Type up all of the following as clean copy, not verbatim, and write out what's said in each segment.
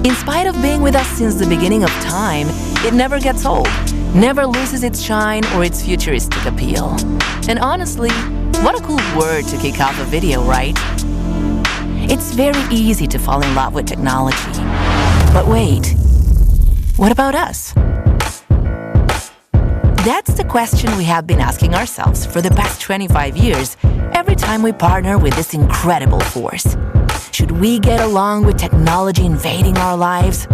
In spite of being with us since the beginning of time, it never gets old, never loses its shine or its futuristic appeal. And honestly, what a cool word to kick off a video, right? It's very easy to fall in love with technology. But wait, what about us? That's the question we have been asking ourselves for the past 25 years, every time we partner with this incredible force. Should we get along with technology invading our lives,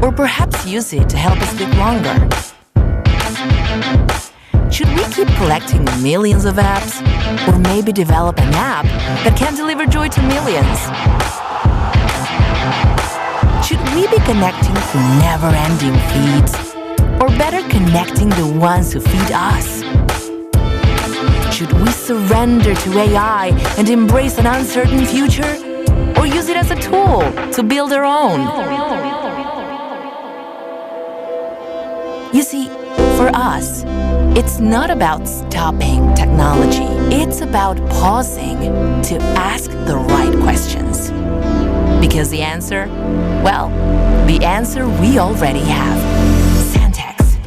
or perhaps use it to help us live longer? Should we keep collecting millions of apps, or maybe develop an app that can deliver joy to millions? Should we be connecting through never-ending feeds, or better connecting the ones who feed us? Should we surrender to AI and embrace an uncertain future, or use it as a tool to build our own? You see, for us, it's not about stopping technology. It's about pausing to ask the right questions. Because the answer, well, the answer we already have. Santex.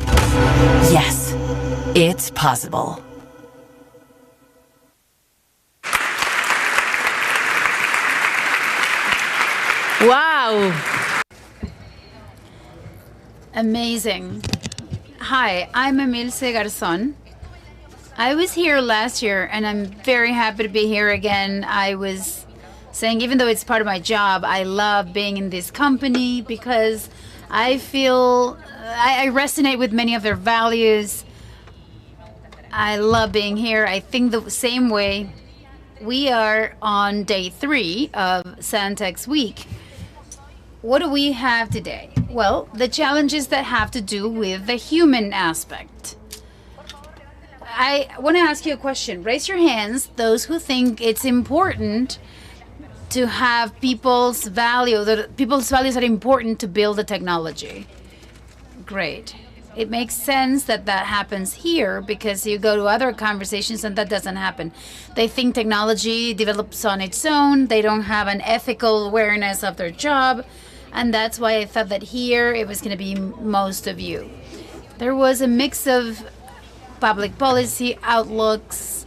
Yes, it's possible. Wow! Amazing. Hi, I'm Emilce Garzon. I was here last year and I'm very happy to be here again. I was saying, even though it's part of my job, I love being in this company because I feel I resonate with many of their values. I love being here. I think the same way. We are on day 3 of Santex Week. What do we have today? Well, the challenges that have to do with the human aspect. I want to ask you a question. Raise your hands, those who think it's important to have people's values are important to build the technology. Great. It makes sense that that happens here because you go to other conversations and that doesn't happen. They think technology develops on its own. They don't have an ethical awareness of their job. And that's why I thought that here it was going to be most of you. There was a mix of public policy outlooks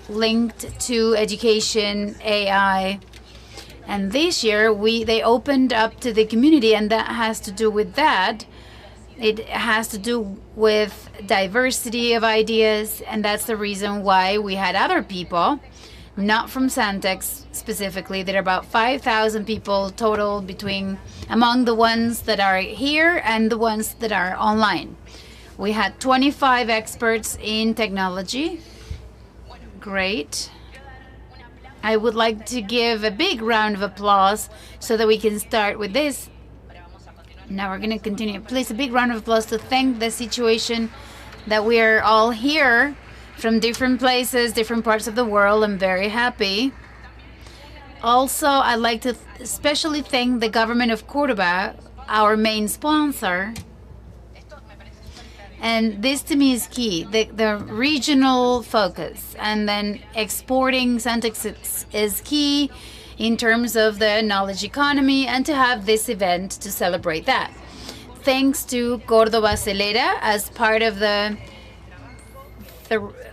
linked to education, AI. And this year they opened up to the community, and that has to do with that. It has to do with diversity of ideas, and that's the reason why we had other people, not from Santex specifically. There are about 5,000 people total among the ones that are here and the ones that are online. We had 25 experts in technology. Great. I would like to give a big round of applause so that we can start with this. Now we're going to continue. Please, a big round of applause to thank the situation that we are all here from different places, different parts of the world. I'm very happy. Also, I'd like to especially thank the government of Cordoba, our main sponsor. And this to me is key, the regional focus. And then exporting Santex is key in terms of the knowledge economy, and to have this event to celebrate that. Thanks to Córdoba Acelera as part of the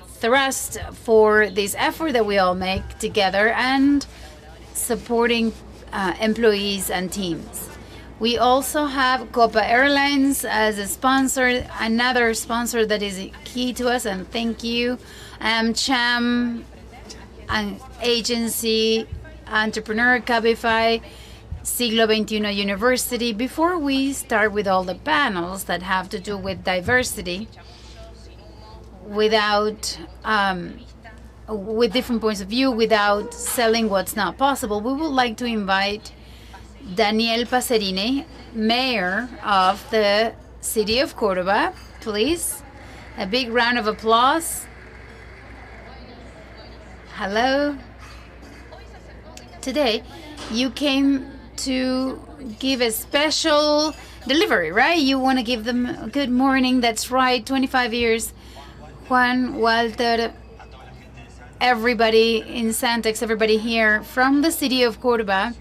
thrust for this effort that we all make together and supporting employees and teams. We also have Copa Airlines as a sponsor, another sponsor that is key to us, and thank you. CHAM, an agency, Entrepreneur, Cabify, Siglo XXI University. Before we start with all the panels that have to do with diversity, with different points of view, without selling what's not possible, we would like to invite Daniel Pacerini, Mayor of the City of Cordoba. Please, a big round of applause. Hello. Today, you came to give a special delivery, right? You want to give them a good morning. That's right, 25 years. Juan, Walter, everybody in Santex, everybody here from the city of Cordoba.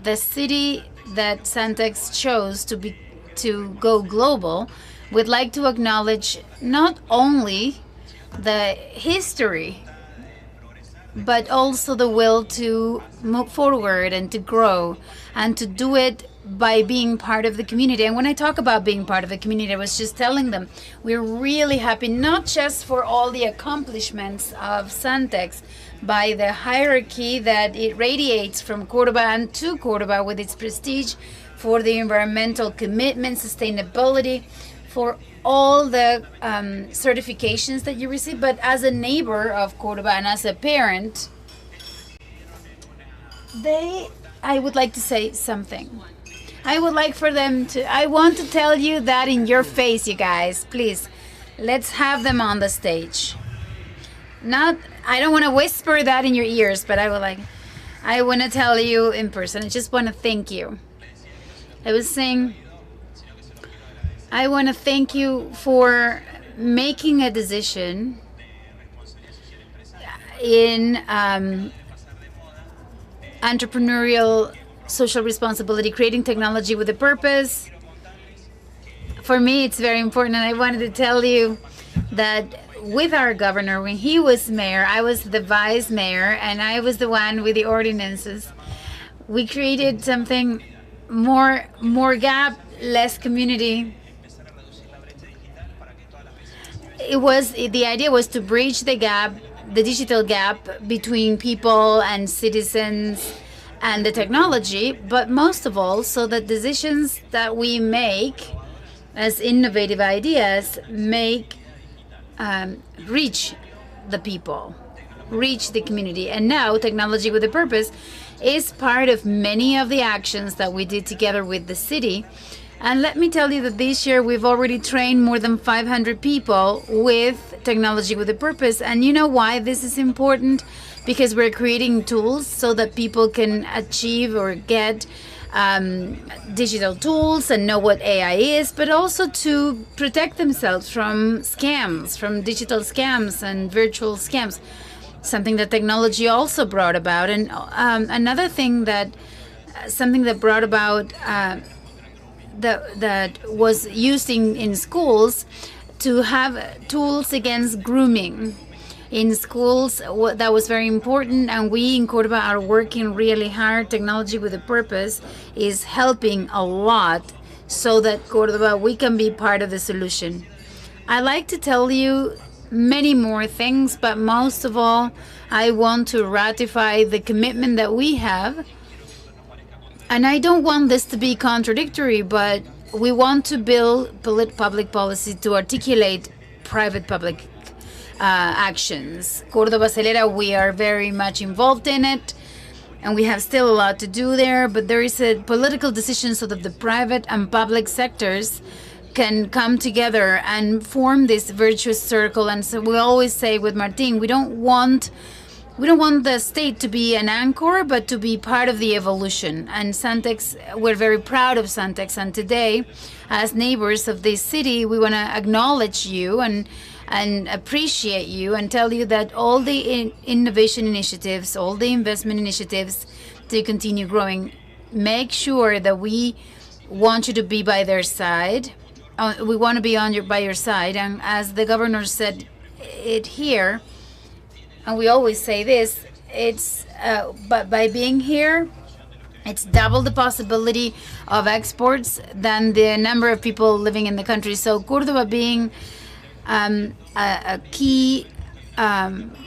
The city that Santex chose to go global, we'd like to acknowledge not only the history, but also the will to move forward and to grow and to do it by being part of the community. And when I talk about being part of the community, I was just telling them we're really happy, not just for all the accomplishments of Santex, by the hierarchy that it radiates from Cordoba and to Cordoba with its prestige, for the environmental commitment, sustainability, for all the certifications that you receive, but as a neighbor of Cordoba and as a parent, I would like to say something. I want to tell you that in your face, you guys. Please, let's have them on the stage. I don't want to whisper that in your ears, but I want to tell you in person. I just want to thank you. I was saying, I want to thank you for making a decision in entrepreneurial social responsibility, creating technology with a purpose. For me, it's very important, and I wanted to tell you that with our governor, when he was mayor, I was the vice mayor, and I was the one with the ordinances. We created something more gap, less community. The idea was to bridge the gap, the digital gap between people and citizens and the technology, but most of all, so that decisions that we make as innovative ideas reach the people, reach the community. And now Technology with a Purpose is part of many of the actions that we did together with the city. And let me tell you that this year we've already trained more than 500 people with Technology with a Purpose. And you know why this is important? Because we're creating tools so that people can achieve or get digital tools and know what AI is, but also to protect themselves from scams, from digital scams and virtual scams, something that technology also brought about. And another thing something that brought about that was used in schools, to have tools against grooming in schools. That was very important, and we in Cordoba are working really hard. Technology with a Purpose is helping a lot so that Cordoba, we can be part of the solution. I like to tell you many more things, but most of all, I want to ratify the commitment that we have. And I don't want this to be contradictory, but we want to build public policy to articulate private-public actions. Cordoba Acelera, we are very much involved in it, and we have still a lot to do there, but there is a political decision so that the private and public sectors can come together and form this virtuous circle. And so we always say with Martin, we don't want the state to be an anchor, but to be part of the evolution. And Santex, we're very proud of Santex. And today, as neighbors of this city, we want to acknowledge you and appreciate you and tell you that all the innovation initiatives, all the investment initiatives to continue growing, make sure that we want you to be by their side. We want to be by your side. And as the governor said it here, and we always say this, but by being here, it's double the possibility of exports than the number of people living in the country. So Cordoba being a key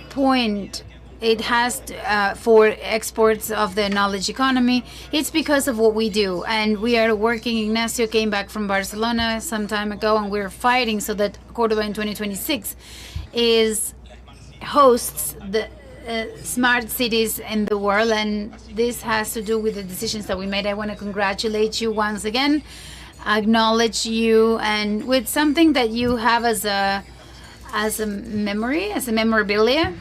point, it has for exports of the knowledge economy. It's because of what we do, and we are working. Ignacio came back from Barcelona some time ago, and we're fighting so that Cordoba in 2026 hosts the smart cities in the world, and this has to do with the decisions that we made. I want to congratulate you once again, acknowledge you, and with something that you have as a memory, as a memorabilia.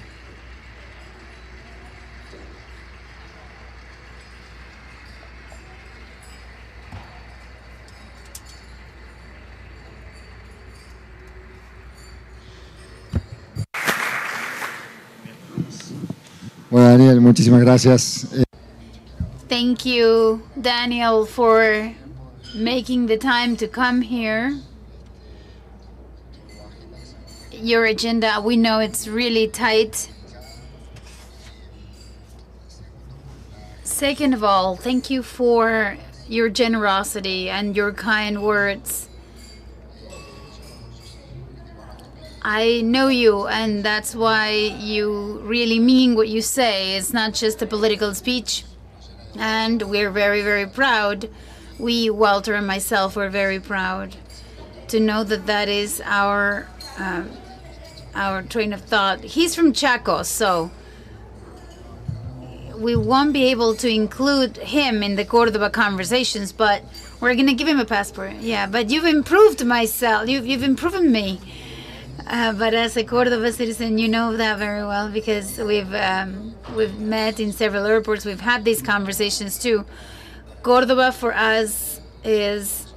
Bueno, Daniel, muchísimas gracias. Thank you, Daniel, for making the time to come here. Your agenda, we know it's really tight. Second of all, thank you for your generosity and your kind words. I know you, and that's why you really mean what you say. It's not just a political speech. And we're very, very proud. We, Walter and myself, are very proud to know that that is our train of thought. He's from Chaco, so we won't be able to include him in the Cordoba conversations, but we're going to give him a passport. Yeah, but you've improved myself. You've improved me. But as a Cordoba citizen, you know that very well because we've met in several airports. We've had these conversations too. Cordoba for us is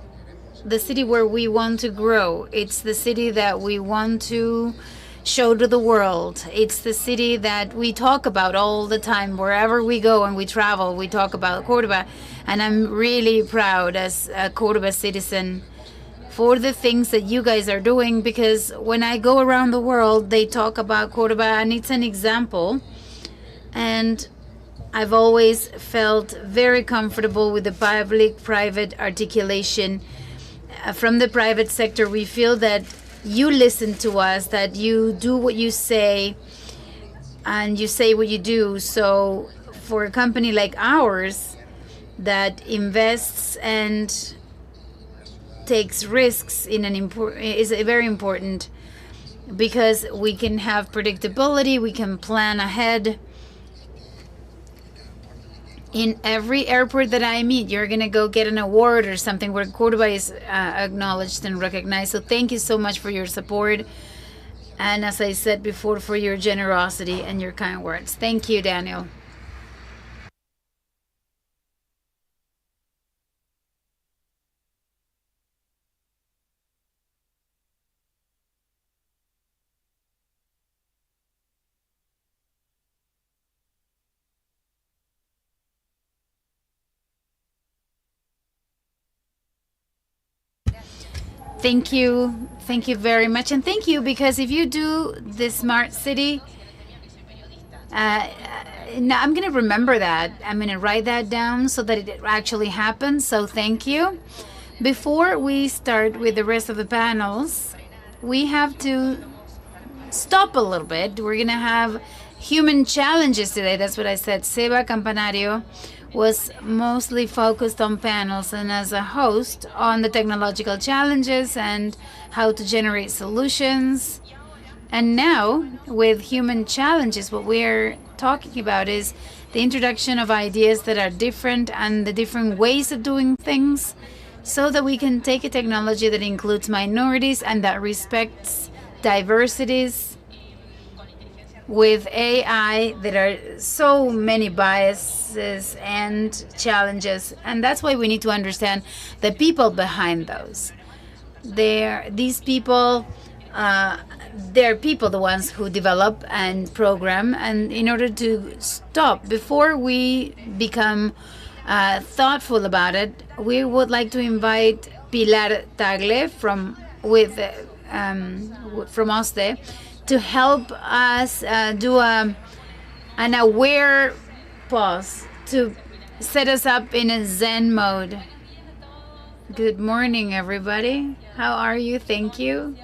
the city where we want to grow. It's the city that we want to show to the world. It's the city that we talk about all the time. Wherever we go and we travel, we talk about Cordoba. And I'm really proud as a Cordoba citizen for the things that you guys are doing, because when I go around the world, they talk about Cordoba and it's an example. And I've always felt very comfortable with the public-private articulation. From the private sector, we feel that you listen to us, that you do what you say, and you say what you do. So for a company like ours that invests and takes risks in is very important, because we can have predictability, we can plan ahead. In every airport that I meet, you're going to go get an award or something where Cordoba is acknowledged and recognized. So thank you so much for your support. And as I said before, for your generosity and your kind words. Thank you, Daniel. Thank you. Thank you very much. And thank you, because if you do the smart city, now I'm going to remember that. I'm going to write that down so that it actually happens. So thank you. Before we start with the rest of the panels, we have to stop a little bit. We're going to have human challenges today. That's what I said. Seba Campanario was mostly focused on panels and as a host on the technological challenges and how to generate solutions. And now with human challenges, what we're talking about is the introduction of ideas that are different and the different ways of doing things, so that we can take a technology that includes minorities and that respects diversities. With AI, there are so many biases and challenges, and that's why we need to understand the people behind those. These people, they're people, the ones who develop and program, and in order to stop, before we become thoughtful about it, we would like to invite Pilar Tagle from OSTE to help us do an aware pause, to set us up in a Zen mode. Good morning, everybody. How are you? Thank you.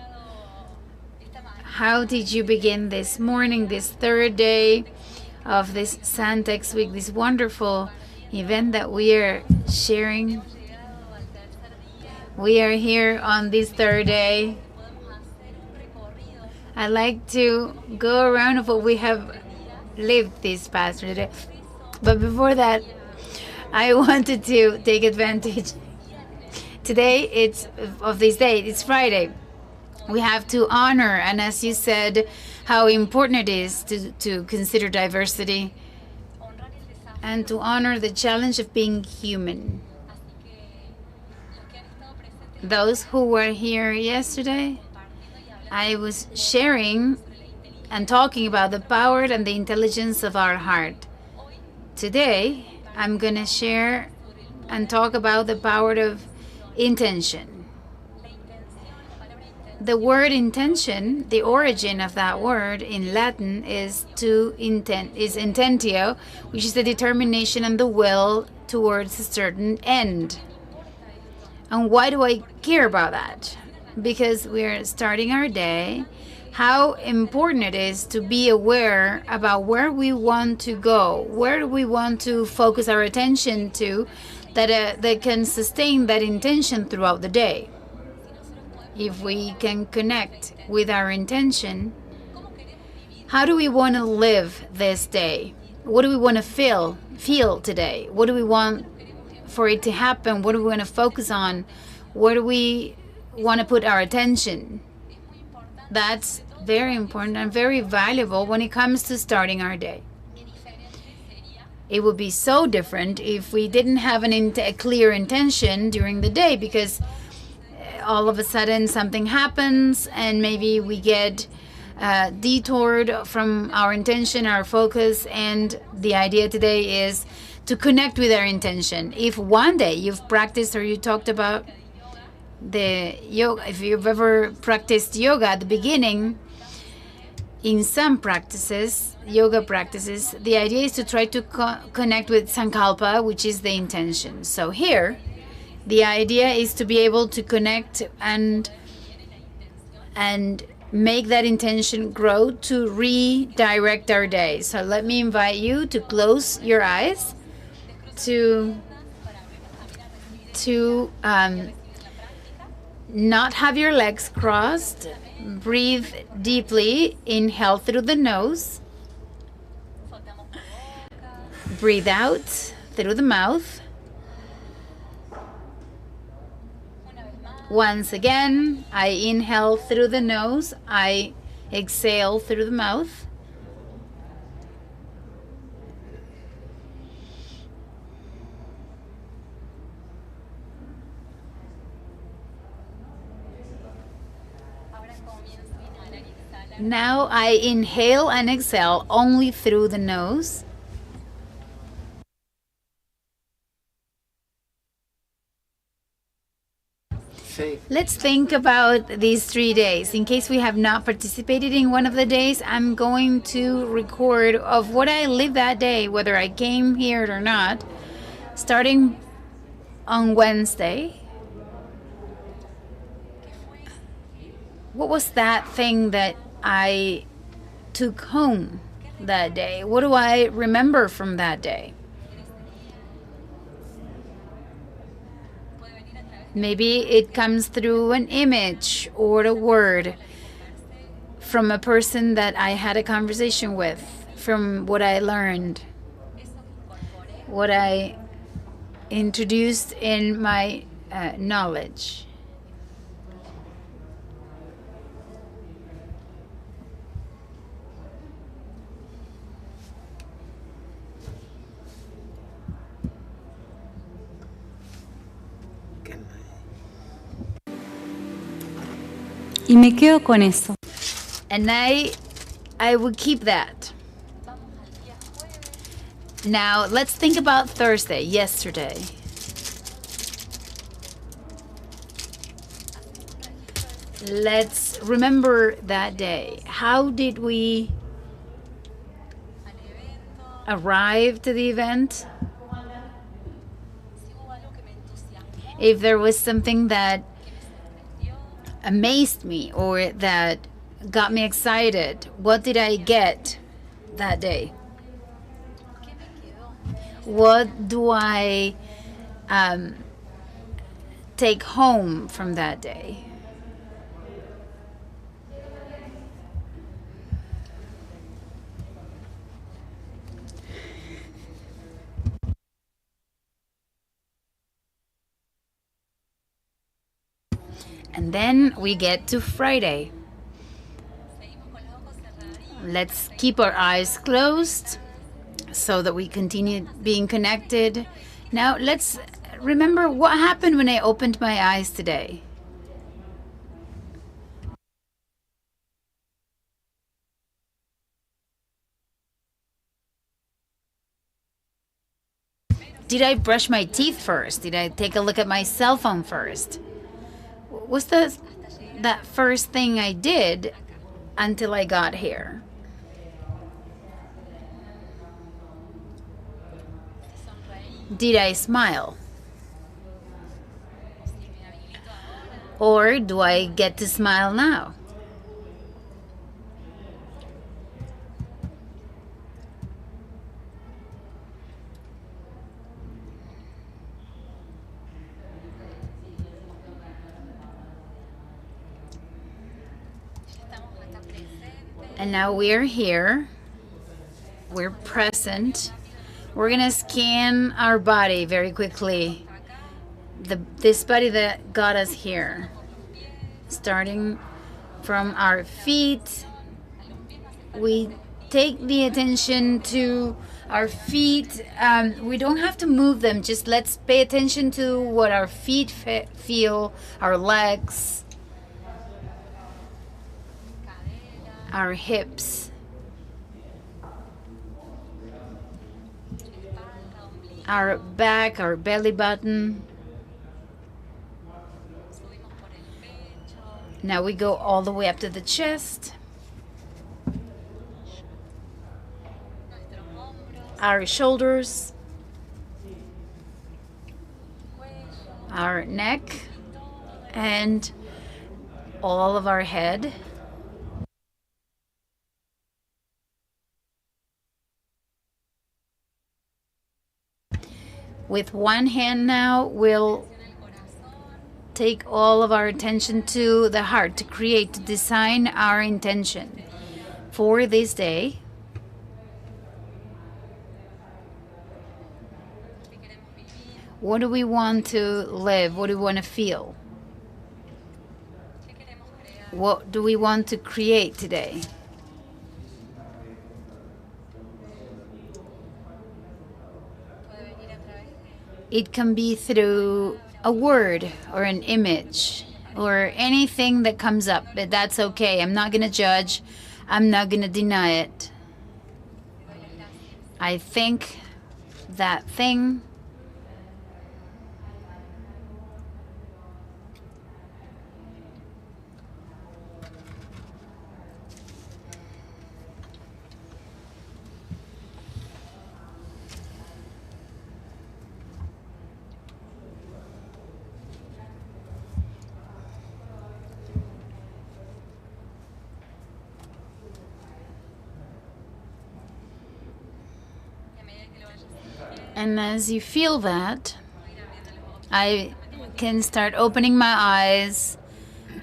How did you begin this morning, this third day of this Santex week, this wonderful event that we are sharing? We are here on this third day. I like to go around of what we have lived this past day. But before that, I wanted to take advantage. Today, it's Friday. We have to honor, and as you said, how important it is to consider diversity and to honor the challenge of being human. Those who were here yesterday, I was sharing and talking about the power and the intelligence of our heart. Today, I'm going to share and talk about the power of intention. The word intention, the origin of that word in Latin is intentio, which is the determination and the will towards a certain end. And why do I care about that? Because we're starting our day, how important it is to be aware about where we want to go, where we want to focus our attention to, that can sustain that intention throughout the day. If we can connect with our intention, how do we want to live this day? What do we want to feel today? What do we want for it to happen? What do we want to focus on? Where do we want to put our attention? That's very important and very valuable when it comes to starting our day. It would be so different if we didn't have a clear intention during the day, because all of a sudden something happens and maybe we get detoured from our intention, our focus. And the idea today is to connect with our intention. If one day you've practiced, or you talked about the yoga, if you've ever practiced yoga at the beginning, in some practices, yoga practices, the idea is to try to connect with sankalpa, which is the intention. So here, the idea is to be able to connect and make that intention grow to redirect our day. So let me invite you to close your eyes, to not have your legs crossed. Breathe deeply. Inhale through the nose. Breathe out through the mouth. Once again, I inhale through the nose. I exhale through the mouth. Now I inhale and exhale only through the nose. Let's think about these 3 days. In case we have not participated in one of the days, I'm going to record of what I lived that day, whether I came here or not, starting on Wednesday. What was that thing that I took home that day? What do I remember from that day? Maybe it comes through an image or a word from a person that I had a conversation with, from what I learned, what I introduced in my knowledge. Y me quedo con eso. And I would keep that. Now, let's think about Thursday, yesterday. Let's remember that day. How did we arrive to the event? If there was something that amazed me or that got me excited, what did I get that day? What do I take home from that day? And then we get to Friday. Let's keep our eyes closed so that we continue being connected. Now let's remember what happened when I opened my eyes today. Did I brush my teeth first? Did I take a look at my cell phone first? What's that first thing I did until I got here? Did I smile? Or do I get to smile now? And now we're here. We're present. We're gonna scan our body very quickly. This body that got us here. Starting from our feet. We take the attention to our feet. We don't have to move them. Just let's pay attention to what our feet feel, our legs, our hips, our back, our belly button. Now we go all the way up to the chest, our shoulders, our neck, and all of our head. With one hand now, we'll take all of our attention to the heart, to create, to design our intention for this day. What do we want to live? What do we want to feel? What do we want to create today? It can be through a word or an image or anything that comes up, but that's okay. I'm not going to judge. I'm not going to deny it. I think that thing. And as you feel that, I can start opening my eyes.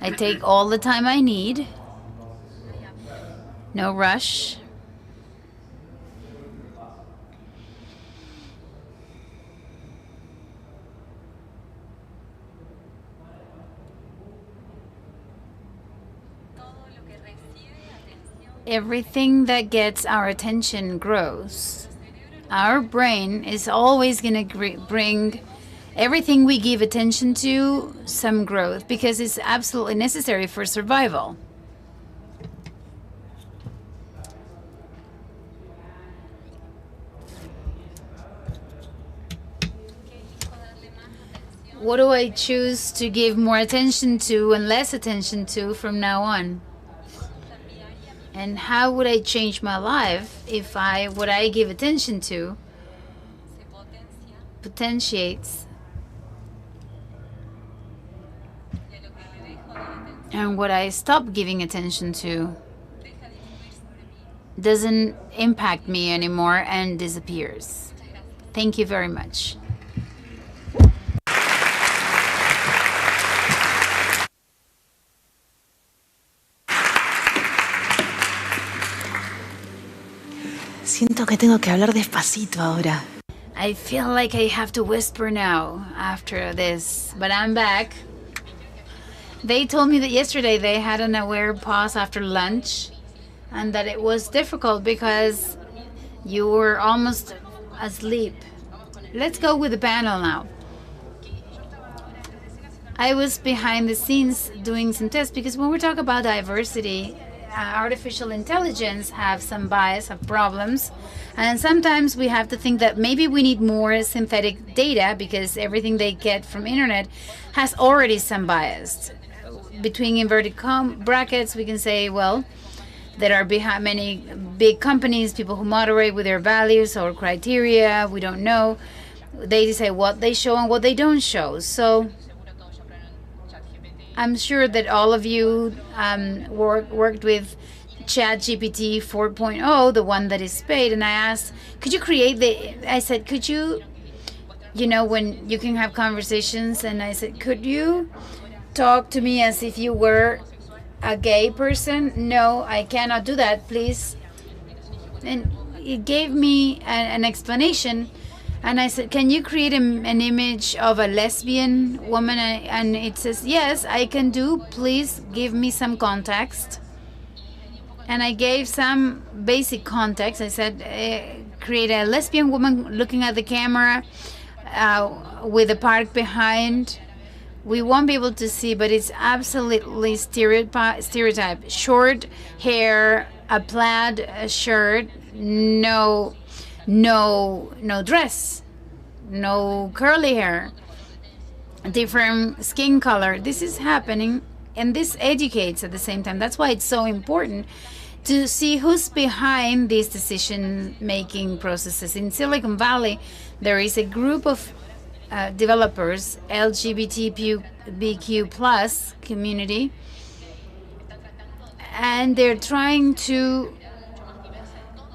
I take all the time I need. No rush. Everything that gets our attention grows. Our brain is always going to bring everything we give attention to some growth because it's absolutely necessary for survival. What do I choose to give more attention to and less attention to from now on? And how would I change my life if what I give attention to potentiates and what I stop giving attention to doesn't impact me anymore and disappears? Thank you very much. Siento que tengo que hablar despacito ahora. I feel like I have to whisper now after this, but I'm back. They told me that yesterday they had an aware pause after lunch and that it was difficult because you were almost asleep. Let's go with the panel now. I was behind the scenes doing some tests because when we talk about diversity, artificial intelligence have some bias, have problems. And sometimes we have to think that maybe we need more synthetic data because everything they get from internet has already some bias. Between inverted brackets, we can say, well, there are behind many big companies, people who moderate with their values or criteria. We don't know. They say what they show and what they don't show. So I'm sure that all of you worked with ChatGPT 4.0, the one that is paid. And I asked, could you create I said, could you, when you can have conversations, and I said, could you talk to me as if you were a gay person? No, I cannot do that, please. And it gave me an explanation. And I said, can you create an image of a lesbian woman? And it says, yes, I can do. Please give me some context. And I gave some basic context. I said, create a lesbian woman looking at the camera with a park behind. We won't be able to see, but it's absolutely stereotype. Short hair, a plaid shirt, no dress, no curly hair, different skin color. This is happening, and this educates at the same time. That's why it's so important to see who's behind these decision-making processes. In Silicon Valley, there is a group of developers, LGBTQ plus community, and they're trying to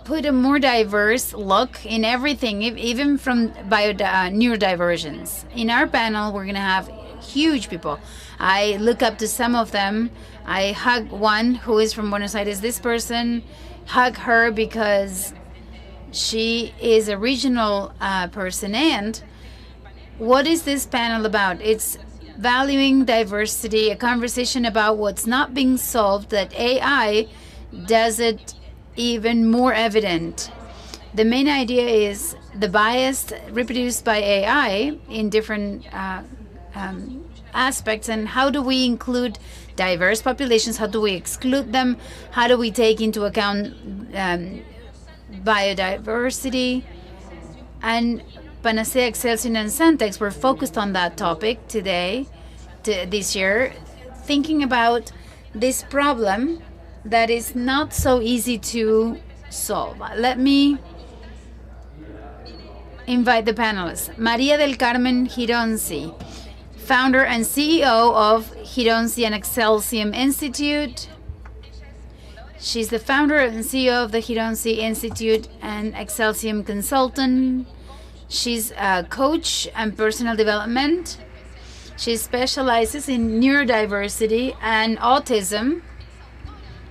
put a more diverse look in everything, even from neurodivergence. In our panel, we're going to have huge people. I look up to some of them. I hug one who is from Buenos Aires. This person, hug her because she is a regional person. And what is this panel about? It's valuing diversity, a conversation about what's not being solved, that AI does it even more evident. The main idea is the bias reproduced by AI in different aspects, and how do we include diverse populations, how do we exclude them, how do we take into account biodiversity. And Panacea, Excelsior, and Santex were focused on that topic this year, thinking about this problem that is not so easy to solve. Let me invite the panelists. Maria del Carmen Gironzi, founder and CEO of Gironzi and Excelsior Institute. She's the founder and CEO of the Gironzi Institute and Excelsior consultant. She's a coach and personal development. She specializes in neurodiversity and autism.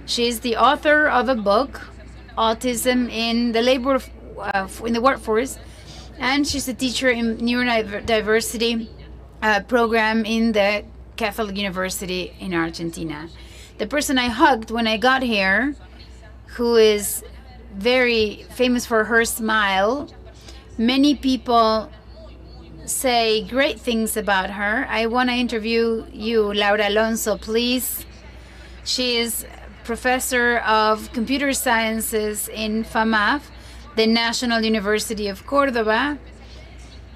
She's the author of a book, Autism in the in the Workforce, and she's a teacher in neurodiversity program in the Catholic University in Argentina. The person I hugged when I got here, who is very famous for her smile, many people say great things about her. I want to interview you, Laura Alonso, please. She is professor of computer sciences in FAMAF, the National University of Cordoba.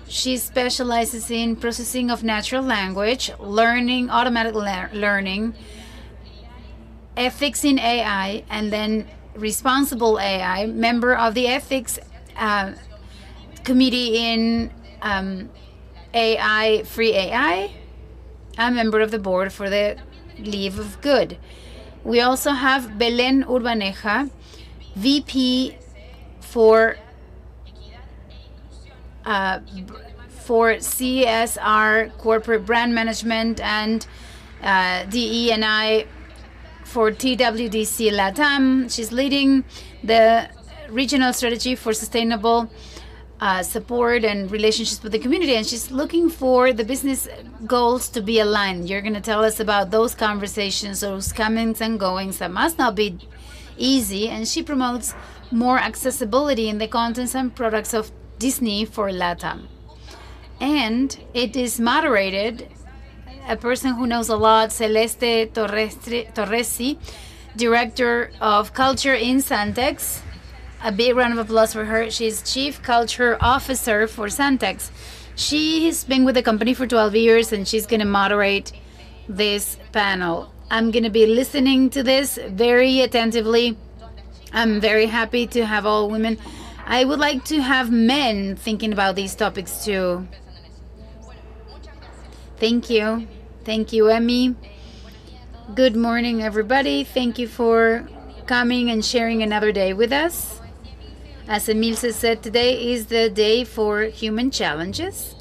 She specializes in processing of natural language, learning, automatic learning, ethics in AI, and then responsible AI, member of the ethics committee in AI, Free AI, a member of the board for the Leave of Good. We also have Belén Urbaneja, VP for CSR, Corporate Brand Management, and DE&I for TWDC LATAM. She's leading the regional strategy for sustainable support and relationships with the community, and she's looking for the business goals to be aligned. You're going to tell us about those conversations, those comings and goings that must not be easy, and she promotes more accessibility in the contents and products of Disney for LATAM. And it is moderated, a person who knows a lot, Celeste Torresi, Director of Culture in Santex. A big round of applause for her. She's Chief Culture Officer for Santex. She has been with the company for 12 years and she's going to moderate this panel. I'm going to be listening to this very attentively. I'm very happy to have all women. I would like to have men thinking about these topics too. Thank you. Thank you, Emmy. Good morning, everybody. Thank you for coming and sharing another day with us. As Emilce said, today is the day for human challenges.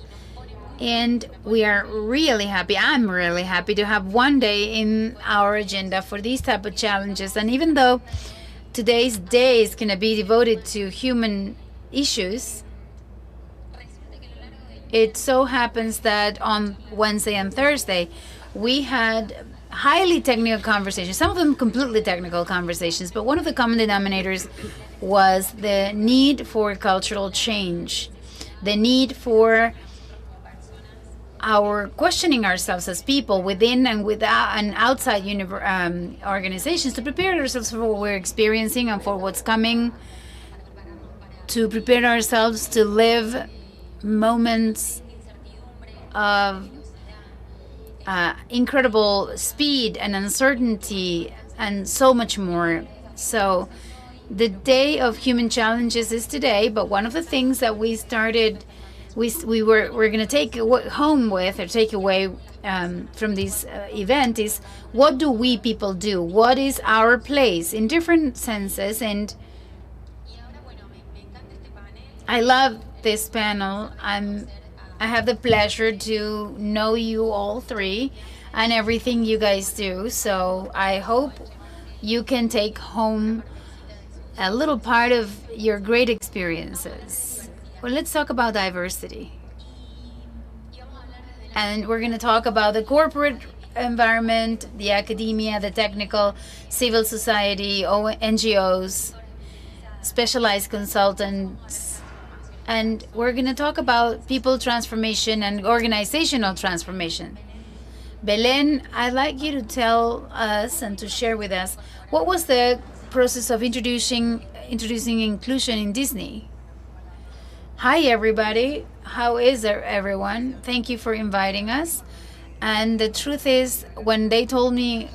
And we are really happy, I'm really happy to have one day in our agenda for these type of challenges. And even though today's day is going to be devoted to human issues, it so happens that on Wednesday and Thursday, we had highly technical conversations, some of them completely technical conversations, but one of the common denominators was the need for cultural change, the need for our questioning ourselves as people within and without and outside organizations to prepare ourselves for what we're experiencing and for what's coming, to prepare ourselves to live moments of incredible speed and uncertainty and so much more. So the day of human challenges is today, but one of the things that we started, we're going to take home with or take away from this event is, what do we people do? What is our place in different senses? And I love this panel. I have the pleasure to know you all three and everything you guys do. So I hope you can take home a little part of your great experiences. Well, let's talk about diversity. And we're going to talk about the corporate environment, the academia, the technical, civil society, NGOs, specialized consultants. And we're going to talk about people transformation and organizational transformation. Belen, I'd like you to tell us and to share with us, what was the process of introducing inclusion in Disney? Hi, everybody. How is everyone? Thank you for inviting us. And the truth is, when they told me,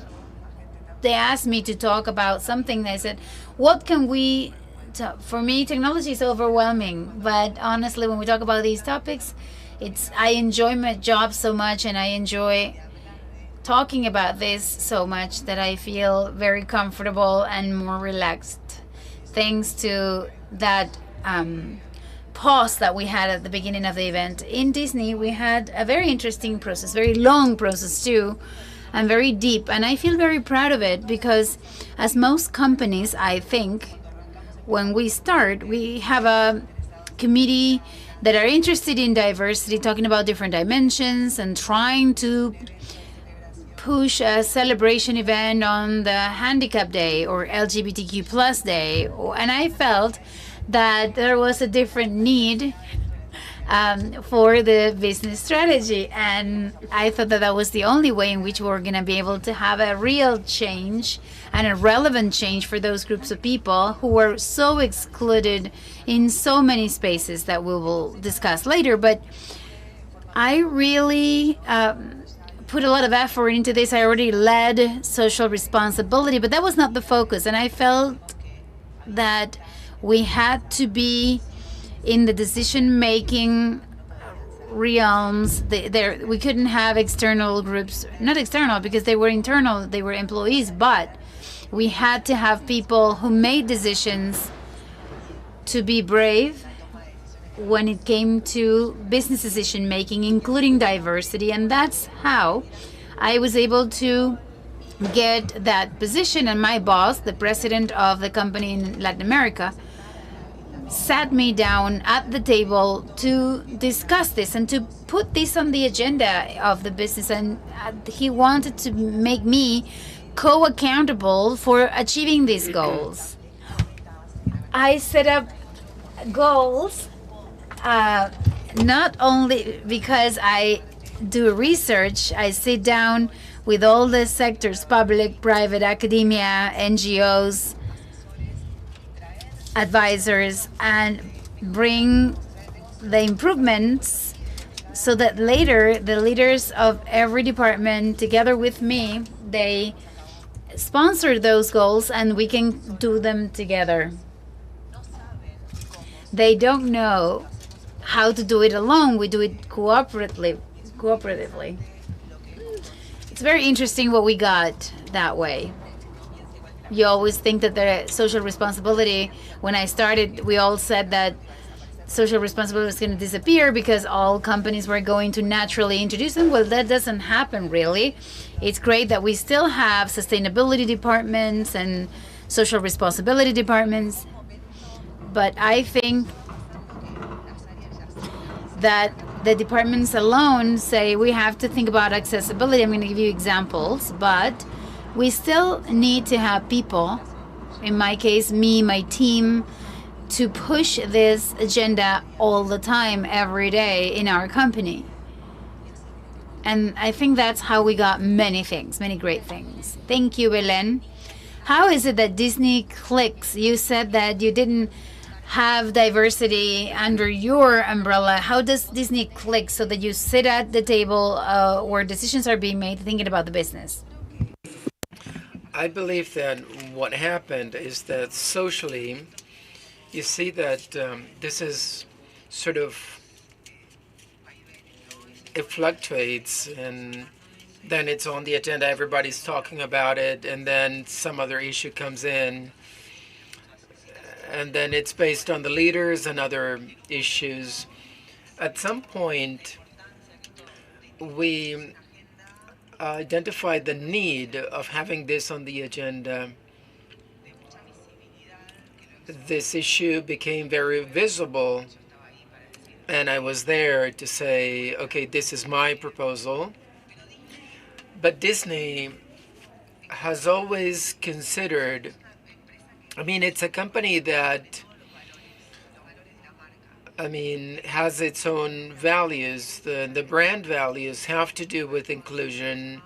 they asked me to talk about something, they said, what can we... For me, technology is overwhelming, but honestly, when we talk about these topics, I enjoy my job so much, and I enjoy talking about this so much that I feel very comfortable and more relaxed. Thanks to that pause that we had at the beginning of the event. In Disney, we had a very interesting process, very long process too, and very deep, and I feel very proud of it because, as most companies, I think, when we start, we have a committee that are interested in diversity, talking about different dimensions and trying to push a celebration event on the Handicap Day or LGBTQ plus day. And I felt that there was a different need for the business strategy. And I thought that was the only way in which we were going to be able to have a real change and a relevant change for those groups of people who were so excluded in so many spaces that we will discuss later. But I really put a lot of effort into this. I already led social responsibility, but that was not the focus. And I felt that we had to be in the decision-making realms. We couldn't have external groups, not external because they were internal, they were employees, but we had to have people who made decisions to be brave when it came to business decision-making, including diversity. And that's how I was able to get that position. And my boss, the president of the company in Latin America, sat me down at the table to discuss this and to put this on the agenda of the business. And he wanted to make me co-accountable for achieving these goals. I set up goals not only because I do research. I sit down with all the sectors, public, private, academia, NGOs, advisors, and bring the improvements so that later the leaders of every department, together with me, they sponsor those goals and we can do them together. They don't know how to do it alone. We do it cooperatively. It's very interesting what we got that way. You always think that the social responsibility, when I started, we all said that social responsibility was going to disappear because all companies were going to naturally introduce them. Well, that doesn't happen really. It's great that we still have sustainability departments and social responsibility departments, but I think that the departments alone say we have to think about accessibility. I'm going to give you examples, but we still need to have people, in my case, me, my team, to push this agenda all the time, every day in our company. And I think that's how we got many things, many great things. Thank you, Belen. How is it that Disney clicks? You said that you didn't have diversity under your umbrella. How does Disney click so that you sit at the table where decisions are being made thinking about the business? I believe that what happened is that socially, you see that this is sort of, it fluctuates, and then it's on the agenda, everybody's talking about it, and then some other issue comes in, and then it's based on the leaders and other issues. At some point, we identified the need of having this on the agenda. This issue became very visible, and I was there to say, okay, this is my proposal. But Disney has always considered, I mean, it's a company that, I mean, has its own values. The brand values have to do with inclusion,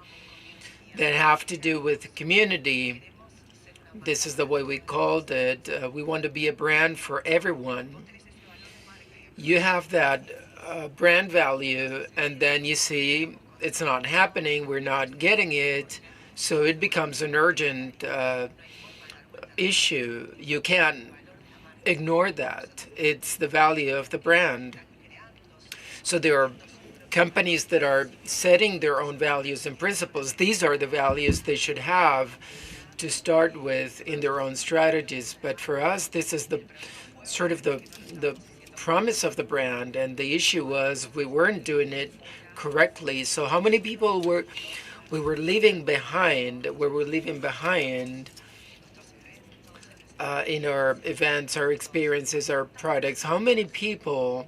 that have to do with community. This is the way we called it. We want to be a brand for everyone. You have that brand value, and then you see it's not happening, we're not getting it, so it becomes an urgent issue. You can't ignore that. It's the value of the brand. So there are companies that are setting their own values and principles. These are the values they should have to start with in their own strategies. But for us, this is the sort of the promise of the brand, and the issue was we weren't doing it correctly. So how many people we were leaving behind, in our events, our experiences, our products? How many people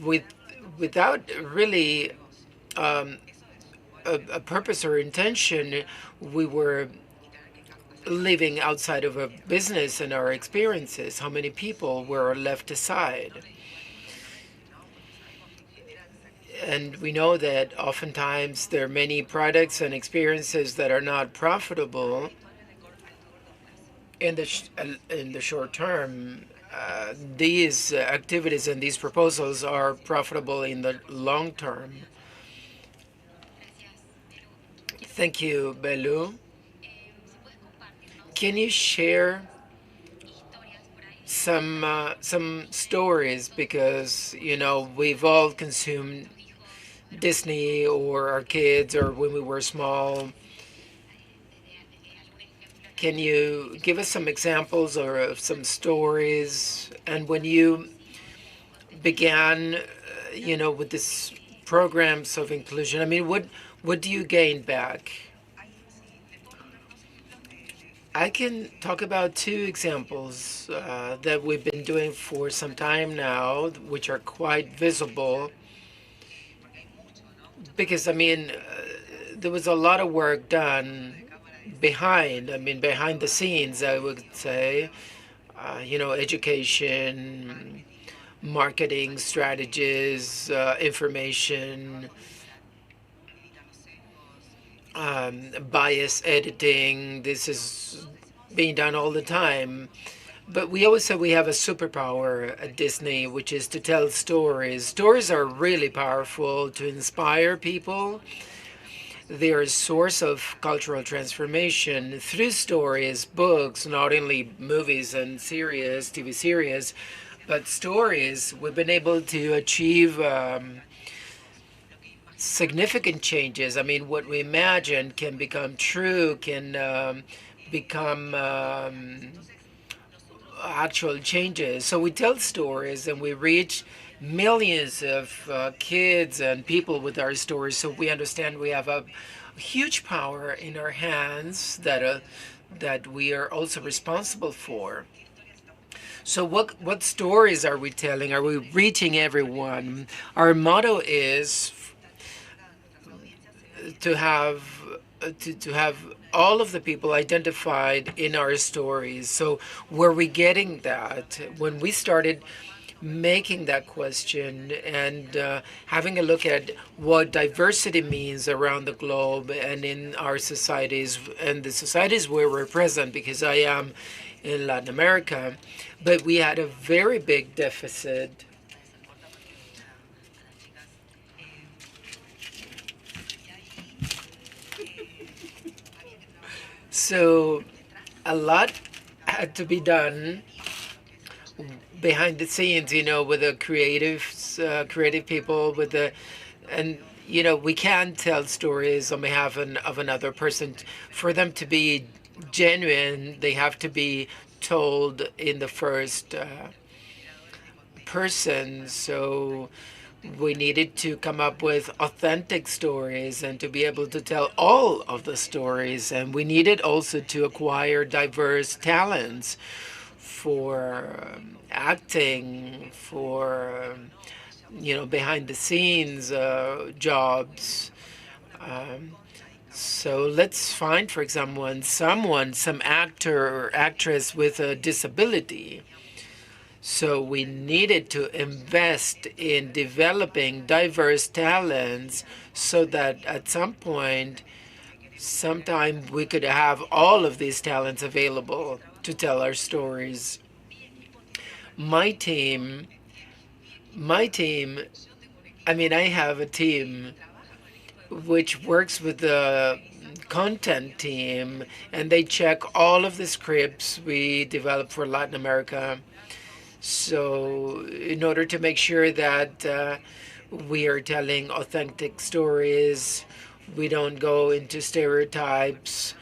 without really a purpose or intention, we were living outside of a business and our experiences? How many people were left aside? And we know that oftentimes there are many products and experiences that are not profitable in the short term. These activities and these proposals are profitable in the long term. Thank you, Belu. Can you share some stories? Because, you know, we've all consumed Disney, or our kids, or when we were small. Can you give us some examples or of some stories? And when you began, you know, with this programs of inclusion, I mean, what do you gain back? I can talk about two examples that we've been doing for some time now, which are quite visible. Because, I mean, there was a lot of work done behind the scenes, I would say, you know, education, marketing strategies, information. bias editing. This is being done all the time. But we always say we have a superpower at Disney, which is to tell stories. Stories are really powerful to inspire people. They are a source of cultural transformation through stories, books, not only movies and series, TV series, but stories. We've been able to achieve significant changes. I mean, what we imagine can become true, can become actual changes. So we tell stories and we reach millions of kids and people with our stories. So we understand we have a huge power in our hands that we are also responsible for. So what stories are we telling? Are we reaching everyone? Our motto is to have to have all of the people identified in our stories. So were we getting that when we started making that question and having a look at what diversity means around the globe and in our societies and the societies where we're present, because I am in Latin America, but we had a very big deficit. So a lot had to be done behind the scenes, with the creative people, and we can't tell stories on behalf of another person. For them to be genuine, they have to be told in the first person. So we needed to come up with authentic stories and to be able to tell all of the stories. And we needed also to acquire diverse talents for acting, for behind the scenes jobs. So let's find, for example, some actor or actress with a disability. So we needed to invest in developing diverse talents so that at some point, sometime we could have all of these talents available to tell our stories. My team, I mean, I have a team which works with the content team, and they check all of the scripts we develop for Latin America. So, in order to make sure that we are telling authentic stories, we don't go into stereotypes.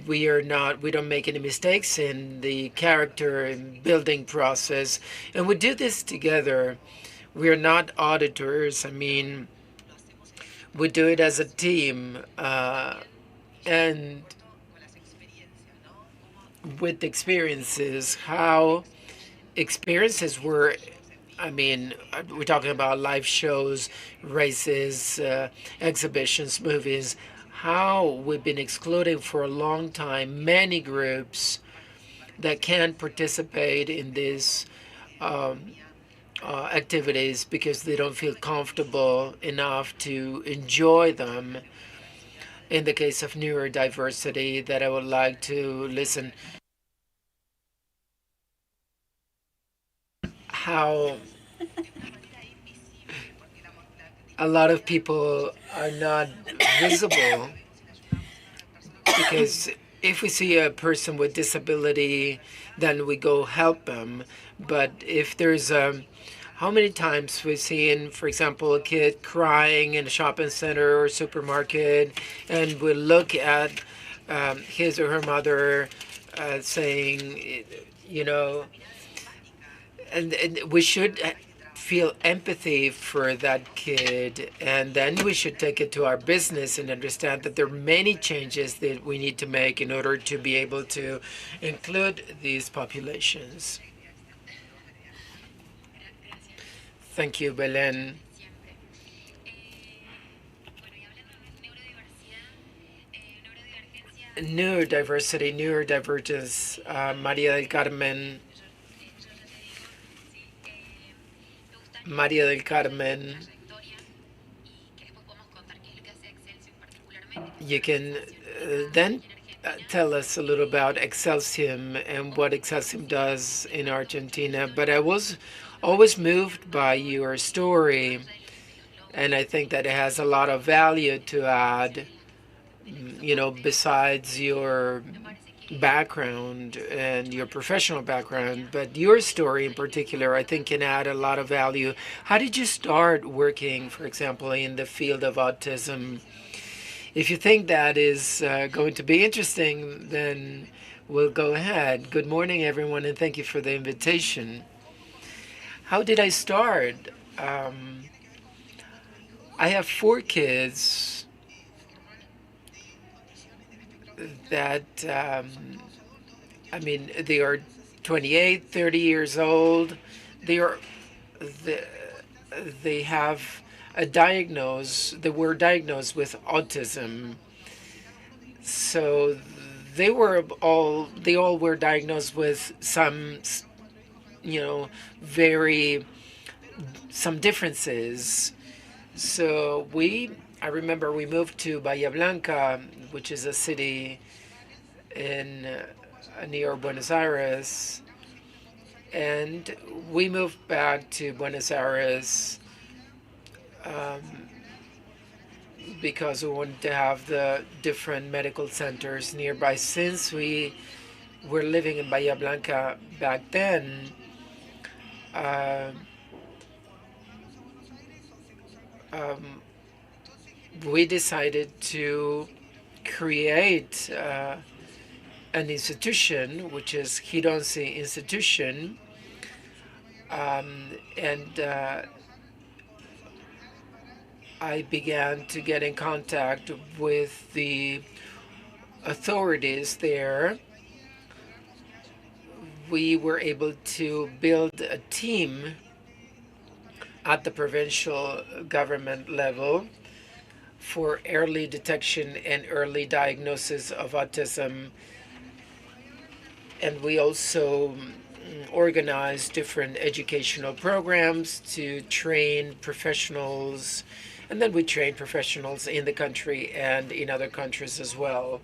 We don't make any mistakes in the character and building process. And we do this together. We are not auditors. I mean, we do it as a team. And with experiences, how experiences were, I mean, we're talking about live shows, races, exhibitions, movies, how we've been excluding for a long time many groups that can't participate in these activities because they don't feel comfortable enough to enjoy them. In the case of neurodiversity, that I would like to listen how a lot of people are not visible, because if we see a person with disability, then we go help them. But if there's how many times we've seen, for example, a kid crying in a shopping center or supermarket, and we look at his or her mother saying, you know, and we should feel empathy for that kid, and then we should take it to our business and understand that there are many changes that we need to make in order to be able to include these populations. Thank you, Belen. Neurodivergence, Maria del Carmen. Maria del Carmen, you can then tell us a little about Excelsium and what Excelsium does in Argentina. But I was always moved by your story, and I think that it has a lot of value to add, besides your background and your professional background, but your story in particular, I think can add a lot of value. How did you start working, for example, in the field of autism? If you think that is going to be interesting, then we'll go ahead. Good morning, everyone, and thank you for the invitation. How did I start? I have 4 kids that, they are 28, 30 years old. They are, they have they were diagnosed with autism. So they all were diagnosed with some, some differences. So I remember we moved to Bahia Blanca, which is a city in near Buenos Aires, and we moved back to Buenos Aires because we wanted to have the different medical centers nearby. Since we were living in Bahia Blanca back then, we decided to create an institution, which is Gironsi Institution, and I began to get in contact with the authorities there. We were able to build a team at the provincial government level for early detection and early diagnosis of autism. And we also organized different educational programs to train professionals. And then we train professionals in the country and in other countries as well.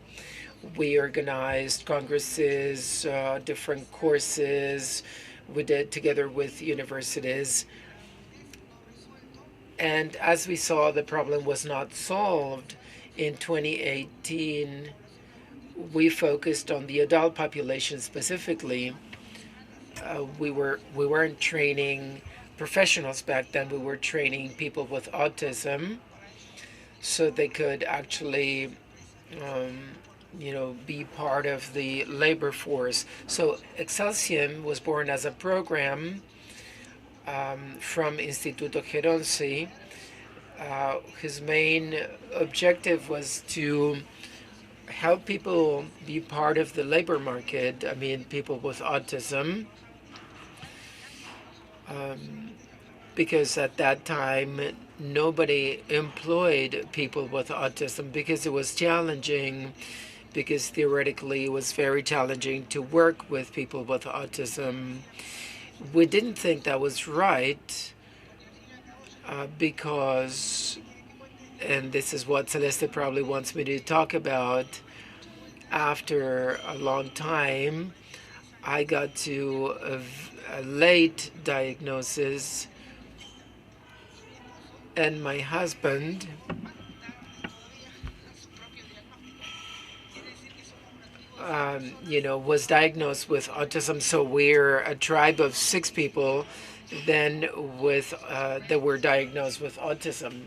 We organized congresses, different courses. We did together with universities. And as we saw the problem was not solved, in 2018, we focused on the adult population specifically. We weren't training professionals back then. We were training people with autism so they could actually be part of the labor force. So Excelsium was born as a program from Instituto Geronsi. His main objective was to help people be part of the labor market, people with autism, because at that time nobody employed people with autism because it was challenging, because theoretically it was very challenging to work with people with autism. We didn't think that was right because, and this is what Celeste probably wants me to talk about, after a long time, I got to a late diagnosis, and my husband was diagnosed with autism. So we're a tribe of 6 people then that were diagnosed with autism.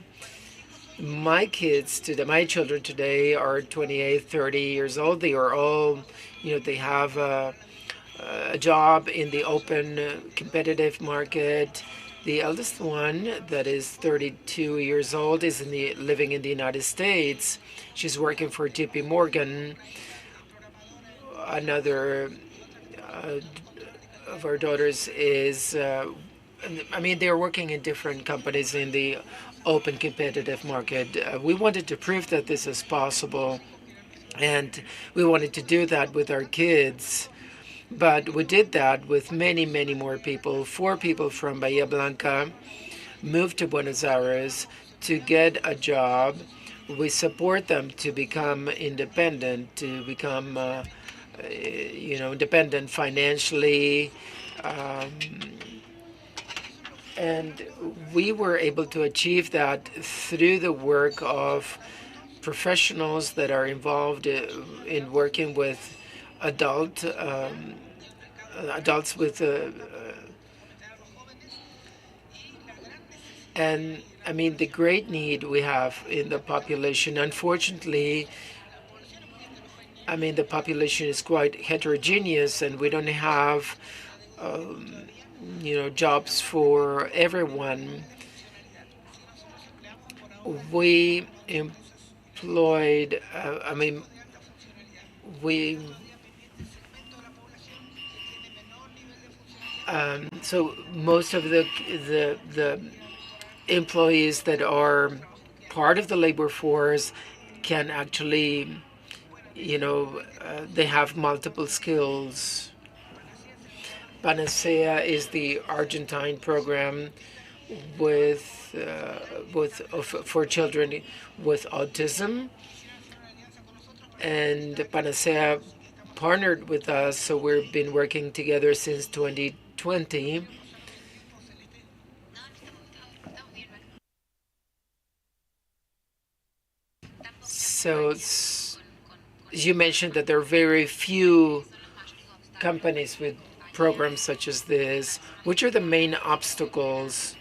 My children today are 28, 30 years old. They are all, they have a job in the open competitive market. The eldest one, that is 32 years old, is living in the United States. She's working for JP Morgan. Another of our daughters is, they're working in different companies in the open competitive market. We wanted to prove that this is possible, and we wanted to do that with our kids. But we did that with many, many more people. 4 people from Bahia Blanca moved to Buenos Aires to get a job We support them to become independent, to become independent financially. Um, and we were able to achieve that through the work of professionals that are involved in working with adults with and I mean the great need we have in the population. Unfortunately, I mean the population is quite heterogeneous, and we don't have jobs for everyone. We employed, we so most of the employees that are part of the labor force can actually, they have multiple skills. Panacea is the Argentine program for children with autism, and Panacea partnered with us, so we've been working together since 2020. So you mentioned that there are very few companies with programs such as this. Which are the main obstacles?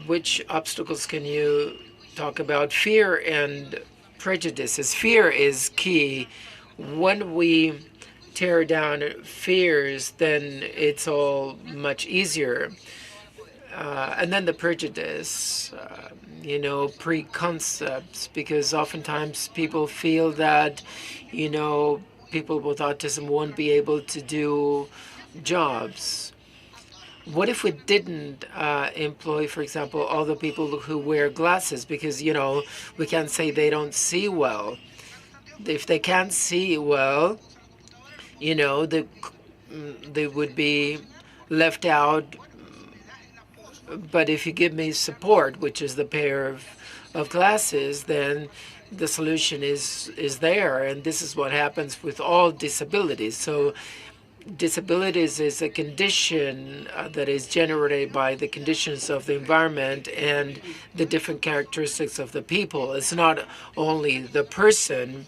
Which obstacles can you talk about? Fear and prejudices. Fear is key. When we tear down fears, then it's all much easier. And then the prejudice, preconcepts, because oftentimes people feel that, people with autism won't be able to do jobs. What if we didn't employ, for example, all the people who wear glasses? Because, we can't say they don't see well. If they can't see well, they would be left out. But if you give me support, which is the pair of glasses, then the solution is there. And this is what happens with all disabilities. So disabilities is a condition that is generated by the conditions of the environment and the different characteristics of the people. It's not only the person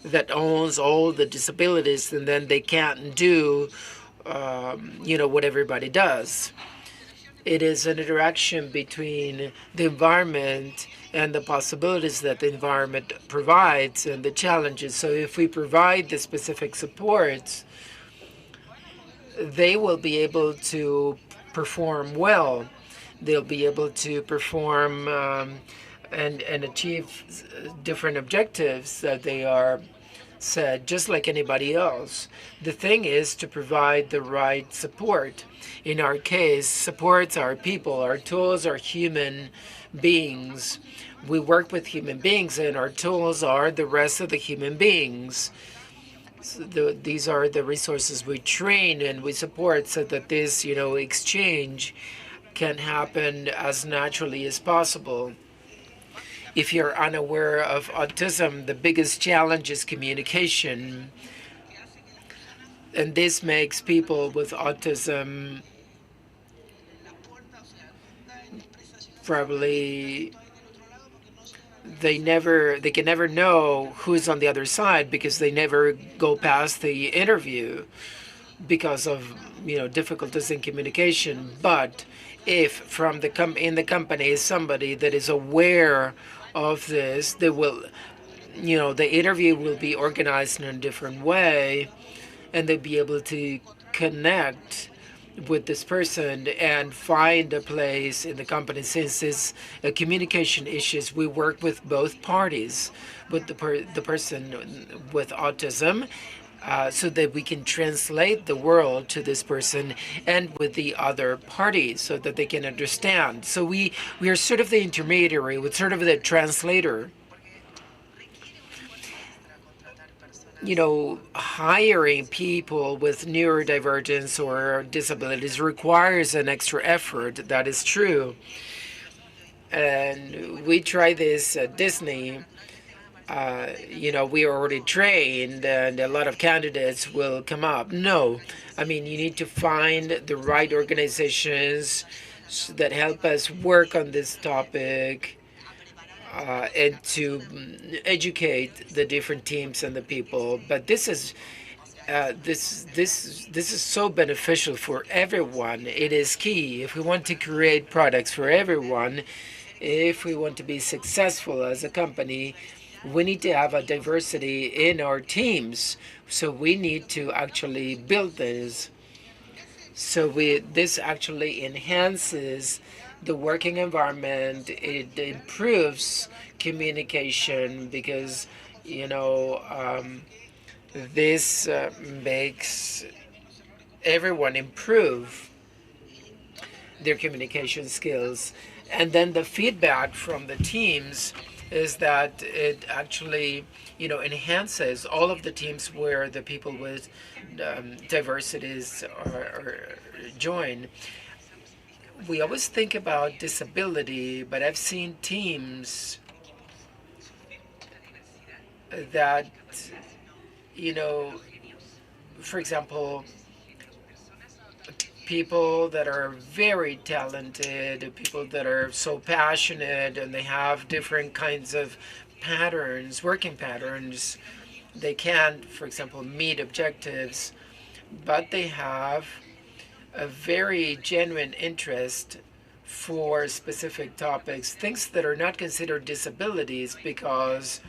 that owns all the disabilities, and then they can't do, what everybody does. It is an interaction between the environment and the possibilities that the environment provides and the challenges. So if we provide the specific supports, they will be able to perform well. They'll be able to perform and achieve different objectives that they are set, just like anybody else. The thing is to provide the right support. In our case, supports are people, our tools are human beings. We work with human beings, and our tools are the rest of the human beings. So these are the resources we train and we support so that this, exchange can happen as naturally as possible. If you're unaware of autism, the biggest challenge is communication. And this makes people with autism probably they can never know who's on the other side, because they never go past the interview because of difficulties in communication. But if from in the company is somebody that is aware of this, they will the interview will be organized in a different way, and they'll be able to connect with this person and find a place in the company. Since it's communication issues, we work with both parties, with the person with autism, so that we can translate the world to this person, and with the other party so that they can understand. So we are sort of the intermediary, we're sort of the translator. Hiring people with neurodivergence or disabilities requires an extra effort. That is true. and we try this at Disney. We are already trained and a lot of candidates will come up. No, I mean, you need to find the right organizations that help us work on this topic and to educate the different teams and the people. But this is so beneficial for everyone. It is key if we want to create products for everyone. If we want to be successful as a company, we need to have a diversity in our teams. So we need to actually build this. So this actually enhances the working environment. It improves communication because you know this makes everyone improve their communication skills. And then the feedback from the teams is that it actually, enhances all of the teams where the people with diversities are join. We always think about disability, but I've seen teams that, you know, for example, people that are very talented, people that are so passionate, and they have different kinds of patterns, working patterns. They can't, for example, meet objectives, but they have a very genuine interest for specific topics, things that are not considered disabilities because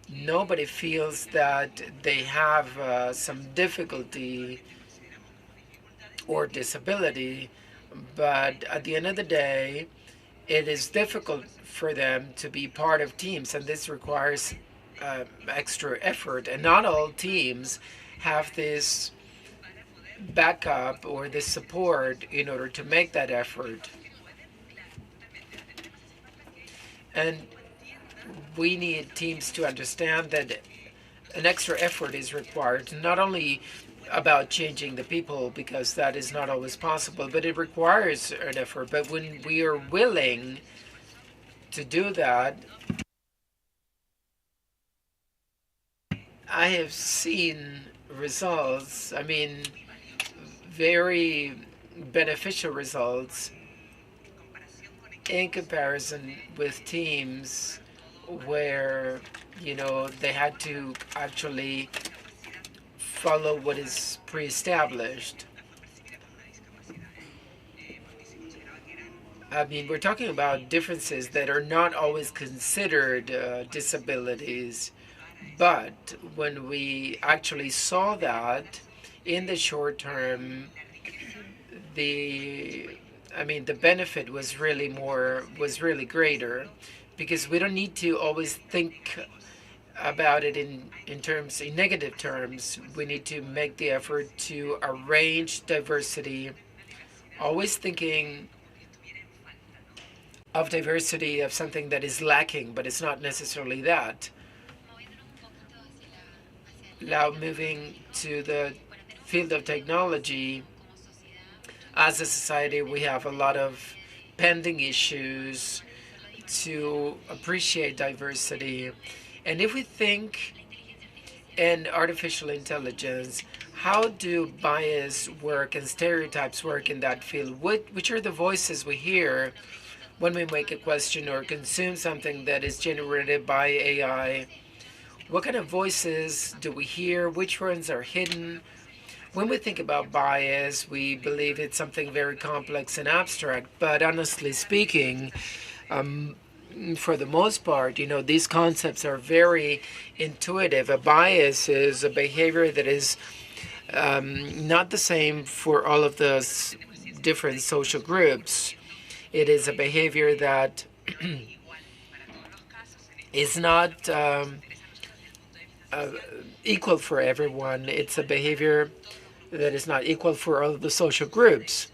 nobody feels that they have some difficulty or disability, but at the end of the day, it is difficult for them to be part of teams, and this requires extra effort. And not all teams have this backup or this support in order to make that effort. And we need teams to understand that an extra effort is required, not only about changing the people, because that is not always possible, but it requires an effort. But when we are willing to do that, I have seen results, I mean, very beneficial results in comparison with teams where, they had to actually follow what is pre-established. I mean, we're talking about differences that are not always considered disabilities, but when we actually saw that in the short term, the the benefit was really greater, because we don't need to always think about it in negative terms. We need to make the effort to arrange diversity, always thinking of diversity of something that is lacking, but it's not necessarily that. Now moving to the field of technology, as a society, we have a lot of pending issues to appreciate diversity. And if we think in artificial intelligence, how do bias work and stereotypes work in that field? Which are the voices we hear when we make a question or consume something that is generated by AI? What kind of voices do we hear? Which ones are hidden? When we think about bias, we believe it's something very complex and abstract, but honestly speaking, for the most part, these concepts are very intuitive. A bias is a behavior that is not the same for all of the different social groups. It is a behavior that is not equal for everyone. It's a behavior that is not equal for all of the social groups.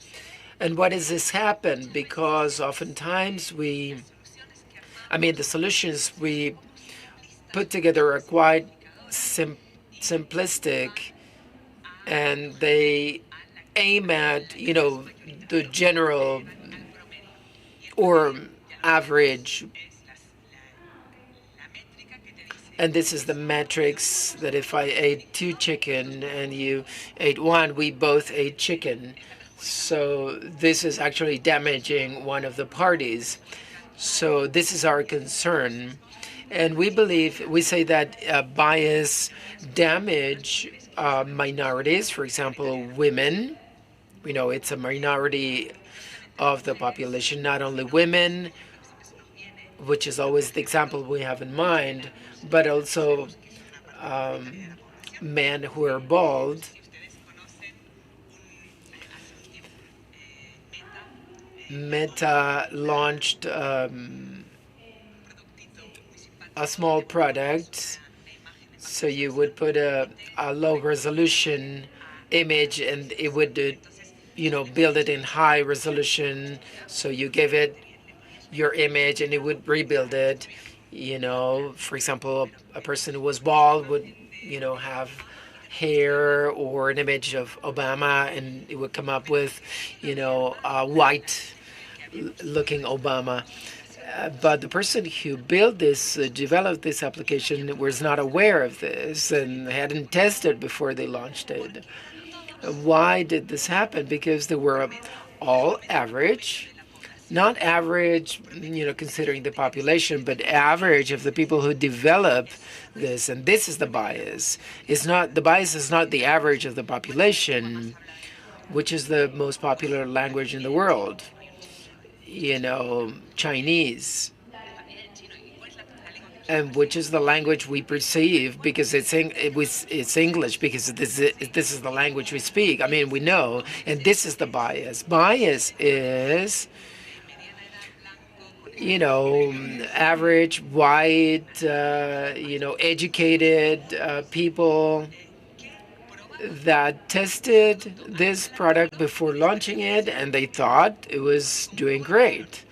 And why does this happen? Because oftentimes the solutions we put together are quite simplistic, and they aim at, the general or average. And this is the metrics that if I ate 2 chicken and you ate 1, we both ate chicken. So this is actually damaging one of the parties. So this is our concern. And we say that bias damage minorities, for example, women. We know it's a minority of the population, not only women, which is always the example we have in mind, but also men who are bald. Meta launched a small product, so you would put a low resolution image and it would build it in high resolution. So you give it your image and it would rebuild it. For example, a person who was bald would have hair or an image of Obama, and it would come up with a white looking Obama. But the person who built this, developed this application, was not aware of this and hadn't tested before they launched it. Why did this happen? Because they were all average, not average, considering the population, but average of the people who develop this. And this is the bias. The bias is not the average of the population, which is the most popular language in the world. Chinese, and which is the language we perceive because it's English, because this is the language we speak. I mean, we know, and this is the bias. Bias is, average, white, educated people that tested this product before launching it, and they thought it was doing great.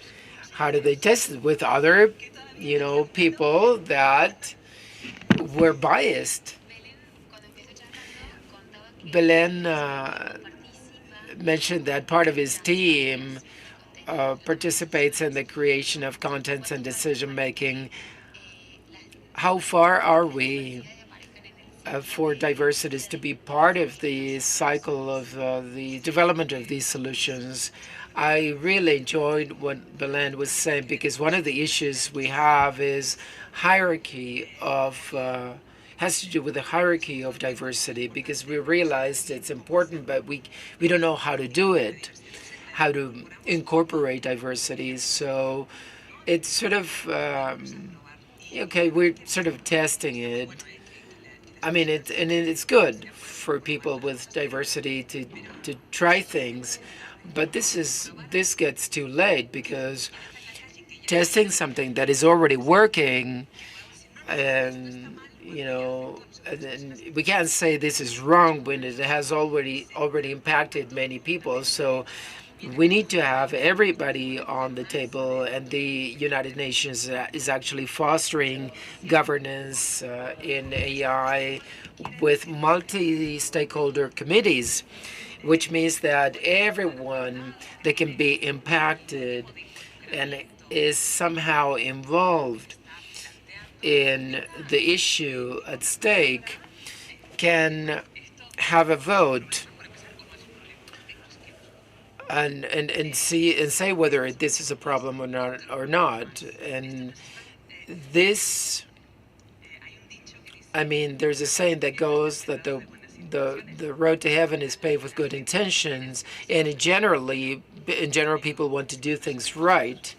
How did they test it? With other, people that were biased. Belen mentioned that part of his team participates in the creation of contents and decision making. How far are we for diversities to be part of the cycle of the development of these solutions? I really enjoyed what Belen was saying, because one of the issues we have is hierarchy of has to do with the hierarchy of diversity, because we realized it's important, but we don't know how to do it, how to incorporate diversity. So it's sort of okay, we're sort of testing it. I mean, it's good for people with diversity to try things, but this gets too late, because testing something that is already working, and and we can't say this is wrong when it has already impacted many people. So we need to have everybody on the table, and the United Nations is actually fostering governance in AI with multi-stakeholder committees, which means that everyone that can be impacted and is somehow involved in the issue at stake can have a vote and say whether this is a problem or not. And this, I mean, there's a saying that goes that the road to heaven is paved with good intentions, and in general people want to do things right.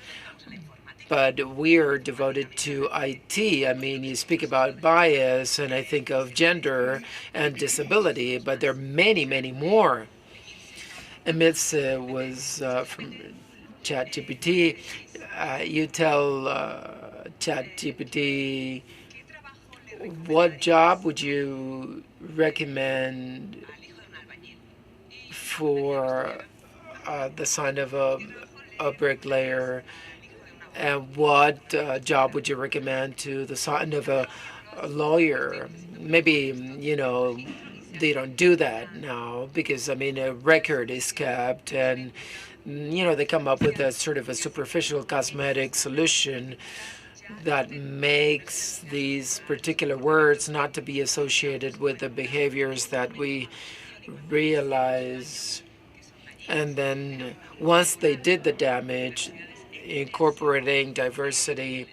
But we are devoted to IT. I mean, you speak about bias, and I think of gender and disability, but there are many, many more. Emits was from ChatGPT. You tell ChatGPT, what job would you recommend for the son of a bricklayer, and what job would you recommend to the son of a lawyer? Maybe, they don't do that now, because, I mean, a record is kept, and They come up with a sort of a superficial cosmetic solution that makes these particular words not to be associated with the behaviors that we realize. And then once they did the damage, incorporating diversity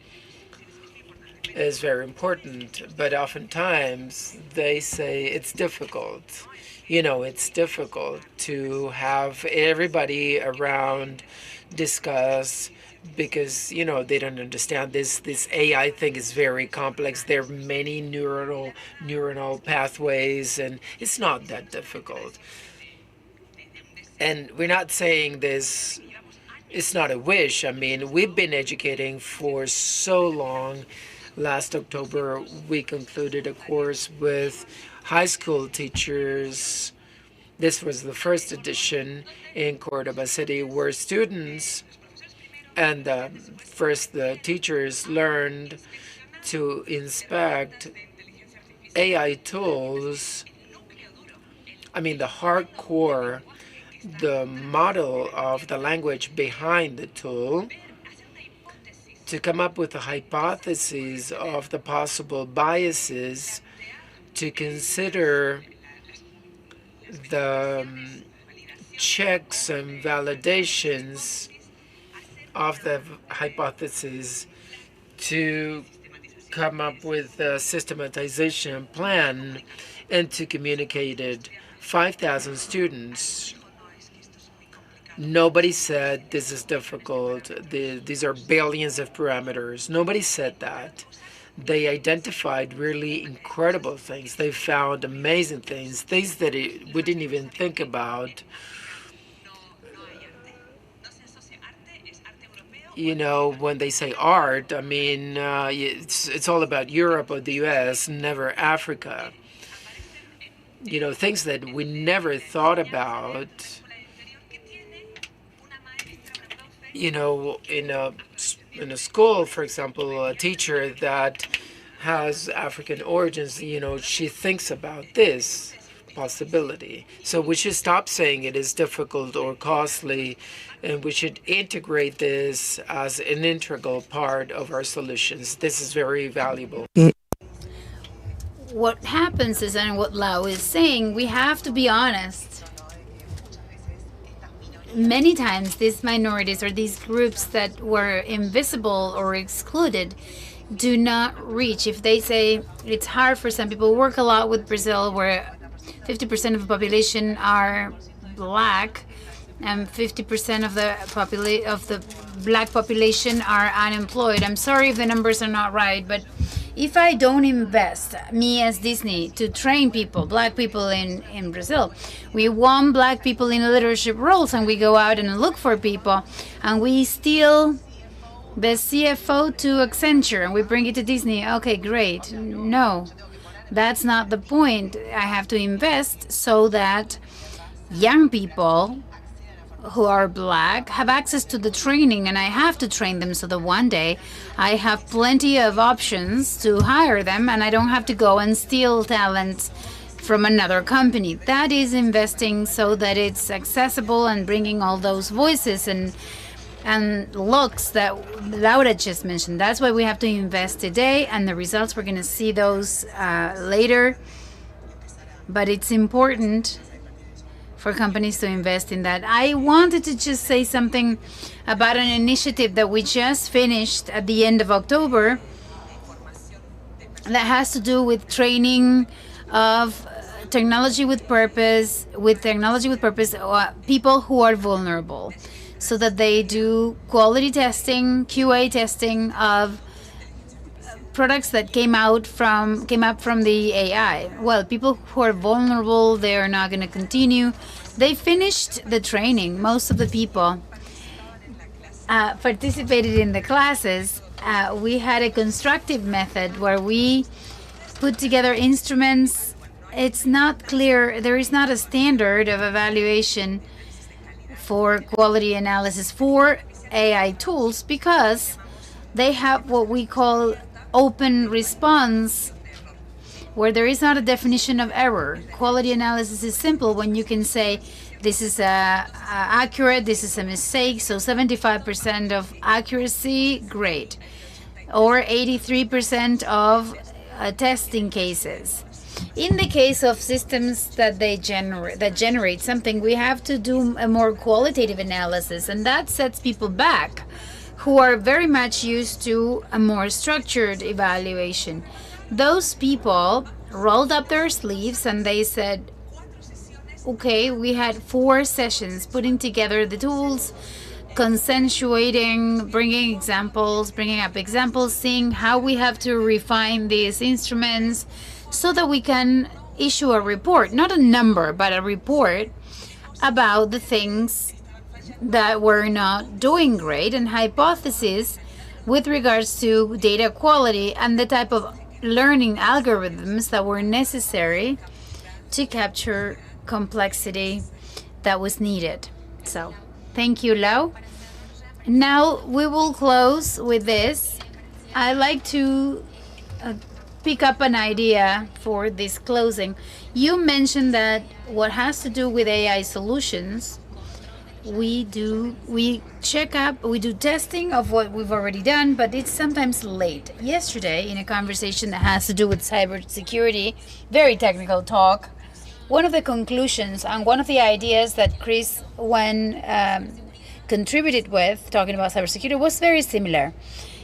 is very important. But oftentimes they say it's difficult. It's difficult to have everybody around discuss because they don't understand this AI thing is very complex. There are many neuronal pathways, and it's not that difficult. And we're not saying this. It's not a wish. I mean, we've been educating for so long. Last October, we concluded a course with high school teachers. This was the first edition in Cordoba City, where students and first the teachers learned to inspect AI tools. I mean, the hardcore, the model of the language behind the tool, to come up with a hypothesis of the possible biases, to consider the checks and validations of the hypothesis, to come up with a systematization plan, and to communicate it. 5,000 students. Nobody said this is difficult. These are billions of parameters. Nobody said that. They identified really incredible things. They found amazing things that we didn't even think about. When they say art, I mean, it's all about Europe or the US, never Africa. Things that we never thought about. In a school, for example, a teacher that has African origins, she thinks about this possibility. So we should stop saying it is difficult or costly, and we should integrate this as an integral part of our solutions. This is very valuable. What happens is, and what Lau is saying, we have to be honest. Many times these minorities or these groups that were invisible or excluded do not reach. If they say it's hard for some people, work a lot with Brazil, where 50% of the population are black and 50% of the black population are unemployed. I'm sorry if the numbers are not right, but if I don't invest, me as Disney, to train people, black people in Brazil, we want black people in leadership roles, and we go out and look for people, and we steal the CFO to Accenture, and we bring it to Disney. Okay, great. No, that's not the point. I have to invest so that young people who are black have access to the training, and I have to train them so that one day I have plenty of options to hire them, and I don't have to go and steal talent from another company. That is investing so that it's accessible and bringing all those voices and looks that Laura just mentioned. That's why we have to invest today, and the results, we're going to see those later. But it's important for companies to invest in that. I wanted to just say something about an initiative that we just finished at the end of October that has to do with training of technology with purpose, people who are vulnerable, so that they do quality testing, QA testing of products that came up from the AI. Well, people who are vulnerable, they are not going to continue. They finished the training. Most of the people participated in the classes. We had a constructive method where we put together instruments. It's not clear, there is not a standard of evaluation for quality analysis for AI tools, because they have what we call open response, where there is not a definition of error. Quality analysis is simple when you can say this is accurate, this is a mistake. So 75% of accuracy, great. Or 83% of testing cases. In the case of systems that generate something, we have to do a more qualitative analysis, and that sets people back who are very much used to a more structured evaluation. Those people rolled up their sleeves and they said, okay, we had 4 sessions putting together the tools, consensuating, bringing up examples, seeing how we have to refine these instruments so that we can issue a report, not a number, but a report about the things that we're not doing great and hypotheses with regards to data quality and the type of learning algorithms that were necessary to capture complexity that was needed. So, thank you, Lau. Now we will close with this. I like to pick up an idea for this closing. You mentioned that what has to do with AI solutions, we do testing of what we've already done, but it's sometimes late. Yesterday, in a conversation that has to do with cybersecurity, very technical talk, one of the conclusions and one of the ideas that Chris, when contributed with, talking about cybersecurity, was very similar.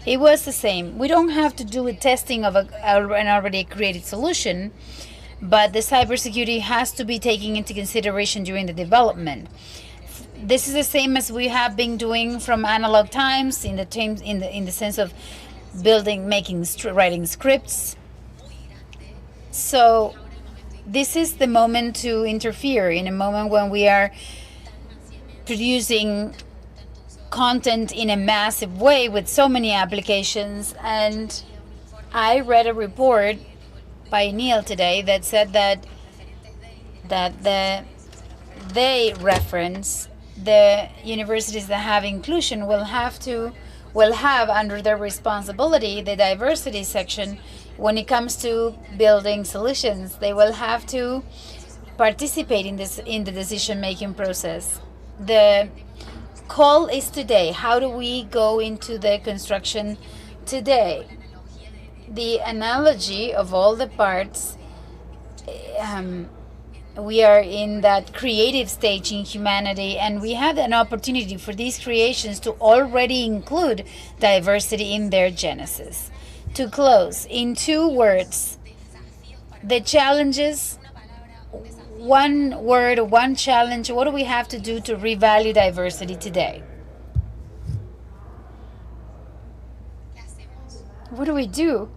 It was the same. We don't have to do a testing of an already created solution, but the cybersecurity has to be taken into consideration during the development. This is the same as we have been doing from analog times in the sense of writing scripts. So this is the moment to interfere, in a moment when we are producing content in a massive way with so many applications. And I read a report by Neil today that said that they reference the universities that have inclusion will have under their responsibility the diversity section. When it comes to building solutions, they will have to participate in the decision-making process. The call is today. How do we go into the construction today? The analogy of all the parts, we are in that creative stage in humanity, and we have an opportunity for these creations to already include diversity in their genesis. To close, in 2 words, the challenges, 1 word, 1 challenge, what do we have to do to revalue diversity today? What do we do?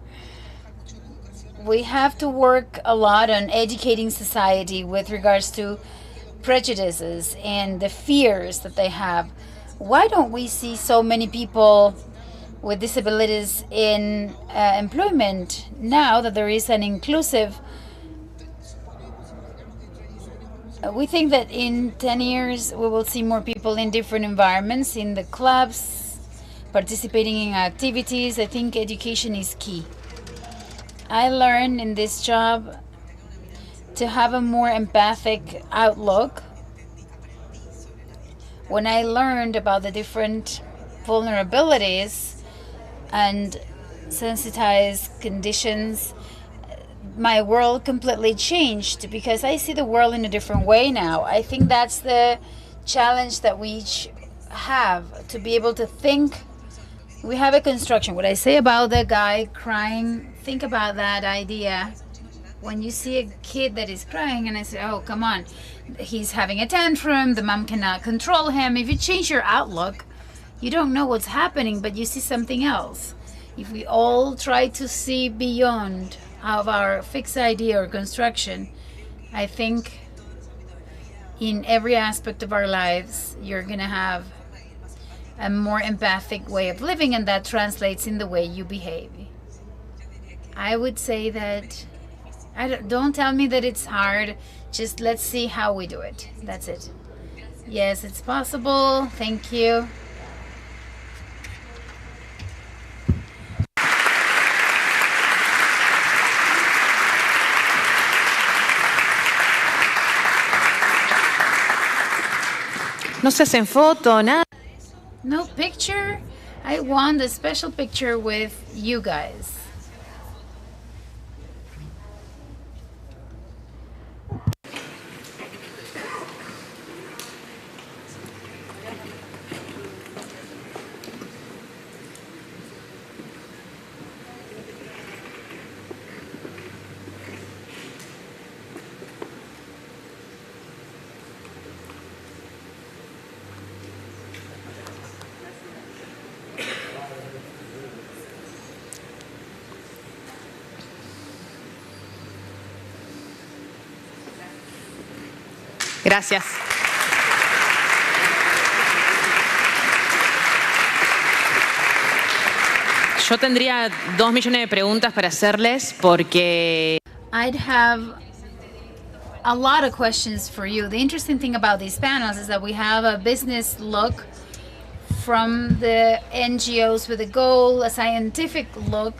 We have to work a lot on educating society with regards to prejudices and the fears that they have. Why don't we see so many people with disabilities in employment now that there is an inclusive? We think that in 10 years we will see more people in different environments, in the clubs, participating in activities. I think education is key. I learned in this job to have a more empathic outlook when I learned about the different vulnerabilities and sensitized conditions. My world completely changed because I see the world in a different way now. I think that's the challenge that we each have, to be able to think. We have a construction. What I say about the guy crying, think about that idea. When you see a kid that is crying and I say, oh, come on, he's having a tantrum, the mom cannot control him. If you change your outlook, you don't know what's happening, but you see something else. If we all try to see beyond of our fixed idea or construction, I think in every aspect of our lives, you're going to have a more empathic way of living, and that translates in the way you behave. I would say that, don't tell me that it's hard, just let's see how we do it. That's it. Yes, it's possible. Thank you. No se hacen foto, nada. No picture? I want a special picture with you guys. Gracias. Yo tendría 2 millones de preguntas para hacerles porque I'd have a lot of questions for you. The interesting thing about these panels is that we have a business look from the NGOs with a goal, a scientific look.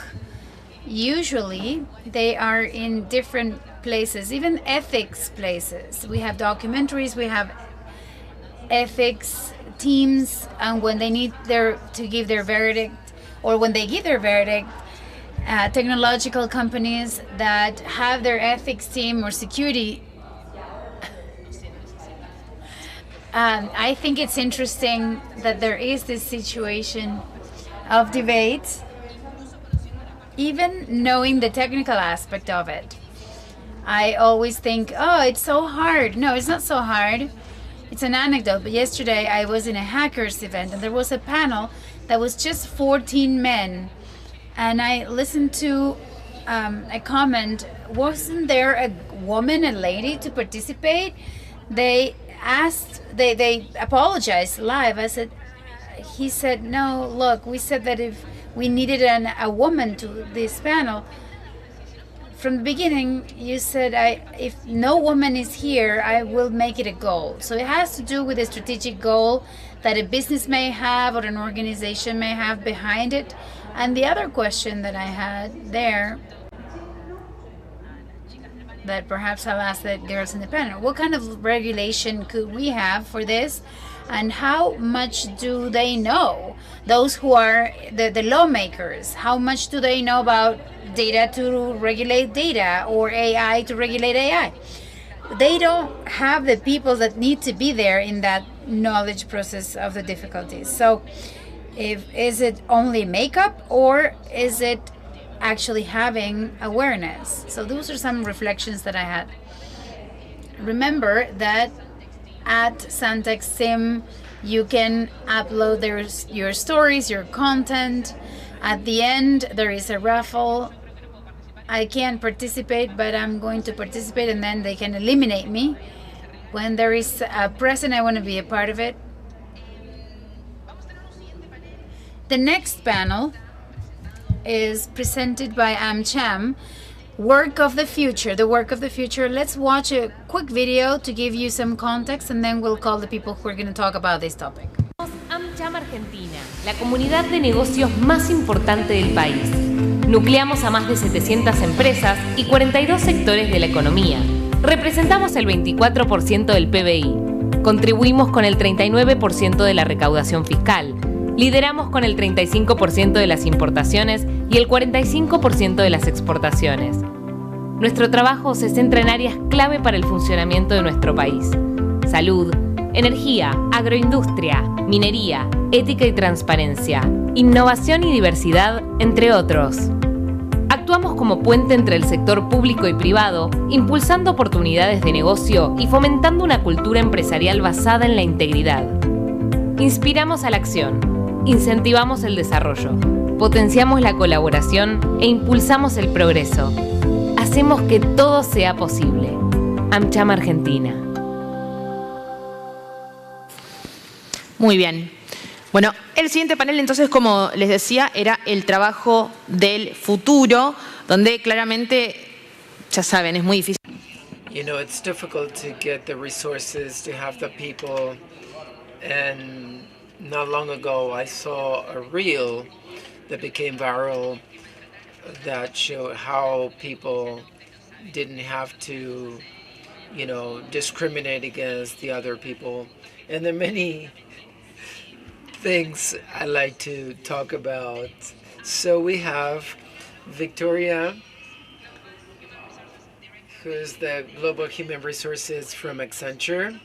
Usually they are in different places, even ethics places. We have documentaries, we have ethics teams, and when they need to give their verdict, or when they give their verdict, technological companies that have their ethics team or security. I think it's interesting that there is this situation of debate, even knowing the technical aspect of it. I always think, oh, it's so hard. No, it's not so hard. It's an anecdote, but yesterday I was in a hackers event and there was a panel that was just 14 men. And I listened to a comment, wasn't there a woman, a lady to participate? They apologized live. He said, no, look, we said that if we needed a woman to this panel, from the beginning, you said, if no woman is here, I will make it a goal. So it has to do with a strategic goal that a business may have or an organization may have behind it. And the other question that I had there, that perhaps I'll ask the girls in the panel, what kind of regulation could we have for this? And how much do they know? Those who are the lawmakers, how much do they know about data to regulate data or AI to regulate AI? They don't have the people that need to be there in that knowledge process of the difficulties. So is it only makeup or is it actually having awareness? So those are some reflections that I had. Remember that at Santex Sim, you can upload your stories, your content. At the end, there is a raffle. I can't participate, but I'm going to participate, and then they can eliminate me. When there is a present, I want to be a part of it. The next panel is presented by AmCham, Work of the Future, the work of the future. Let's watch a quick video to give you some context, and then we'll call the people who are going to talk about this topic. AmCham Argentina, la comunidad de negocios más importante del país. Nucleamos a más de 700 empresas y 42 sectores de la economía. Representamos el 24% del PBI. Contribuimos con el 39% de la recaudación fiscal. Lideramos con el 35% de las importaciones y el 45% de las exportaciones. Nuestro trabajo se centra en áreas clave para el funcionamiento de nuestro país: salud, energía, agroindustria, minería, ética y transparencia, innovación y diversidad, entre otros. Actuamos como puente entre el sector público y privado, impulsando oportunidades de negocio y fomentando una cultura empresarial basada en la integridad. Inspiramos a la acción. Incentivamos el desarrollo, potenciamos la colaboración e impulsamos el progreso. Hacemos que todo sea posible. AmCham Argentina. Muy bien. Bueno, el siguiente panel, entonces, como les decía, era el trabajo del futuro, donde claramente, ya saben, es muy difícil. You know, it's difficult to get the resources, to have the people, and not long ago I saw a reel that became viral that showed how people didn't have to discriminate against the other people. And there are many things I like to talk about. So we have Victoria, who's the Global Human Resources from Accenture.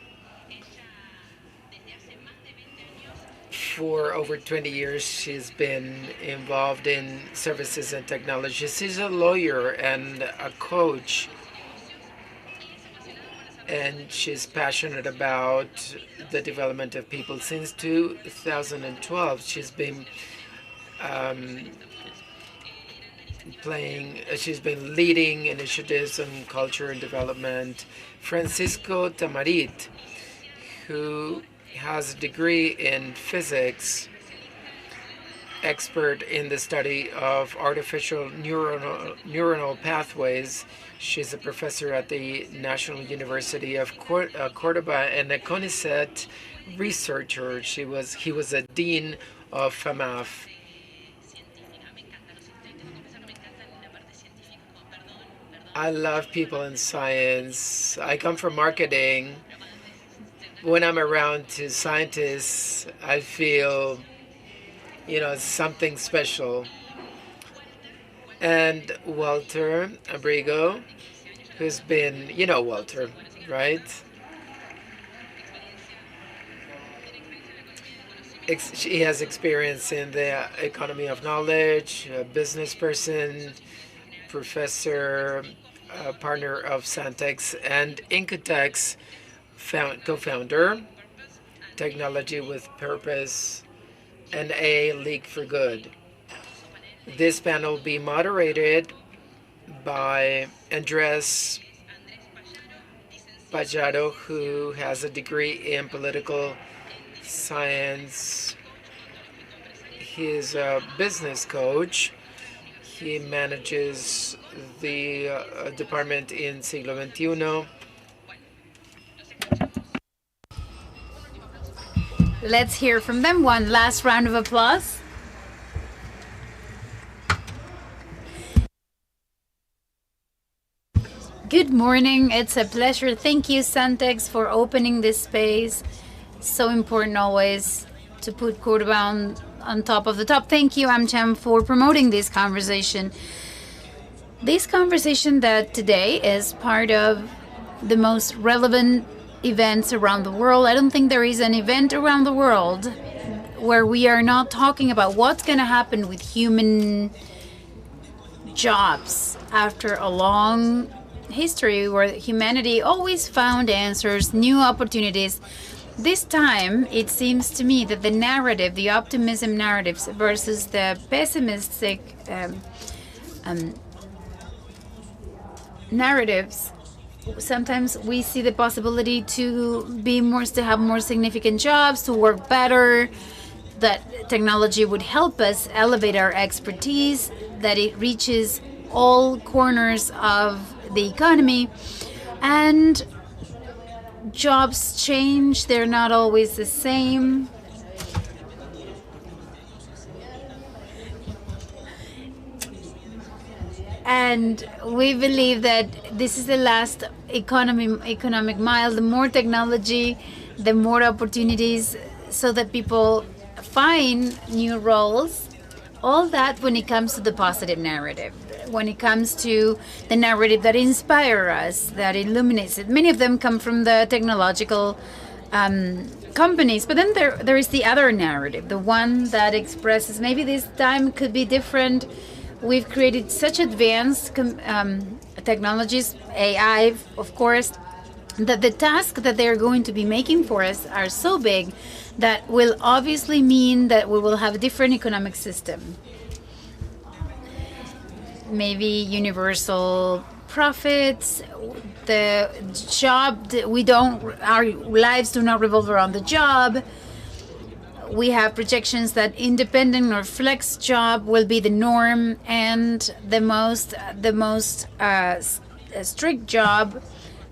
For over 20 years, she's been involved in services and technology. She's a lawyer and a coach, and she's passionate about the development of people. Since 2012, she's been she's been leading initiatives on culture and development. Francisco Tamarit, who has a degree in physics, expert in the study of artificial neuronal pathways. She's a professor at the National University of Cordoba and a CONICET researcher. He was a dean of FAMAF. I love people in science. I come from marketing. When I'm around to scientists, I feel, something special. And Walter Abrigo, who's been, Walter, right? She has experience in the economy of knowledge, a business person, professor, partner of Santex and Incotex, co-founder, Technology with Purpose, and A League for Good. This panel will be moderated by Andres Pajaro, who has a degree in political science. He is a business coach. He manages the department in Siglo XXI. Let's hear from them. One last round of applause. Good morning. It's a pleasure. Thank you, Santex, for opening this space. So important always to put Cordoba on top of the top. Thank you, AmCham, for promoting this conversation. This conversation that today is part of the most relevant events around the world. I don't think there is an event around the world where we are not talking about what's going to happen with human jobs after a long history where humanity always found answers, new opportunities. This time, it seems to me that the narrative, the optimism narratives versus the pessimistic narratives, sometimes we see the possibility to have more significant jobs, to work better, that technology would help us elevate our expertise, that it reaches all corners of the economy, and jobs change. They're not always the same. And we believe that this is the last economic mile. The more technology, the more opportunities, so that people find new roles. All that when it comes to the positive narrative, when it comes to the narrative that inspires us, that illuminates it. Many of them come from the technological companies, but then there is the other narrative, the one that expresses maybe this time could be different. We've created such advanced technologies, AI, of course, that the tasks that they're going to be making for us are so big that will obviously mean that we will have a different economic system. Maybe universal profits, the job, our lives do not revolve around the job. We have projections that independent or flex job will be the norm, and the most strict job,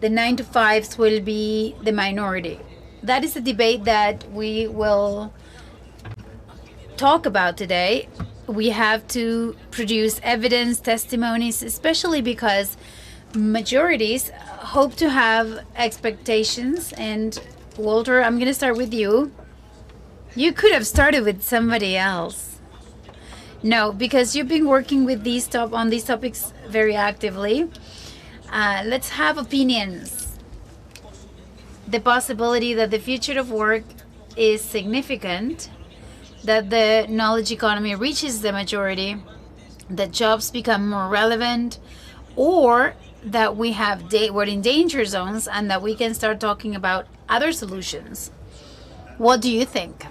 the 9-to-5s, will be the minority. That is a debate that we will talk about today. We have to produce evidence, testimonies, especially because majorities hope to have expectations. And Walter, I'm going to start with you. You could have started with somebody else. No, because you've been working with on these topics very actively. Let's have opinions. The possibility that the future of work is significant, that the knowledge economy reaches the majority, that jobs become more relevant, or that we're in danger zones and that we can start talking about other solutions. What do you think?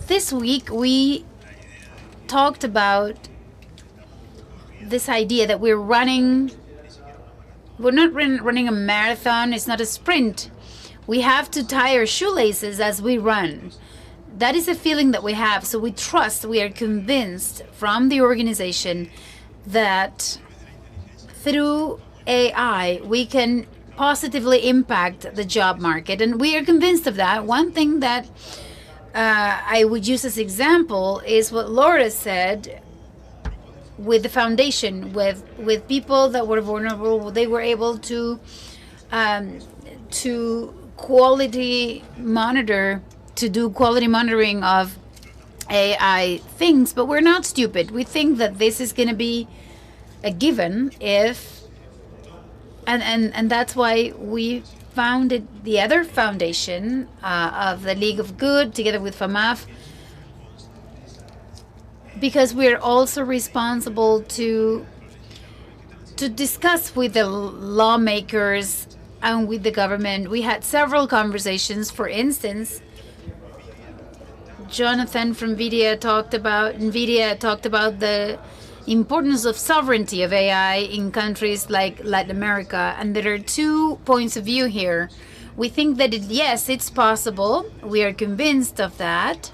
This week we talked about this idea that we're not running a marathon, it's not a sprint. We have to tie our shoelaces as we run. That is a feeling that we have. So we are convinced from the organization that through AI, we can positively impact the job market. And we are convinced of that. One thing that I would use as example is what Laura said with the foundation, with people that were vulnerable. They were able to quality monitor, to do quality monitoring of AI things, but we're not stupid. We think that this is going to be a given and that's why we founded the other foundation of the League of Good together with FAMAF, because we're also responsible to discuss with the lawmakers and with the government. We had several conversations. For instance, Jonathan from NVIDIA talked about the importance of sovereignty of AI in countries like Latin America. And there are 2 points of view here. We think that yes, it's possible. We are convinced of that.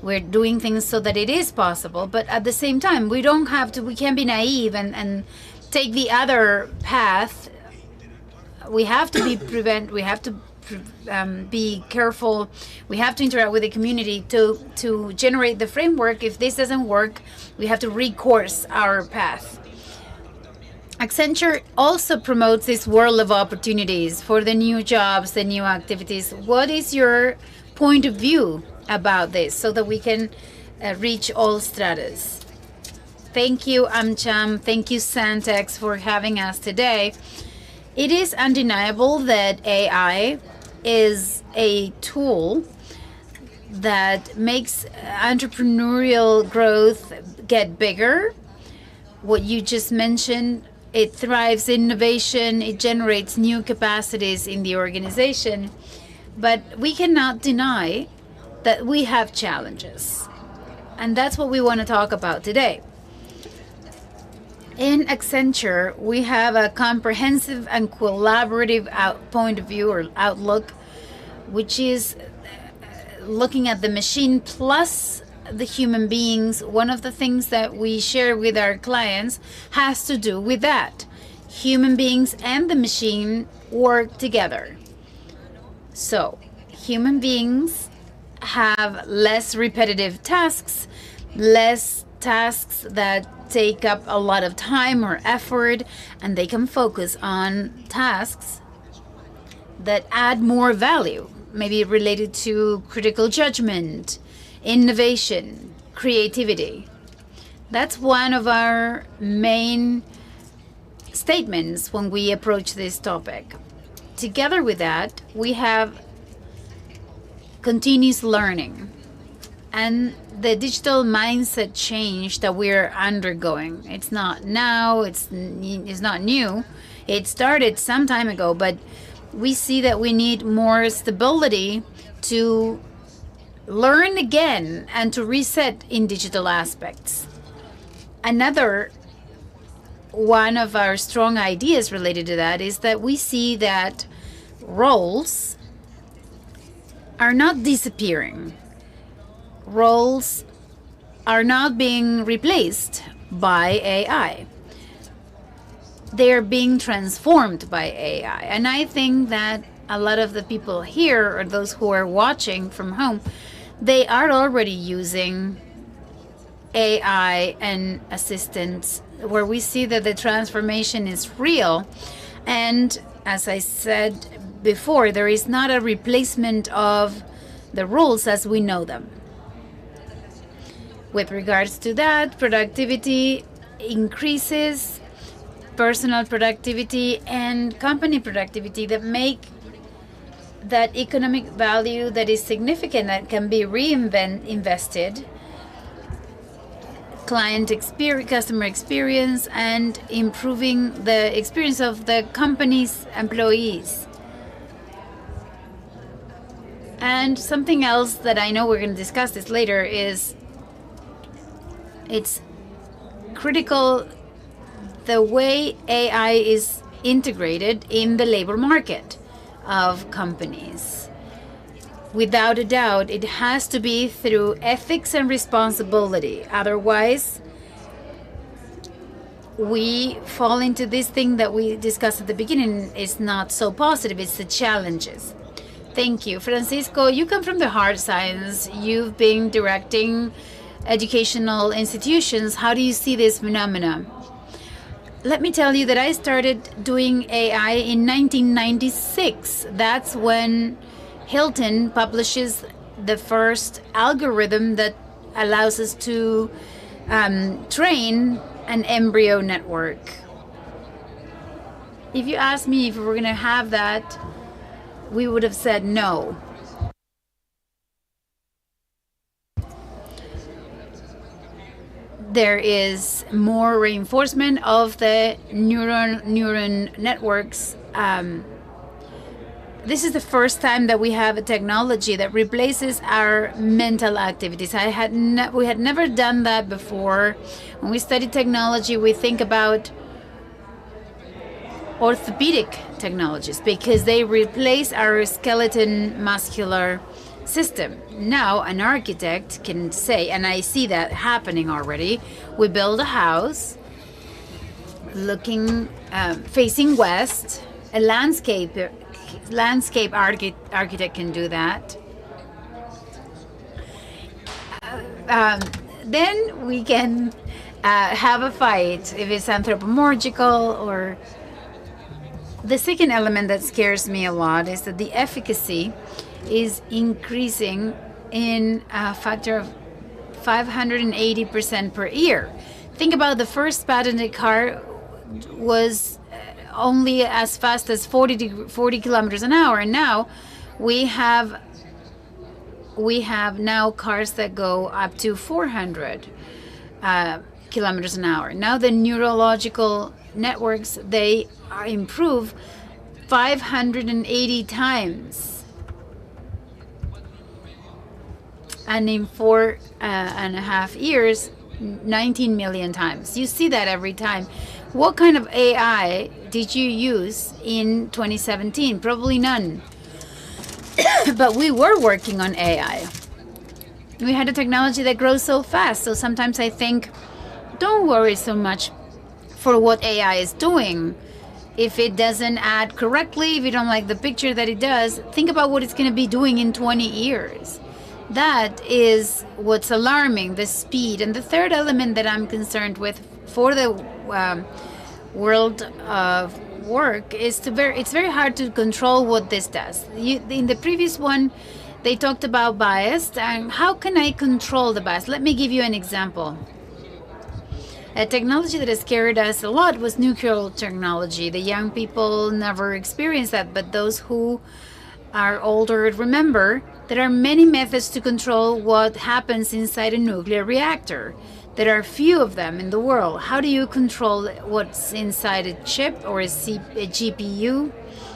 We're doing things so that it is possible. But at the same time, we can't be naive and take the other path. We have to be careful. We have to interact with the community to generate the framework. If this doesn't work, we have to recourse our path. Accenture also promotes this world of opportunities for the new jobs, the new activities. What is your point of view about this so that we can reach all stratas? Thank you, AmCham. Thank you, Santex, for having us today. It is undeniable that AI is a tool that makes entrepreneurial growth get bigger. What you just mentioned, it thrives innovation, it generates new capacities in the organization. But we cannot deny that we have challenges. And that's what we want to talk about today. In Accenture, we have a comprehensive and collaborative point of view or outlook, which is looking at the machine plus the human beings. One of the things that we share with our clients has to do with that. Human beings and the machine work together. So, human beings have less repetitive tasks, less tasks that take up a lot of time or effort, and they can focus on tasks that add more value, maybe related to critical judgment, innovation, creativity. That's one of our main statements when we approach this topic. Together with that, we have continuous learning and the digital mindset change that we're undergoing. It's not now, it's not new. It started some time ago, but we see that we need more stability to learn again and to reset in digital aspects. Another one of our strong ideas related to that is that we see that roles are not disappearing. Roles are not being replaced by AI. They're being transformed by AI. And I think that a lot of the people here, or those who are watching from home, they are already using AI and assistants where we see that the transformation is real. And as I said before, there is not a replacement of the rules as we know them. With regards to that, productivity increases, personal productivity and company productivity that make that economic value that is significant, that can be reinvested, client experience, customer experience, and improving the experience of the company's employees. And something else that I know we're going to discuss this later is it's critical the way AI is integrated in the labor market of companies. Without a doubt, it has to be through ethics and responsibility. Otherwise, we fall into this thing that we discussed at the beginning. It's not so positive, it's the challenges. Thank you. Francisco, you come from the hard science. You've been directing educational institutions. How do you see this phenomenon? Let me tell you that I started doing AI in 1996. That's when Hilton publishes the first algorithm that allows us to train an embryo network. If you asked me if we were going to have that, we would have said no. There is more reinforcement of the neuron networks. This is the first time that we have a technology that replaces our mental activities. We had never done that before. When we study technology, we think about orthopedic technologies because they replace our skeleton muscular system. Now an architect can say, and I see that happening already, we build a house looking facing west. A landscape architect can do that. Then we can have a fight if it's anthropomorphical. Or the second element that scares me a lot is that the efficacy is increasing in a factor of 580% per year. Think about the first patented car was only as fast as 40 kilometers an hour, and now we have now cars that go up to 400 kilometers an hour. Now the neurological networks, they improve 580 times. And in 4.5 years, 19 million times. You see that every time. What kind of AI did you use in 2017? Probably none. But we were working on AI. We had a technology that grows so fast. So sometimes I think, don't worry so much for what AI is doing. If it doesn't add correctly, if you don't like the picture that it does, think about what it's going to be doing in 20 years. That is what's alarming, the speed. And the third element that I'm concerned with for the world of work is it's very hard to control what this does. In the previous one, they talked about bias. And how can I control the bias? Let me give you an example. A technology that has scared us a lot was nuclear technology. The young people never experienced that, but those who are older remember there are many methods to control what happens inside a nuclear reactor. There are few of them in the world. How do you control what's inside a chip or a GPU?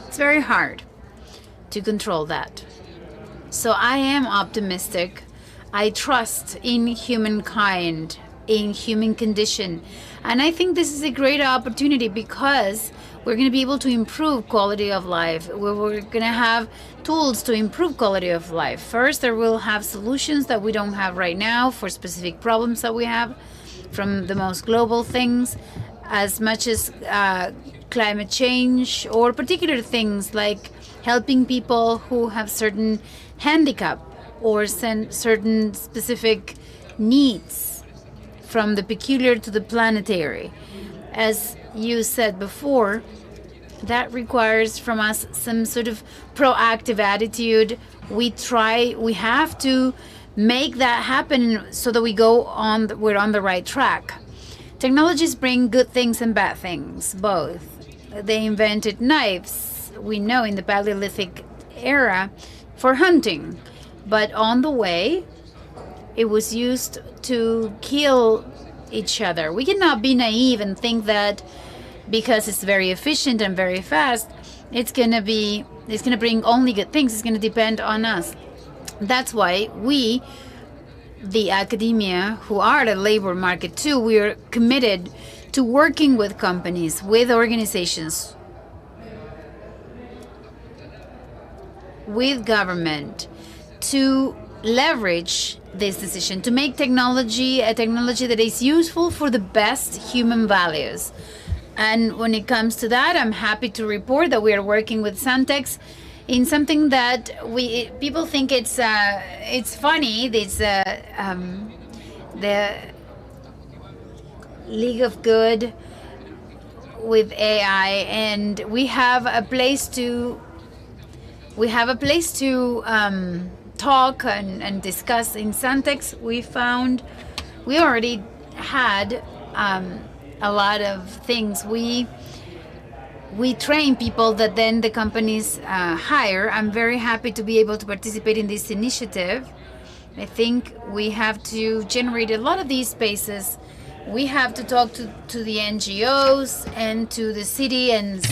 It's very hard to control that. So I am optimistic. I trust in humankind, in human condition. And I think this is a great opportunity because we're going to be able to improve quality of life. We're going to have tools to improve quality of life. First, there will have solutions that we don't have right now for specific problems that we have, from the most global things, as much as climate change, or particular things like helping people who have certain handicap or certain specific needs. from the peculiar to the planetary. As you said before, that requires from us some sort of proactive attitude. We have to make that happen so that we're on the right track. Technologies bring good things and bad things, both. They invented knives, we know, in the Paleolithic era for hunting, but on the way, it was used to kill each other. We cannot be naive and think that because it's very efficient and very fast, it's gonna bring only good things. It's gonna depend on us. That's why we, the academia, who are the labor market too, we are committed to working with companies, with organizations, with government, to leverage this decision, to make technology a technology that is useful for the best human values. And when it comes to that, I'm happy to report that we are working with Santex in something that people think it's funny. It's the League of Good with AI, and we have a place to talk and discuss. In Santex, we already had a lot of things. We train people that then the companies hire. I'm very happy to be able to participate in this initiative. I think we have to generate a lot of these spaces. We have to talk to the NGOs and to the city and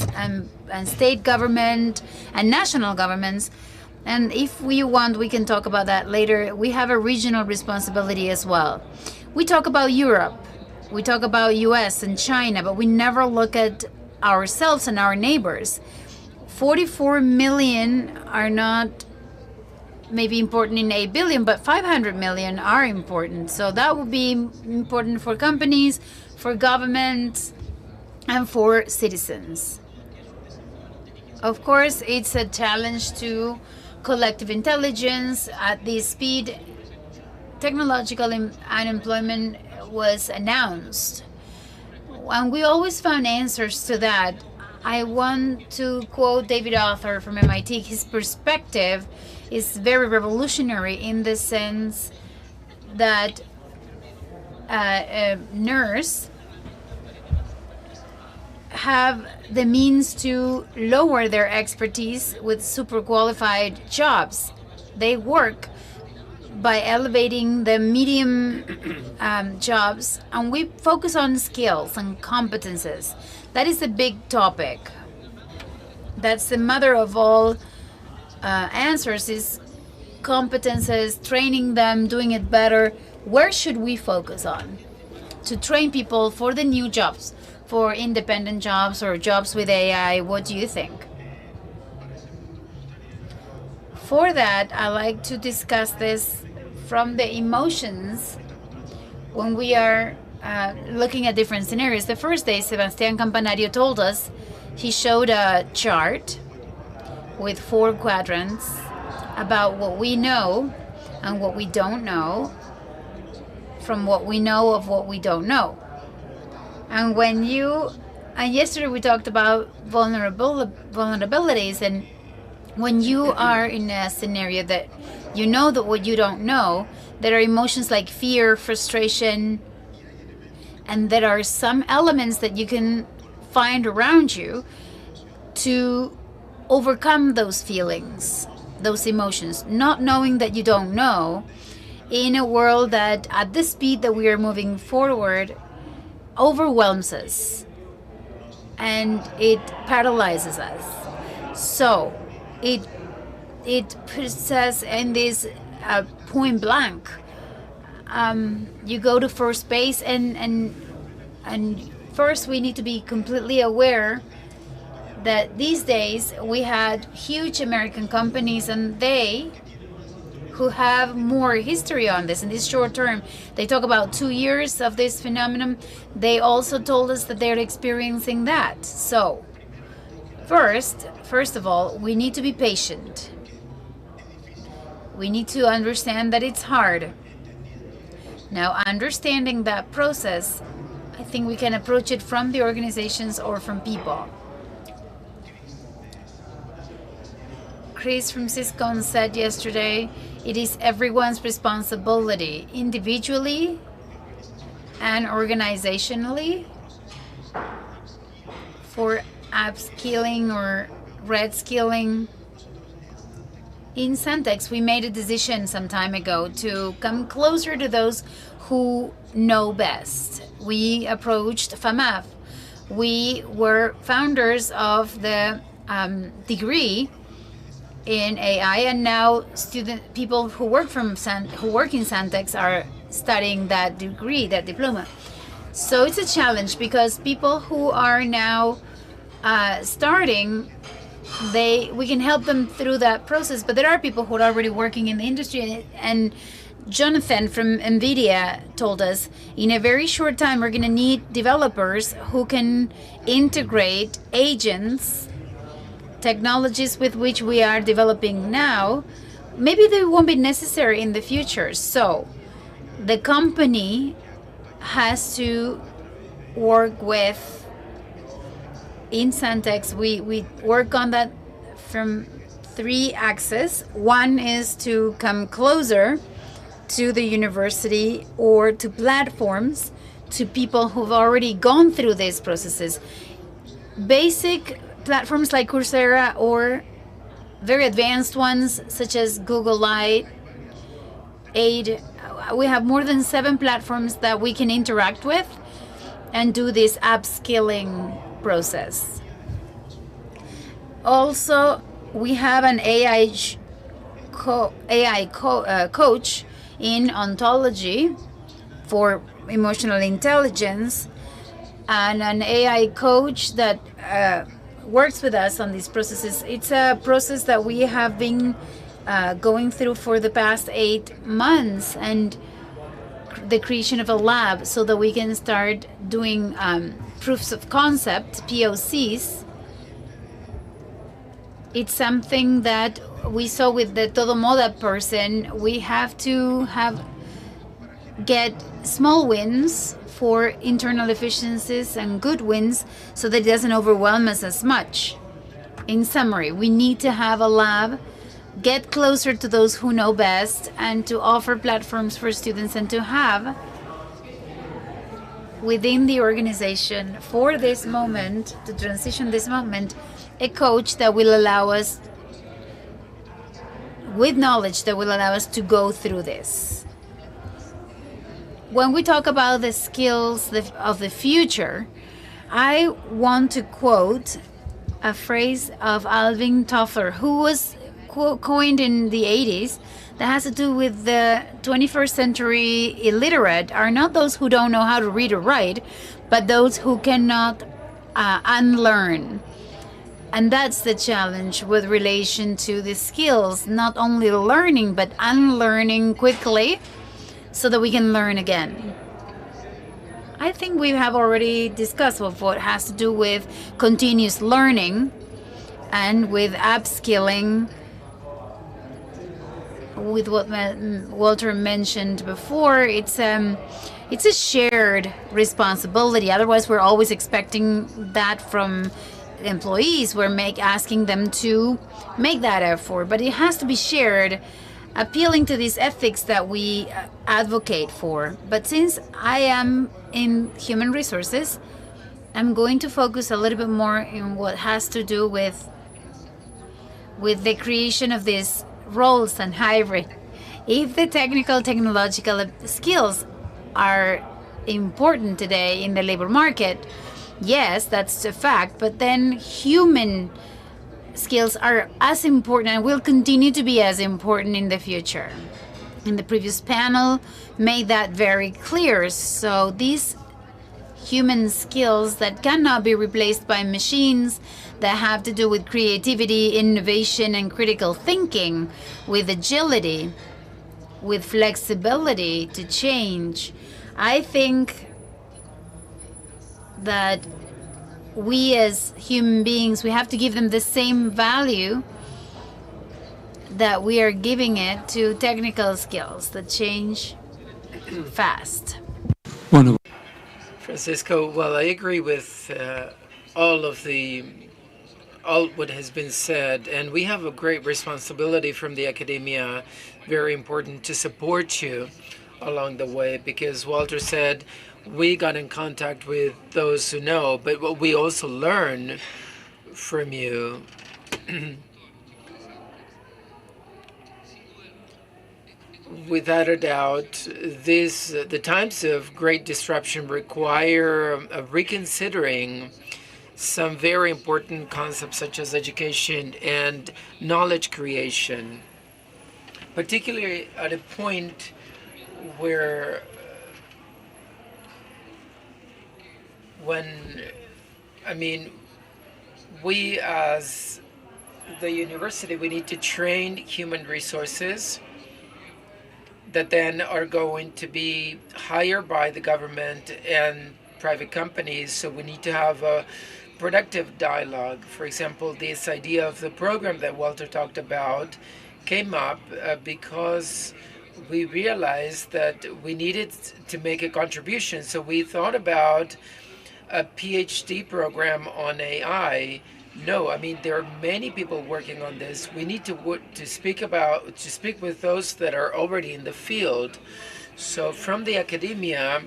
state government and national governments. And if we want, we can talk about that later. We have a regional responsibility as well. We talk about Europe, we talk about US and China, but we never look at ourselves and our neighbors. 44 million are not maybe important in 8 billion, but 500 million are important. So that would be important for companies, for governments, and for citizens. Of course, it's a challenge to collective intelligence at this speed. Technological unemployment was announced, and we always found answers to that. I want to quote David Arthur from MIT. His perspective is very revolutionary in the sense that a nurse have the means to lower their expertise with super qualified jobs. They work by elevating the medium jobs, and we focus on skills and competences. That is the big topic. That's the mother of all answers, is competences, training them, doing it better. Where should we focus on to train people for the new jobs, for independent jobs or jobs with AI? What do you think? For that, I like to discuss this from the emotions when we are looking at different scenarios. The first day, Sebastián Campanario told us, he showed a chart with 4 quadrants about what we know and what we don't know, from what we know of what we don't know. And yesterday we talked about vulnerabilities, and when you are in a scenario that you know that what you don't know, there are emotions like fear, frustration, and there are some elements that you can find around you to overcome those feelings, those emotions, not knowing that you don't know, in a world that at the speed that we are moving forward overwhelms us and it paralyzes us. So it puts us in this point blank. You go to first base, and first we need to be completely aware that these days we had huge American companies, and they who have more history on this in this short term, they talk about 2 years of this phenomenon. They also told us that they're experiencing that. So first of all, we need to be patient. We need to understand that it's hard. Now, understanding that process, I think we can approach it from the organizations or from people. Chris from Cisco said yesterday, it is everyone's responsibility, individually and organizationally, for upskilling or red skilling. In Santex, we made a decision some time ago to come closer to those who know best. We approached FAMAF. We were founders of the degree in AI, and now people who work in Santex are studying that degree, that diploma. So it's a challenge because people who are now starting, we can help them through that process, but there are people who are already working in the industry. And Jonathan from NVIDIA told us, in a very short time, we're going to need developers who can integrate agents, technologies with which we are developing now. Maybe they won't be necessary in the future. So the company has to work with, in Santex, we work on that from 3 axes. One is to come closer to the university or to platforms, to people who've already gone through these processes. Basic platforms like Coursera, or very advanced ones such as Google Lite, Aid. We have more than 7 platforms that we can interact with and do this upskilling process. Also, we have an AI coach in ontology for emotional intelligence, and an AI coach that works with us on these processes. It's a process that we have been going through for the past 8 months, and the creation of a lab so that we can start doing proofs of concept, POCs. It's something that we saw with the Todo Moda person. We have to get small wins for internal efficiencies and good wins so that it doesn't overwhelm us as much. In summary, we need to have a lab, get closer to those who know best, and to offer platforms for students, and to have within the organization for this moment, to transition this moment, a coach that will allow us, with knowledge that will allow us to go through this. When we talk about the skills of the future, I want to quote a phrase of Alvin Toffler, who was coined in the 80s, that has to do with the 21st century illiterate are not those who don't know how to read or write, but those who cannot unlearn. And that's the challenge with relation to the skills, not only learning, but unlearning quickly so that we can learn again. I think we have already discussed what has to do with continuous learning and with upskilling, with what Walter mentioned before. It's a shared responsibility. Otherwise, we're always expecting that from employees. We're asking them to make that effort, but it has to be shared, appealing to these ethics that we advocate for. But since I am in human resources, I'm going to focus a little bit more in what has to do with the creation of these roles and hybrid. If the technological skills are important today in the labor market, yes, that's a fact, but then human skills are as important and will continue to be as important in the future. In the previous panel made that very clear. So these human skills that cannot be replaced by machines, that have to do with creativity, innovation, and critical thinking, with agility, with flexibility to change. I think that we as human beings, we have to give them the same value that we are giving it to technical skills that change fast. Francisco, well, I agree with all what has been said, and we have a great responsibility from the academia, very important to support you along the way, because Walter said we got in contact with those who know, but what we also learn from you. Without a doubt, the times of great disruption require a reconsidering some very important concepts such as education and knowledge creation, particularly at a point where we as the university, we need to train human resources that then are going to be hired by the government and private companies. So we need to have a productive dialogue. For example, this idea of the program that Walter talked about came up because we realized that we needed to make a contribution. So we thought about a PhD program on AI. No, there are many people working on this. We need to speak with those that are already in the field. So from the academia,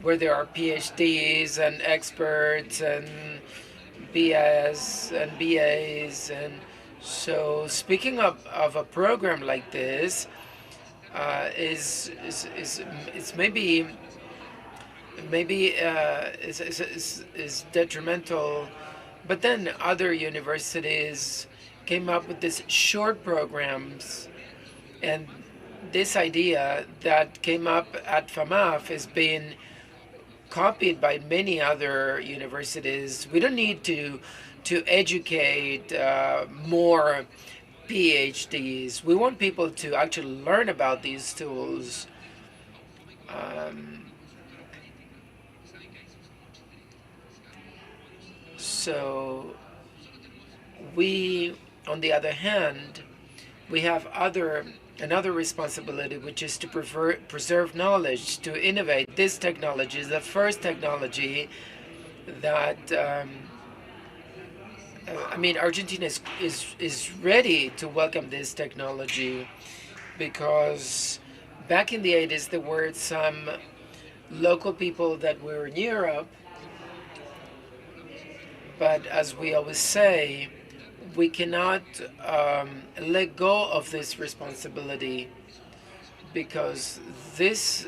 where there are PhDs and experts and BS and BAs, and so speaking of a program like this is detrimental. But then other universities came up with these short programs, and this idea that came up at FAMAF is being copied by many other universities. We don't need to educate more PhDs. We want people to actually learn about these tools. So we, on the other hand, we have another responsibility, which is to preserve knowledge, to innovate. This technology is the first technology that Argentina is ready to welcome this technology, because back in the 80s there were some local people that were in Europe. But as we always say, we cannot let go of this responsibility, because this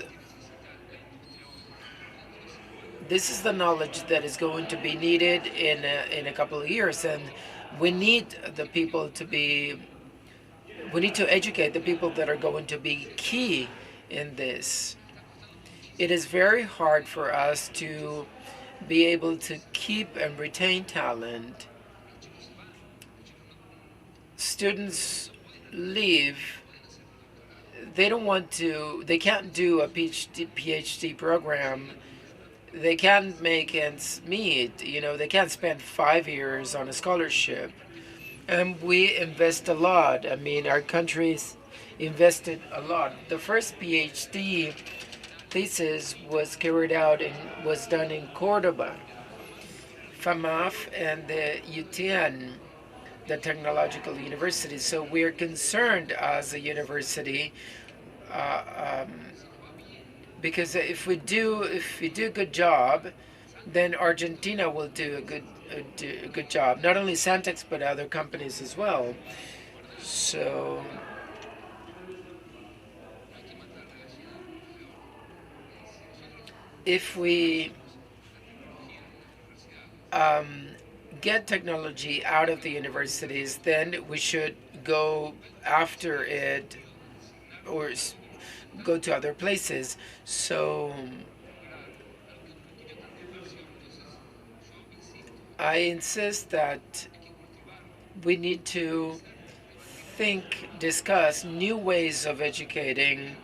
is the knowledge that is going to be needed in a couple of years, and we need we need to educate the people that are going to be key in this. It is very hard for us to be able to keep and retain talent. Students leave. They can't do a PhD program. They can't make ends meet. They can't spend 5 years on a scholarship. And we invest a lot. Our country's invested a lot. The first PhD thesis was done in Cordoba, FAMAF, and the UTN, the technological university. So we're concerned as a university, because if we do a good job, then Argentina will do a good job. Not only Santex, but other companies as well. So if we get technology out of the universities, then we should go after it or go to other places. So I insist that we need to discuss new ways of educating.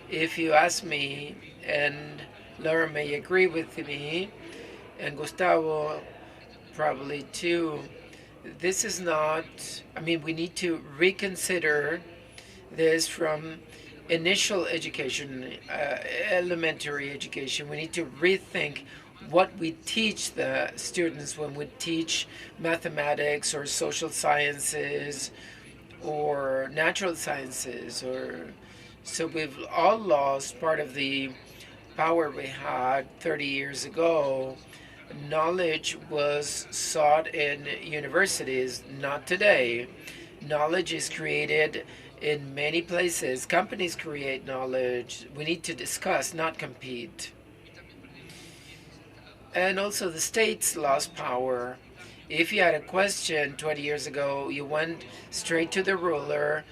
If you ask me, and Laura may agree with me, and Gustavo probably too, this is not, we need to reconsider this from initial education, elementary education. We need to rethink what we teach the students when we teach mathematics or social sciences or natural sciences. Or so we've all lost part of the power we had 30 years ago. Knowledge was sought in universities, not today. Knowledge is created in many places. Companies create knowledge. We need to discuss, not compete. And also the states lost power. If you had a question 20 years ago, you went straight to the ruler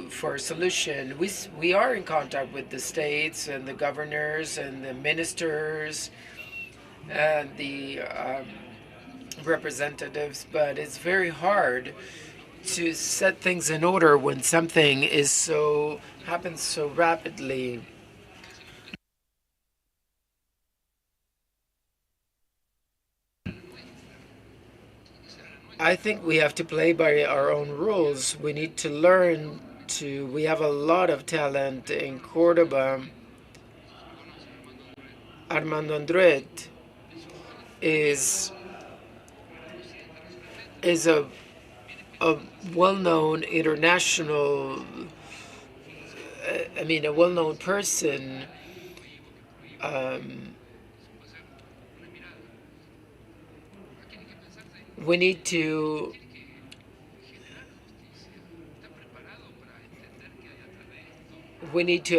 for a solution. We are in contact with the states and the governors and the ministers and the representatives, but it's very hard to set things in order when something happens so rapidly. I think we have to play by our own rules. We need to learn we have a lot of talent in Cordoba. Armando Andret is a well-known international, a well-known person. We need to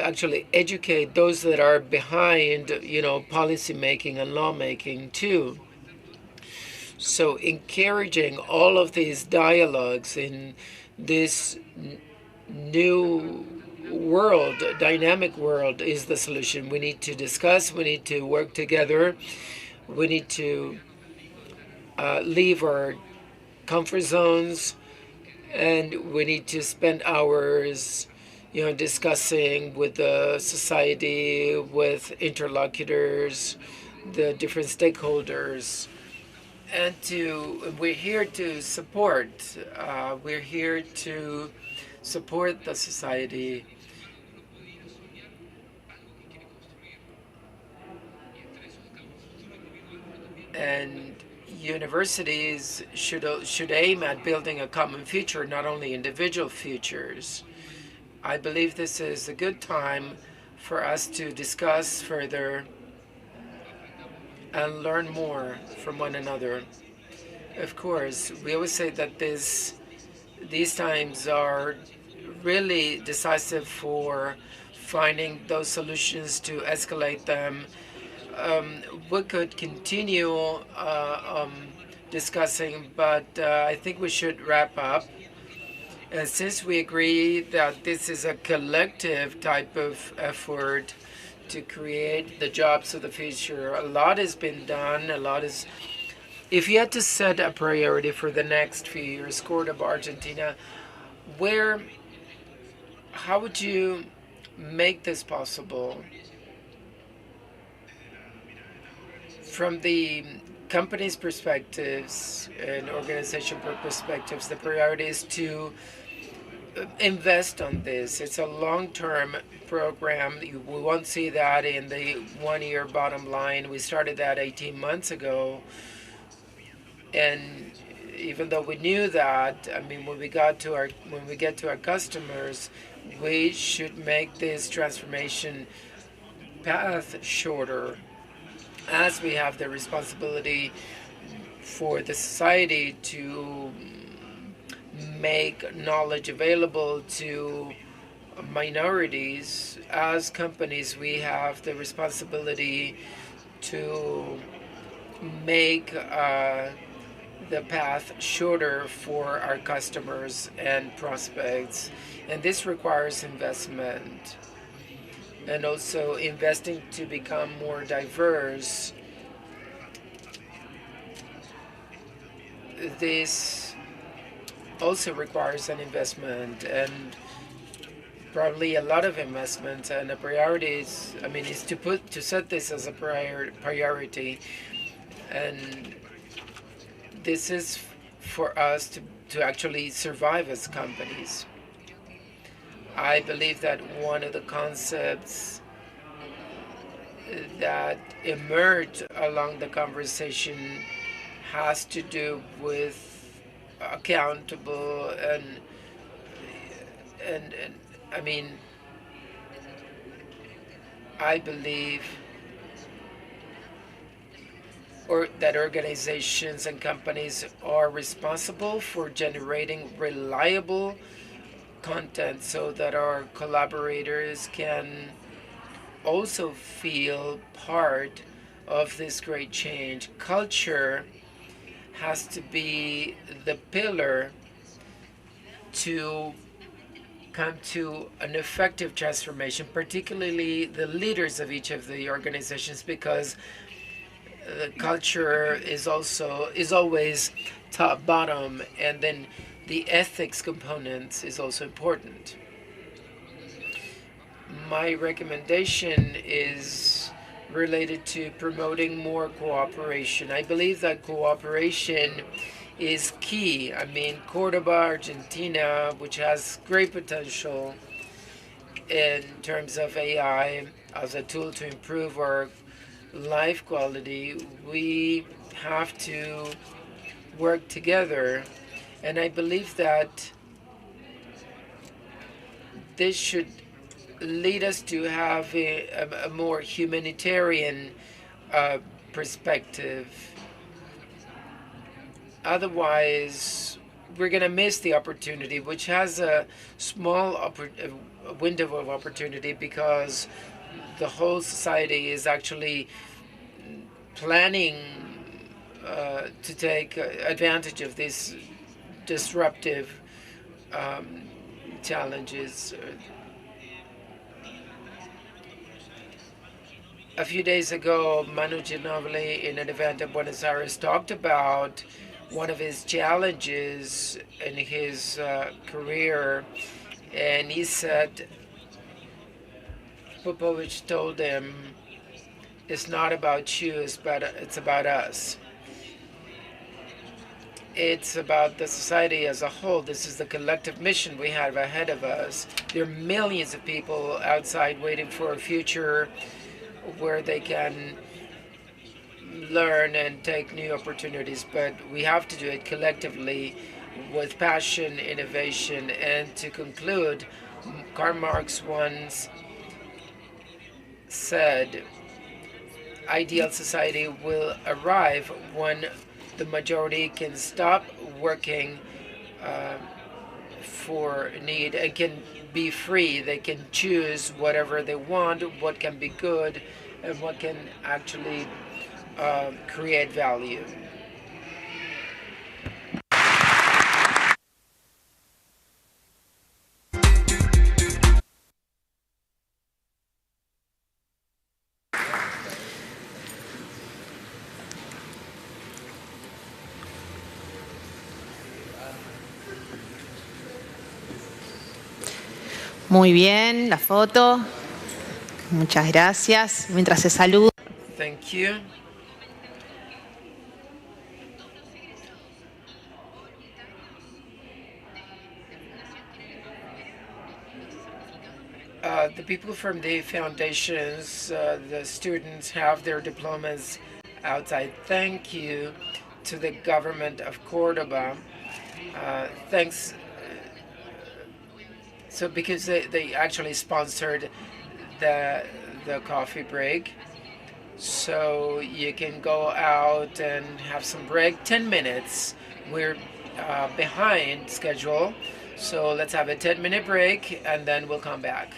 actually educate those that are behind, policy making and lawmaking too. So encouraging all of these dialogues in this new world, dynamic world, is the solution. We need to discuss, we need to work together, we need to leave our comfort zones, and we need to spend hours discussing with the society, with interlocutors, the different stakeholders. And we're here to support. We're here to support the society. And universities should aim at building a common future, not only individual futures. I believe this is a good time for us to discuss further and learn more from one another. Of course, we always say that these times are really decisive for finding those solutions to escalate them. We could continue discussing, but I think we should wrap up. Since we agree that this is a collective type of effort to create the jobs of the future, a lot has been done. If you had to set a priority for the next few years, Cordoba, Argentina, how would you make this possible? From the company's perspectives and organization perspectives, the priority is to invest on this. It's a long-term program. We won't see that in the one-year bottom line. We started that 18 months ago. And even though we knew that, when we get to our customers, we should make this transformation path shorter, as we have the responsibility for the society to make knowledge available to minorities. As companies, we have the responsibility to make the path shorter for our customers and prospects. And this requires investment, and also investing to become more diverse. This also requires an investment, and probably a lot of investment. And the priority is to set this as a priority. And this is for us to actually survive as companies. I believe that one of the concepts that emerged along the conversation has to do with accountable and I mean, I believe or that organizations and companies are responsible for generating reliable content so that our collaborators can also feel part of this great change. Culture has to be the pillar to come to an effective transformation, particularly the leaders of each of the organizations, because the culture is always top bottom, and then the ethics component is also important. My recommendation is related to promoting more cooperation. I believe that cooperation is key. I mean, Cordoba, Argentina, which has great potential in terms of AI as a tool to improve our life quality, we have to work together. And I believe that this should lead us to have a more humanitarian perspective. Otherwise, we're going to miss the opportunity, which has a small window of opportunity because the whole society is actually planning to take advantage of these disruptive challenges. A few days ago, Manu Ginobili, in an event in Buenos Aires, talked about one of his challenges in his career, and he said, Popovich told him, it's not about you, but it's about us. It's about the society as a whole. This is the collective mission we have ahead of us. There are millions of people outside waiting for a future where they can learn and take new opportunities, but we have to do it collectively with passion, innovation. And to conclude, Karl Marx once said, ideal society will arrive when the majority can stop working for need and can be free. They can choose whatever they want, what can be good, and what can actually create value. Muy bien, la foto. Muchas gracias. Mientras se saluda. Thank you. The people from the foundations, the students have their diplomas outside. Thank you to the government of Cordoba. Thanks. So because they actually sponsored the coffee break. So you can go out and have some break, 10 minutes. We're behind schedule. So let's have a 10-minute break and then we'll come back.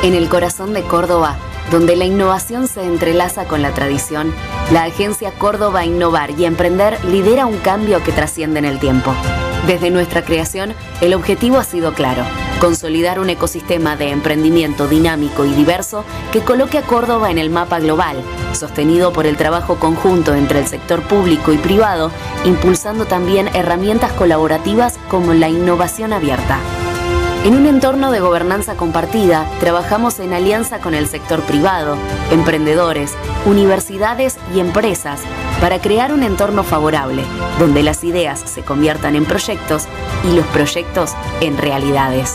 En el corazón de Córdoba, donde la innovación se entrelaza con la tradición, la agencia Córdoba Innovar y Emprender lidera un cambio que trasciende en el tiempo. Desde nuestra creación, el objetivo ha sido claro: consolidar un ecosistema de emprendimiento dinámico y diverso que coloque a Córdoba en el mapa global, sostenido por el trabajo conjunto entre el sector público y privado, impulsando también herramientas colaborativas como la innovación abierta. En un entorno de gobernanza compartida, trabajamos en alianza con el sector privado, emprendedores, universidades y empresas para crear un entorno favorable, donde las ideas se conviertan en proyectos y los proyectos en realidades.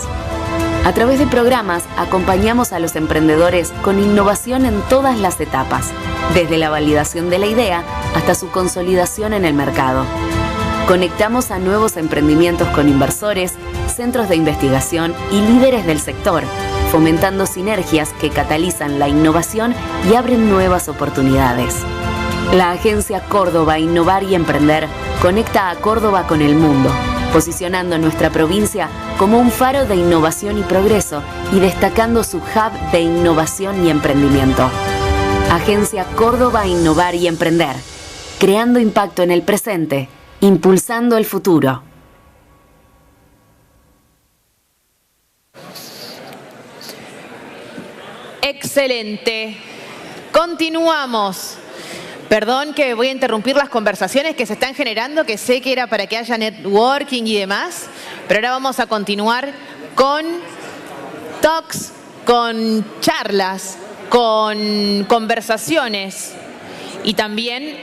A través de programas, acompañamos a los emprendedores con innovación en todas las etapas, desde la validación de la idea hasta su consolidación en el mercado. Conectamos a nuevos emprendimientos con inversores, centros de investigación y líderes del sector, fomentando sinergias que catalizan la innovación y abren nuevas oportunidades. La agencia Córdoba Innovar y Emprender conecta a Córdoba con el mundo, posicionando nuestra provincia como un faro de innovación y progreso y destacando su hub de innovación y emprendimiento. Agencia Córdoba Innovar y Emprender, creando impacto en el presente, impulsando el futuro. Excelente. Continuamos. Perdón que voy a interrumpir las conversaciones que se están generando, que sé que era para que haya networking y demás, pero ahora vamos a continuar con talks, con charlas, con conversaciones y también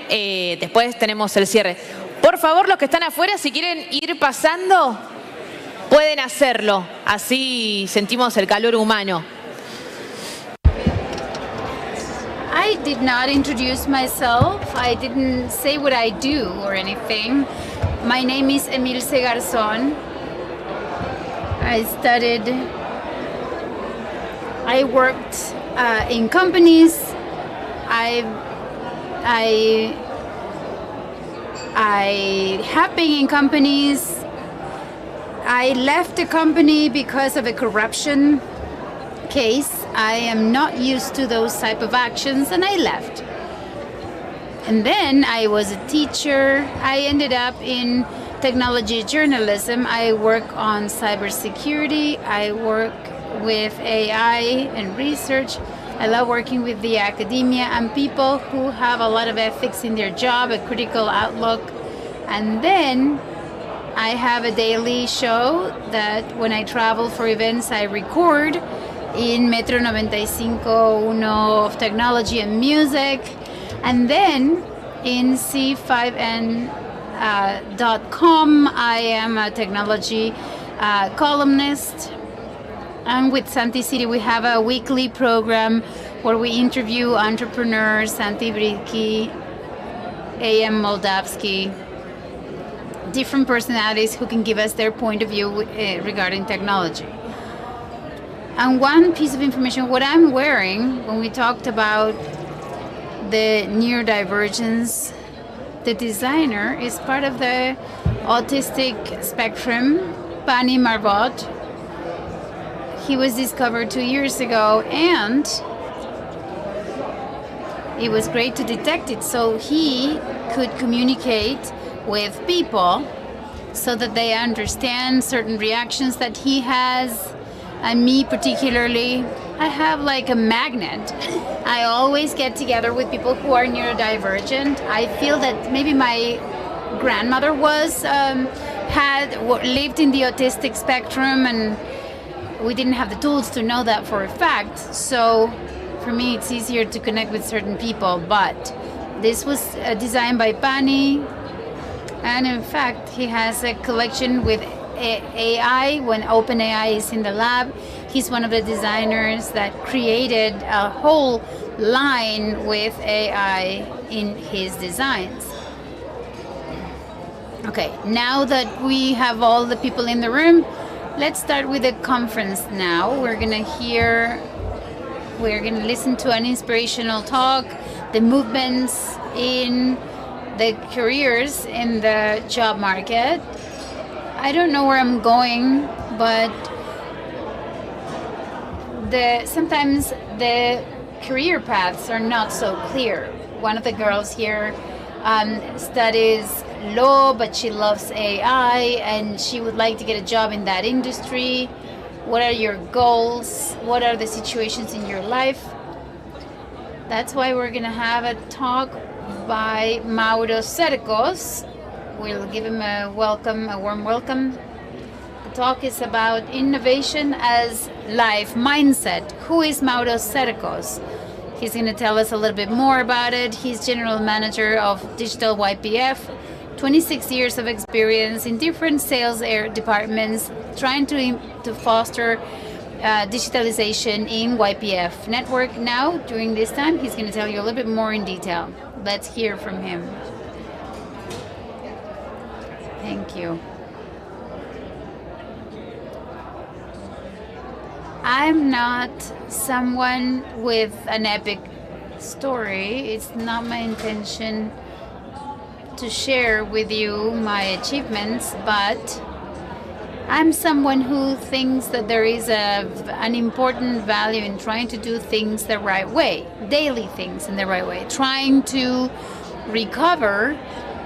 después tenemos el cierre. Por favor, los que están afuera, si quieren ir pasando, pueden hacerlo. Así sentimos el calor humano. I did not introduce myself. I didn't say what I do or anything. My name is Emilce Garzón. I worked in companies. I have been in companies. I left the company because of a corruption case. I am not used to those type of actions, and I left. And then I was a teacher. I ended up in technology journalism. I work on cybersecurity. I work with AI and research. I love working with the academia and people who have a lot of ethics in their job, a critical outlook. And then I have a daily show that when I travel for events, I record in Metro 95.1 of technology and music, and then in C5N.com I am a technology columnist, and with Santi City we have a weekly program where we interview entrepreneurs, Santi Briki, A.M. Moldavsky, different personalities who can give us their point of view regarding technology. And one piece of information, what I'm wearing, when we talked about the neurodivergence, the designer is part of the autistic spectrum, Pani Marbot. He was discovered 2 years ago, and it was great to detect it. So he could communicate with people so that they understand certain reactions that he has. And me particularly, I have like a magnet. I always get together with people who are neurodivergent. I feel that maybe my grandmother lived in the autistic spectrum, and we didn't have the tools to know that for a fact. So for me, it's easier to connect with certain people. But this was designed by Pani, and in fact, he has a collection with AI. When OpenAI is in the lab, he's one of the designers that created a whole line with AI in his designs. Okay, now that we have all the people in the room, let's start with the conference now. We're gonna listen to an inspirational talk, the movements in the careers in the job market. I don't know where I'm going, but sometimes the career paths are not so clear. One of the girls here studies law, but she loves AI and she would like to get a job in that industry. What are your goals? What are the situations in your life? That's why we're going to have a talk by Mauro Cercos. We'll give him a warm welcome. The talk is about innovation as life mindset. Who is Mauro Cercos? He's going to tell us a little bit more about it. He's general manager of Digital YPF, 26 years of experience in different sales departments, trying to foster digitalization in YPF network. Now, during this time, he's going to tell you a little bit more in detail. Let's hear from him. Thank you. I'm not someone with an epic story. It's not my intention to share with you my achievements, but I'm someone who thinks that there is an important value in trying to do things the right way, daily things in the right way, trying to recover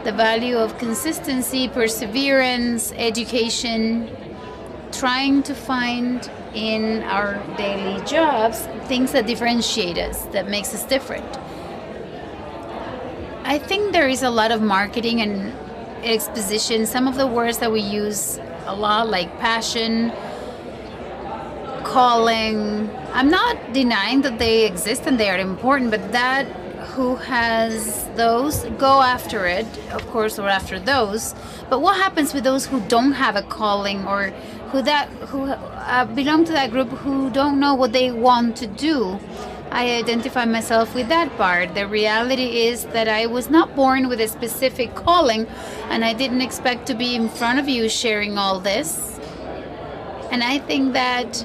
the value of consistency, perseverance, education, trying to find in our daily jobs things that differentiate us, that makes us different. I think there is a lot of marketing and exposition. Some of the words that we use a lot, like passion, calling. I'm not denying that they exist and they are important, but that who has those, go after it, of course, or after those. But what happens with those who don't have a calling, or who belong to that group who don't know what they want to do? I identify myself with that part. The reality is that I was not born with a specific calling, and I didn't expect to be in front of you sharing all this. And I think that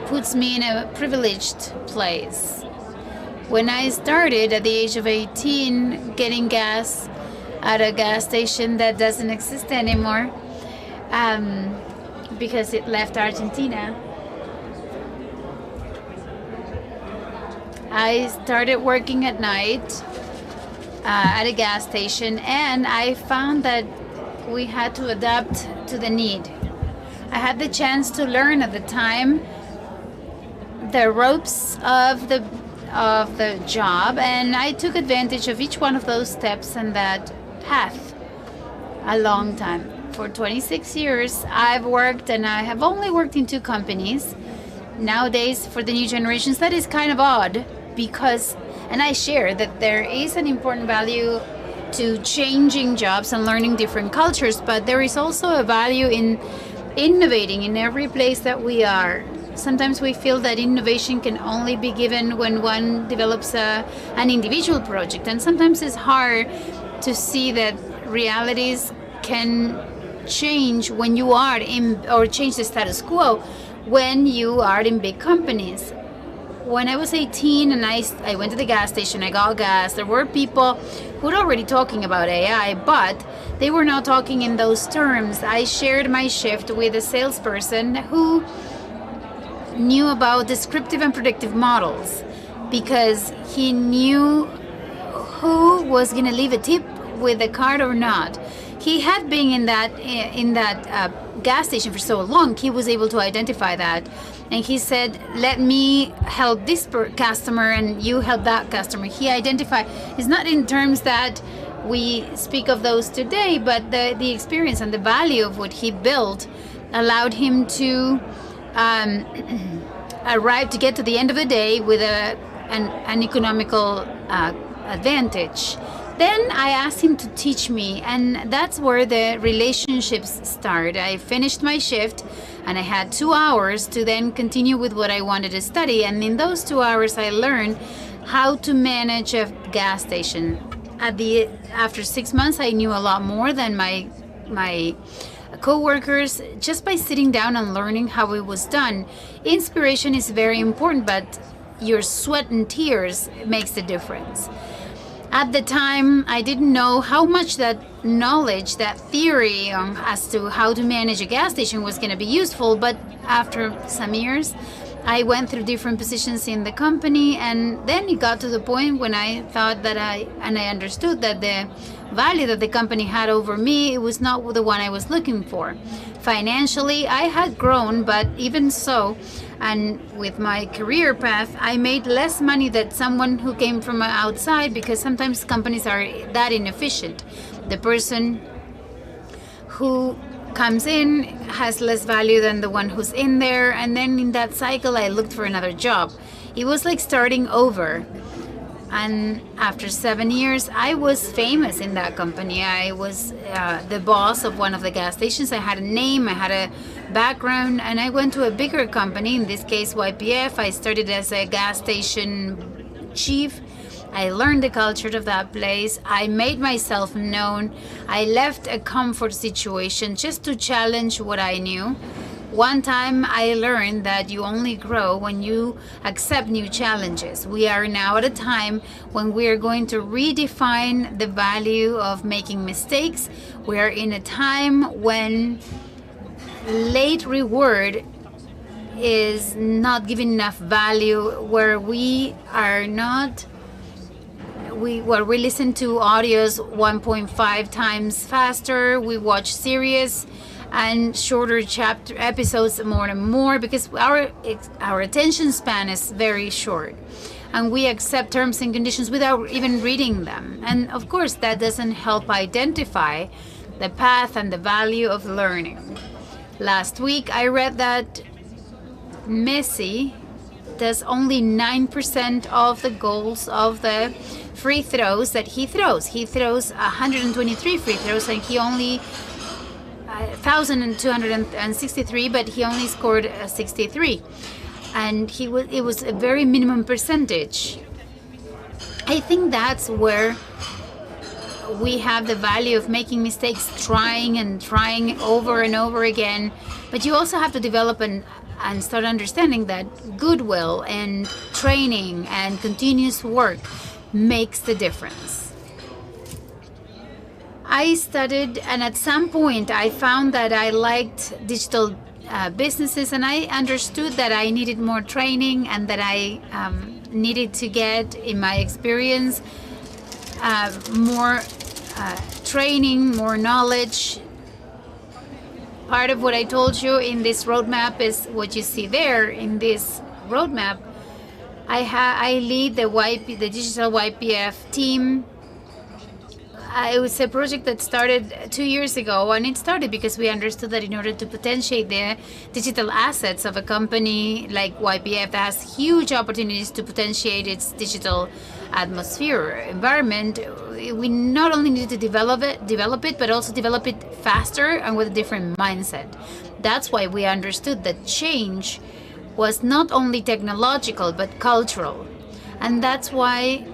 puts me in a privileged place. When I started at the age of 18 getting gas at a gas station that doesn't exist anymore, because it left Argentina, I started working at night at a gas station, and I found that we had to adapt to the need. I had the chance to learn at the time the ropes of the job, and I took advantage of each one of those steps and that path a long time. For 26 years I've worked, and I have only worked in 2 companies. Nowadays, for the new generations, that is kind of odd, because, and I share that there is an important value to changing jobs and learning different cultures, but there is also a value in innovating in every place that we are. Sometimes we feel that innovation can only be given when one develops an individual project, and sometimes it's hard to see that realities can change when you are in, or change the status quo when you are in big companies. When I was 18 and I went to the gas station, I got gas, there were people who were already talking about AI, but they were not talking in those terms. I shared my shift with a salesperson who knew about descriptive and predictive models, because he knew who was going to leave a tip with the card or not. He had been in that gas station for so long, he was able to identify that. And he said, let me help this customer and you help that customer. He identified, it's not in terms that we speak of those today, but the experience and the value of what he built allowed him to arrive to get to the end of the day with an economical advantage. Then I asked him to teach me, and that's where the relationships start. I finished my shift and I had 2 hours to then continue with what I wanted to study, and in those 2 hours I learned how to manage a gas station. After 6 months I knew a lot more than my co-workers, just by sitting down and learning how it was done. Inspiration is very important, but your sweat and tears makes the difference. At the time, I didn't know how much that knowledge, that theory as to how to manage a gas station was going to be useful, but after some years, I went through different positions in the company, and then it got to the point when I thought that I understood that the value that the company had over me, it was not the one I was looking for. Financially, I had grown, but even so, and with my career path, I made less money than someone who came from outside, because sometimes companies are that inefficient. The person who comes in has less value than the one who's in there, and then in that cycle I looked for another job. It was like starting over. And after 7 years, I was famous in that company. I was the boss of one of the gas stations. I had a name, I had a background, and I went to a bigger company, in this case YPF. I started as a gas station chief. I learned the culture of that place. I made myself known. I left a comfort situation just to challenge what I knew. One time I learned that you only grow when you accept new challenges. We are now at a time when we are going to redefine the value of making mistakes. We are in a time when late reward is not giving enough value, where we are not we listen to audios 1.5 times faster. We watch series and shorter chapter episodes more and more, because our attention span is very short, and we accept terms and conditions without even reading them. And of course, that doesn't help identify the path and the value of learning. Last week, I read that Messi does only 9% of the goals of the free throws that he throws. He throws 123 free throws, and he only 1,263, but he only scored 63, and it was a very minimum percentage. I think that's where we have the value of making mistakes, trying over and over again. But you also have to develop and start understanding that goodwill and training and continuous work makes the difference. I studied, and at some point I found that I liked digital businesses, and I understood that I needed more training, and that I needed to get, in my experience, more training, more knowledge. Part of what I told you in this roadmap is what you see there in this roadmap. I lead the digital YPF team. It was a project that started 2 years ago, and it started because we understood that in order to potentiate the digital assets of a company like YPF that has huge opportunities to potentiate its digital atmosphere environment, we not only need to develop it, but also develop it faster and with a different mindset. That's why we understood that change was not only technological but cultural, and that's why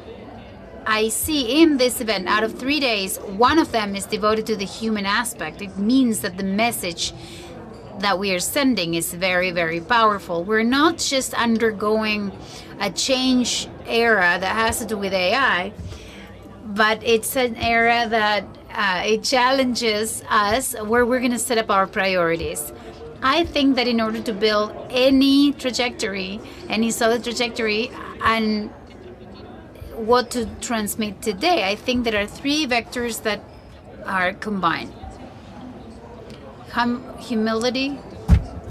I see in this event, out of 3 days, one of them is devoted to the human aspect. It means that the message that we are sending is very, very powerful. We're not just undergoing a change era that has to do with AI, but it's an era that it challenges us, where we're going to set up our priorities. I think that in order to build any trajectory, any solid trajectory, and what to transmit today, I think there are 3 vectors that are combined. Humility,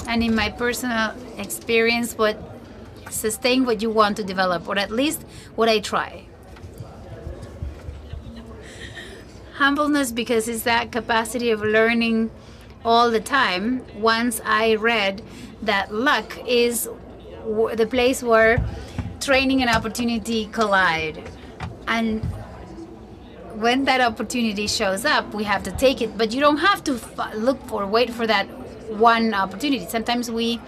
and in my personal experience, sustain what you want to develop, or at least what I try. Humbleness, because it's that capacity of learning all the time. Once I read that luck is the place where training and opportunity collide, and when that opportunity shows up, we have to take it. But you don't have to wait for that one opportunity. Sometimes we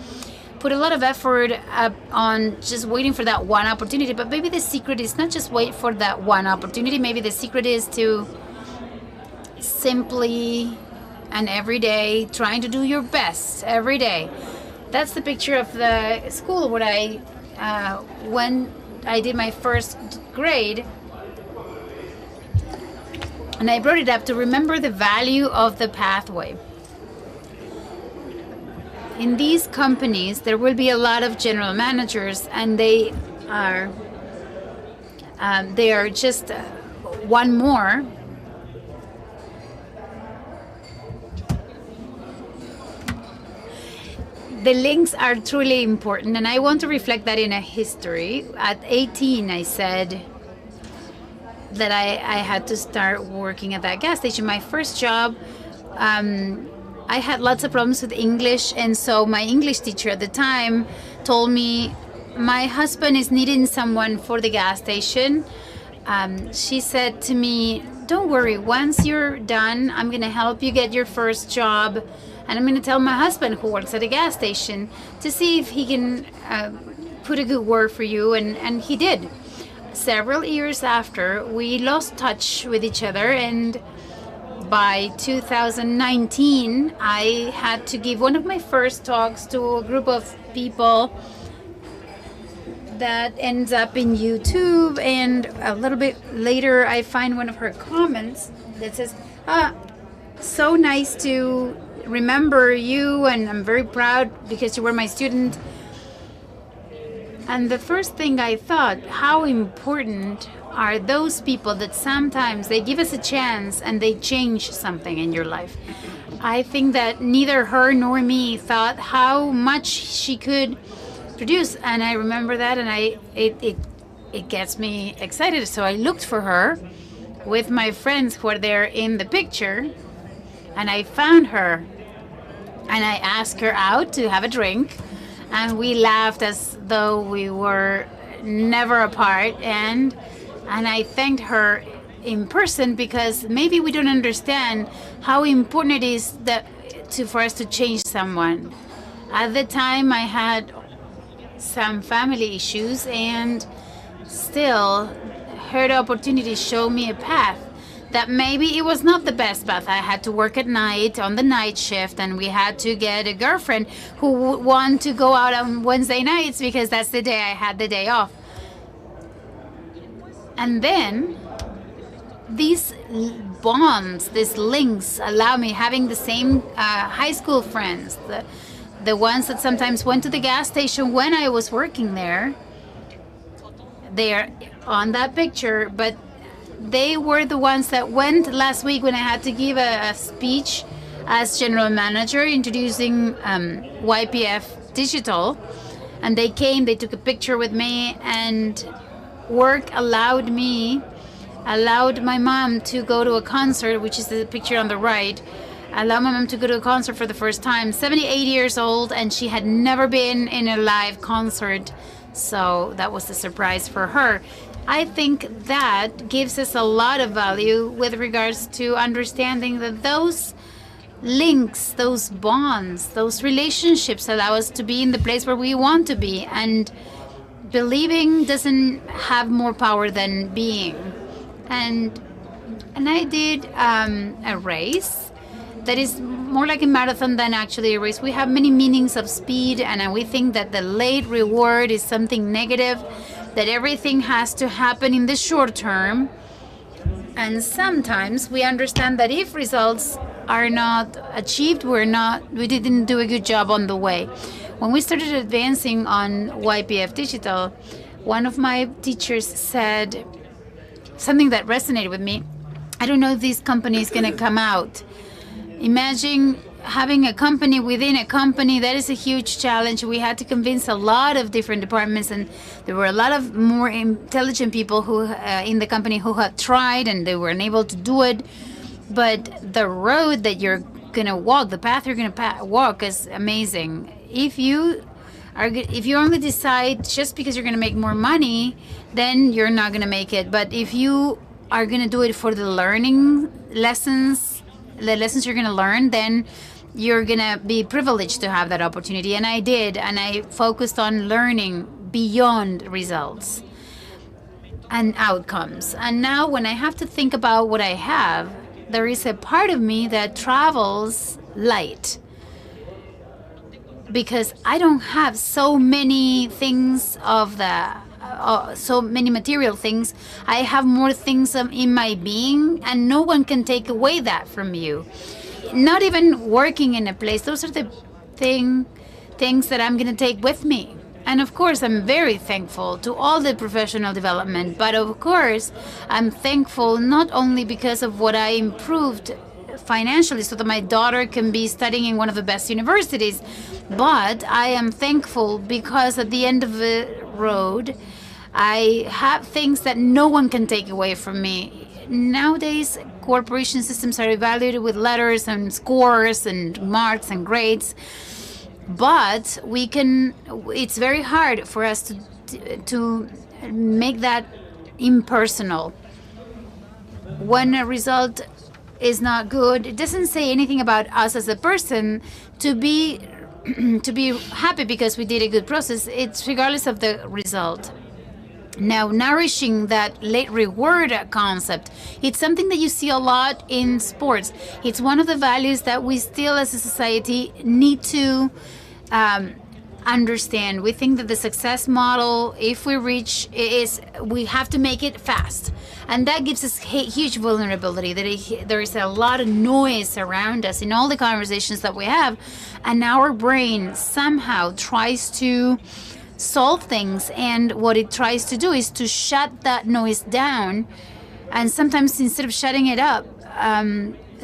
put a lot of effort on just waiting for that one opportunity, but maybe the secret is not just wait for that one opportunity. Maybe the secret is to simply and every day trying to do your best every day. That's the picture of the school where when I did my first grade, and I brought it up to remember the value of the pathway. in these companies, there will be a lot of general managers, and they are just one more. The links are truly important, and I want to reflect that in a history. At 18, I said that I had to start working at that gas station. My first job, I had lots of problems with English, and so my English teacher at the time told me, my husband is needing someone for the gas station. She said to me, don't worry, once you're done, I'm going to help you get your first job, and I'm going to tell my husband, who works at a gas station, to see if he can put a good word for you, and he did. Several years after, we lost touch with each other, and by 2019, I had to give one of my first talks to a group of people that ends up in YouTube, and a little bit later I find one of her comments that says, so nice to remember you, and I'm very proud because you were my student. And the first thing I thought, how important are those people that sometimes they give us a chance and they change something in your life. I think that neither her nor me thought how much she could produce, and I remember that, and it gets me excited. So I looked for her with my friends who are there in the picture, and I found her, and I asked her out to have a drink, and we laughed as though we were never apart, and I thanked her in person, because maybe we don't understand how important it is for us to change someone. At the time, I had some family issues, and still her opportunity showed me a path that maybe it was not the best path. I had to work at night on the night shift, and we had to get a girlfriend who would want to go out on Wednesday nights because that's the day I had the day off. And then these bonds, these links allow me having the same high school friends, the ones that sometimes went to the gas station when I was working there. They are on that picture, but they were the ones that went last week when I had to give a speech as general manager introducing YPF Digital. And they came, they took a picture with me, and work allowed my mom to go to a concert, which is the picture on the right. Allowed my mom to go to a concert for the first time, 78 years old, and she had never been in a live concert. So that was a surprise for her. I think that gives us a lot of value with regards to understanding that those links, those bonds, those relationships allow us to be in the place where we want to be. And believing doesn't have more power than being. And I did a race that is more like a marathon than actually a race. We have many meanings of speed, and we think that the late reward is something negative, that everything has to happen in the short term. And sometimes we understand that if results are not achieved, we didn't do a good job on the way. When we started advancing on YPF Digital, one of my teachers said something that resonated with me. I don't know if this company is going to come out. Imagine having a company within a company. That is a huge challenge. We had to convince a lot of different departments, and there were a lot of more intelligent people who in the company who had tried, and they were unable to do it. But the road that you're going to walk, the path you're going to walk is amazing. If you only decide just because you're going to make more money, then you're not going to make it. But if you are going to do it for the learning lessons, the lessons you're going to learn, then you're going to be privileged to have that opportunity. And I did, and I focused on learning beyond results and outcomes. And now when I have to think about what I have, there is a part of me that travels light, because I don't have so many things so many material things. I have more things in my being, and no one can take away that from you. Not even working in a place. Those are the things things that I'm going to take with me. And of course, I'm very thankful to all the professional development, but of course, I'm thankful not only because of what I improved financially so that my daughter can be studying in one of the best universities, but I am thankful because at the end of the road, I have things that no one can take away from me. Nowadays, corporation systems are evaluated with letters and scores and marks and grades, but it's very hard for us to make that impersonal. When a result is not good, it doesn't say anything about us as a person to be happy because we did a good process. It's regardless of the result. Now, nourishing that late reward concept, it's something that you see a lot in sports. It's one of the values that we still as a society need to understand. We think that the success model, if we reach, we have to make it fast. And that gives us huge vulnerability. There is a lot of noise around us in all the conversations that we have. And our brain somehow tries to solve things, and what it tries to do is to shut that noise down. And sometimes instead of shutting it up,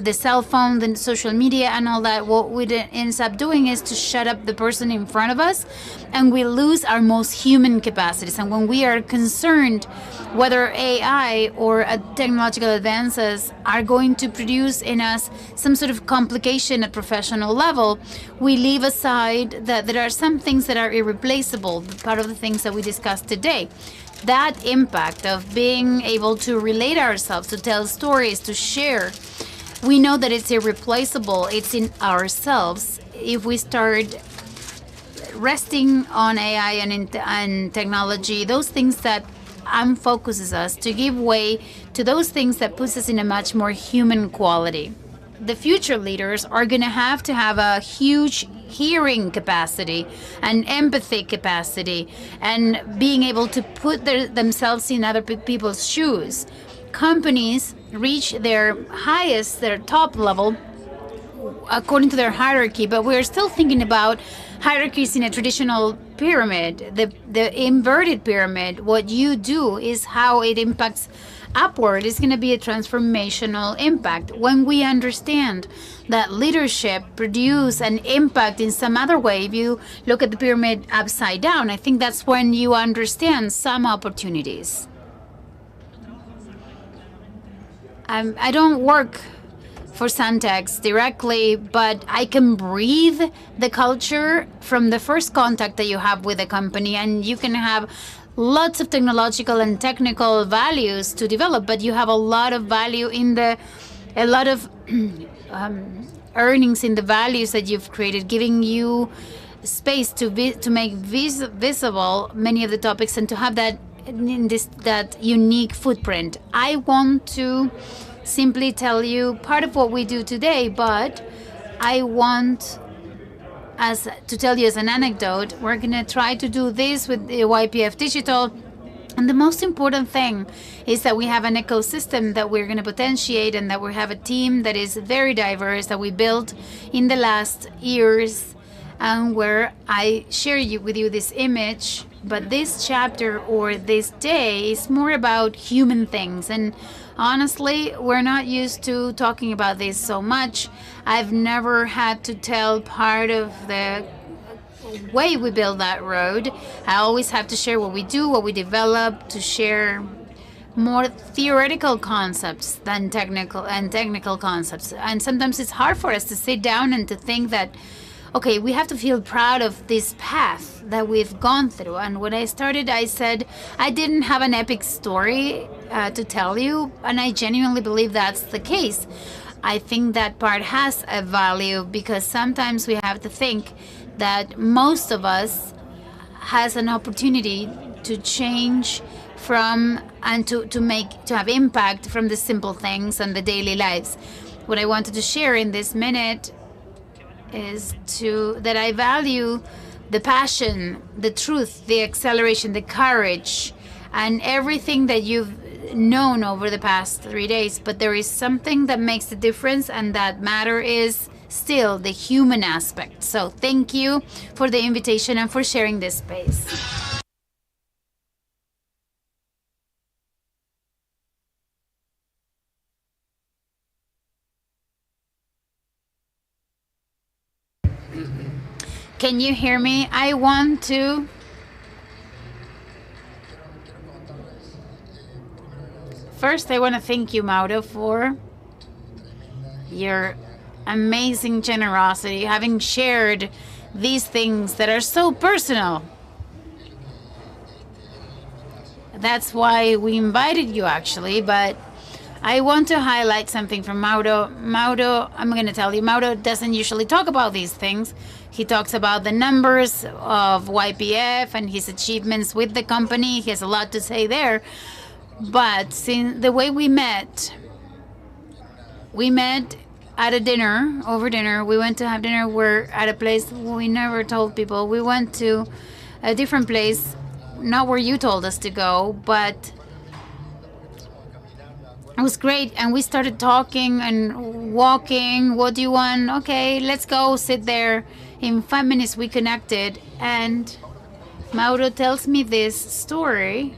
the cell phone, the social media and all that, what it ends up doing is to shut up the person in front of us, and we lose our most human capacities. And when we are concerned whether AI or technological advances are going to produce in us some sort of complication at professional level, we leave aside that there are some things that are irreplaceable, part of the things that we discussed today. That impact of being able to relate ourselves, to tell stories, to share, we know that it's irreplaceable. It's in ourselves. If we start resting on AI and technology, those things that unfocuses us, to give way to those things that puts us in a much more human quality. The future leaders are going to have a huge hearing capacity and empathy capacity and being able to put themselves in other people's shoes. Companies reach their top level according to their hierarchy, but we're still thinking about hierarchies in a traditional pyramid, the inverted pyramid. What you do is how it impacts upward. It's going to be a transformational impact. When we understand that leadership produce an impact in some other way, if you look at the pyramid upside down, I think that's when you understand some opportunities. I don't work for Santex directly, but I can breathe the culture from the first contact that you have with a company, and you can have lots of technological and technical values to develop, but you have a lot of value in a lot of earnings in the values that you've created, giving you space to make visible many of the topics and to have that unique footprint. I want to simply tell you part of what we do today, but I want to tell you as an anecdote. We're going to try to do this with the YPF Digital. And the most important thing is that we have an ecosystem that we're going to potentiate, and that we have a team that is very diverse that we built in the last years, and where I share with you this image. But this chapter or this day is more about human things. And honestly, we're not used to talking about this so much. I've never had to tell part of the way we build that road. I always have to share what we do, what we develop, to share more theoretical concepts than technical concepts. And sometimes it's hard for us to sit down and to think that, okay, we have to feel proud of this path that we've gone through. And when I started, I said I didn't have an epic story to tell you, and I genuinely believe that's the case. I think that part has a value, because sometimes we have to think that most of us has an opportunity to change from and to have impact from the simple things and the daily lives. What I wanted to share in this minute is that I value the passion, the truth, the acceleration, the courage, and everything that you've known over the past 3 days. But there is something that makes the difference, and that matter is still the human aspect. So thank you for the invitation and for sharing this space. Can you hear me? I want to first, I want to thank you, Mauro, for your amazing generosity, having shared these things that are so personal. That's why we invited you, actually, but I want to highlight something from Mauro. Mauro, I'm going to tell you, Mauro doesn't usually talk about these things. He talks about the numbers of YPF and his achievements with the company. He has a lot to say there. But since the way we met at a dinner, over dinner. We went to have dinner. We're at a place we never told people. We went to a different place, not where you told us to go, but it was great. And we started talking and walking. What do you want? Okay, let's go sit there. In 5 minutes, we connected. And Mauro tells me this story.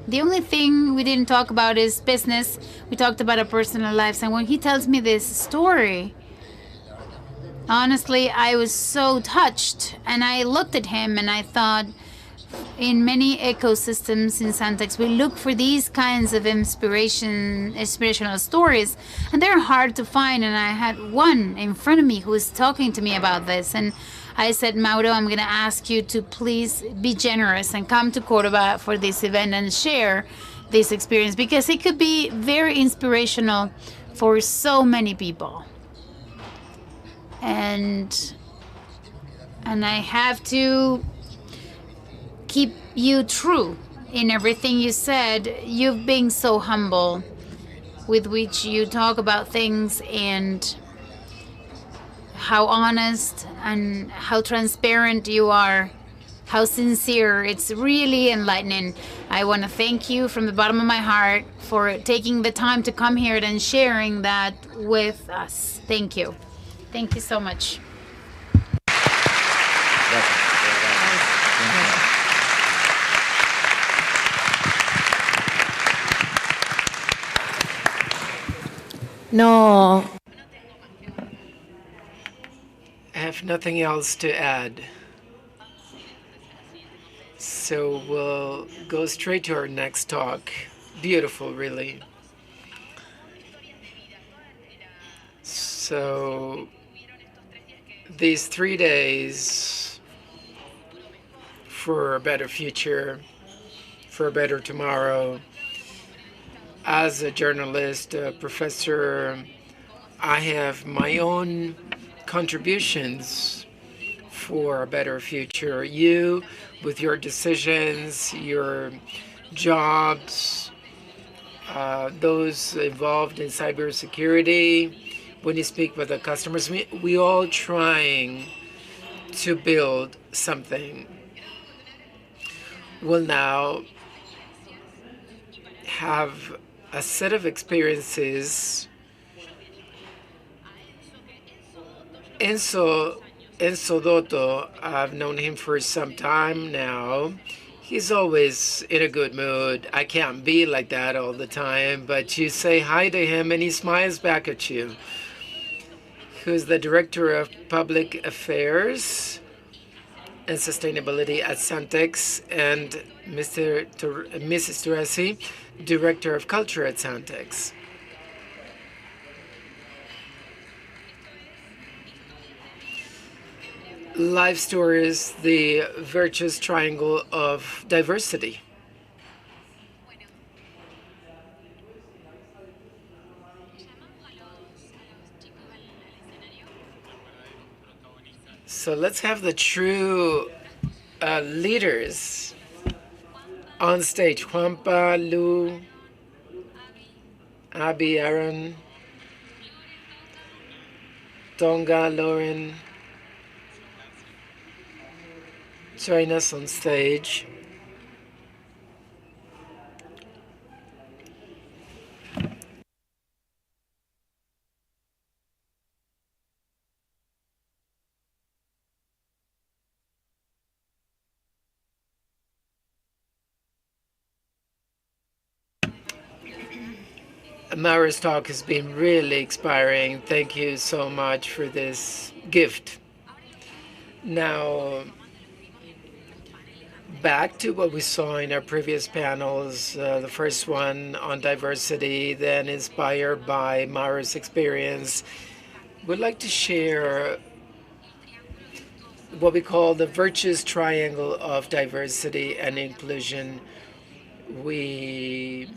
The only thing we didn't talk about is business. We talked about our personal lives. And when he tells me this story, honestly, I was so touched. And I looked at him and I thought, in many ecosystems in Santex, we look for these kinds of inspirational stories, and they're hard to find. And I had one in front of me who was talking to me about this. And I said, Mauro, I'm going to ask you to please be generous and come to Cordoba for this event and share this experience, because it could be very inspirational for so many people. And I have to keep you true in everything you said. You've been so humble with which you talk about things, and how honest and how transparent you are, how sincere. It's really enlightening. I want to thank you from the bottom of my heart for taking the time to come here and sharing that with us. Thank you. Thank you so much. No. I have nothing else to add. So we'll go straight to our next talk. Beautiful, really. So these 3 days for a better future, for a better tomorrow. As a journalist, a professor, I have my own contributions for a better future. You, with your decisions, your jobs, those involved in cybersecurity, when you speak with the customers, we all trying to build something. We'll now have a set of experiences. Enzo Dotto, I've known him for some time now. He's always in a good mood. I can't be like that all the time, but you say hi to him and he smiles back at you. Who's the Director of Public Affairs and Sustainability at Santex, and Mrs. Teresi, Director of Culture at Santex. Life stories, the virtuous triangle of diversity. So let's have the true leaders on stage. Juanpa, Lou, Abby, Aaron, Tonga, Lauren, join us on stage. Mara's talk has been really inspiring. Thank you so much for this gift. Now, back to what we saw in our previous panels, the first one on diversity, then inspired by Mara's experience, we'd like to share what we call the virtuous triangle of diversity and inclusion. We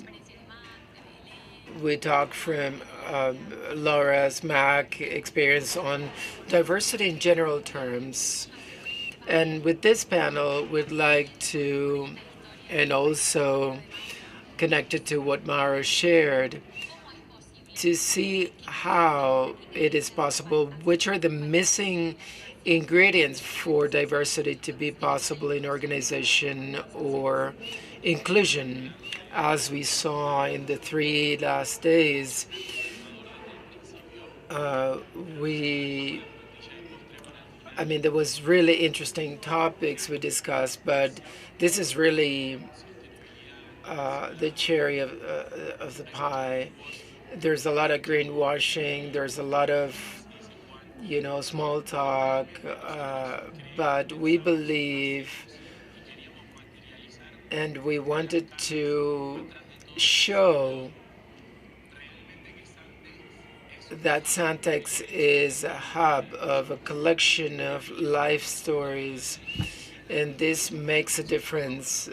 talked from Laura's MAC experience on diversity in general terms. And with this panel, we'd like to, and also connected to what Mara shared, to see how it is possible, which are the missing ingredients for diversity to be possible in organization or inclusion. As we saw in the 3 last days, there was really interesting topics we discussed, but this is really the cherry of the pie. There's a lot of greenwashing. There's a lot of, small talk. But we believe, and we wanted to show that Santex is a hub of a collection of life stories, and this makes a difference,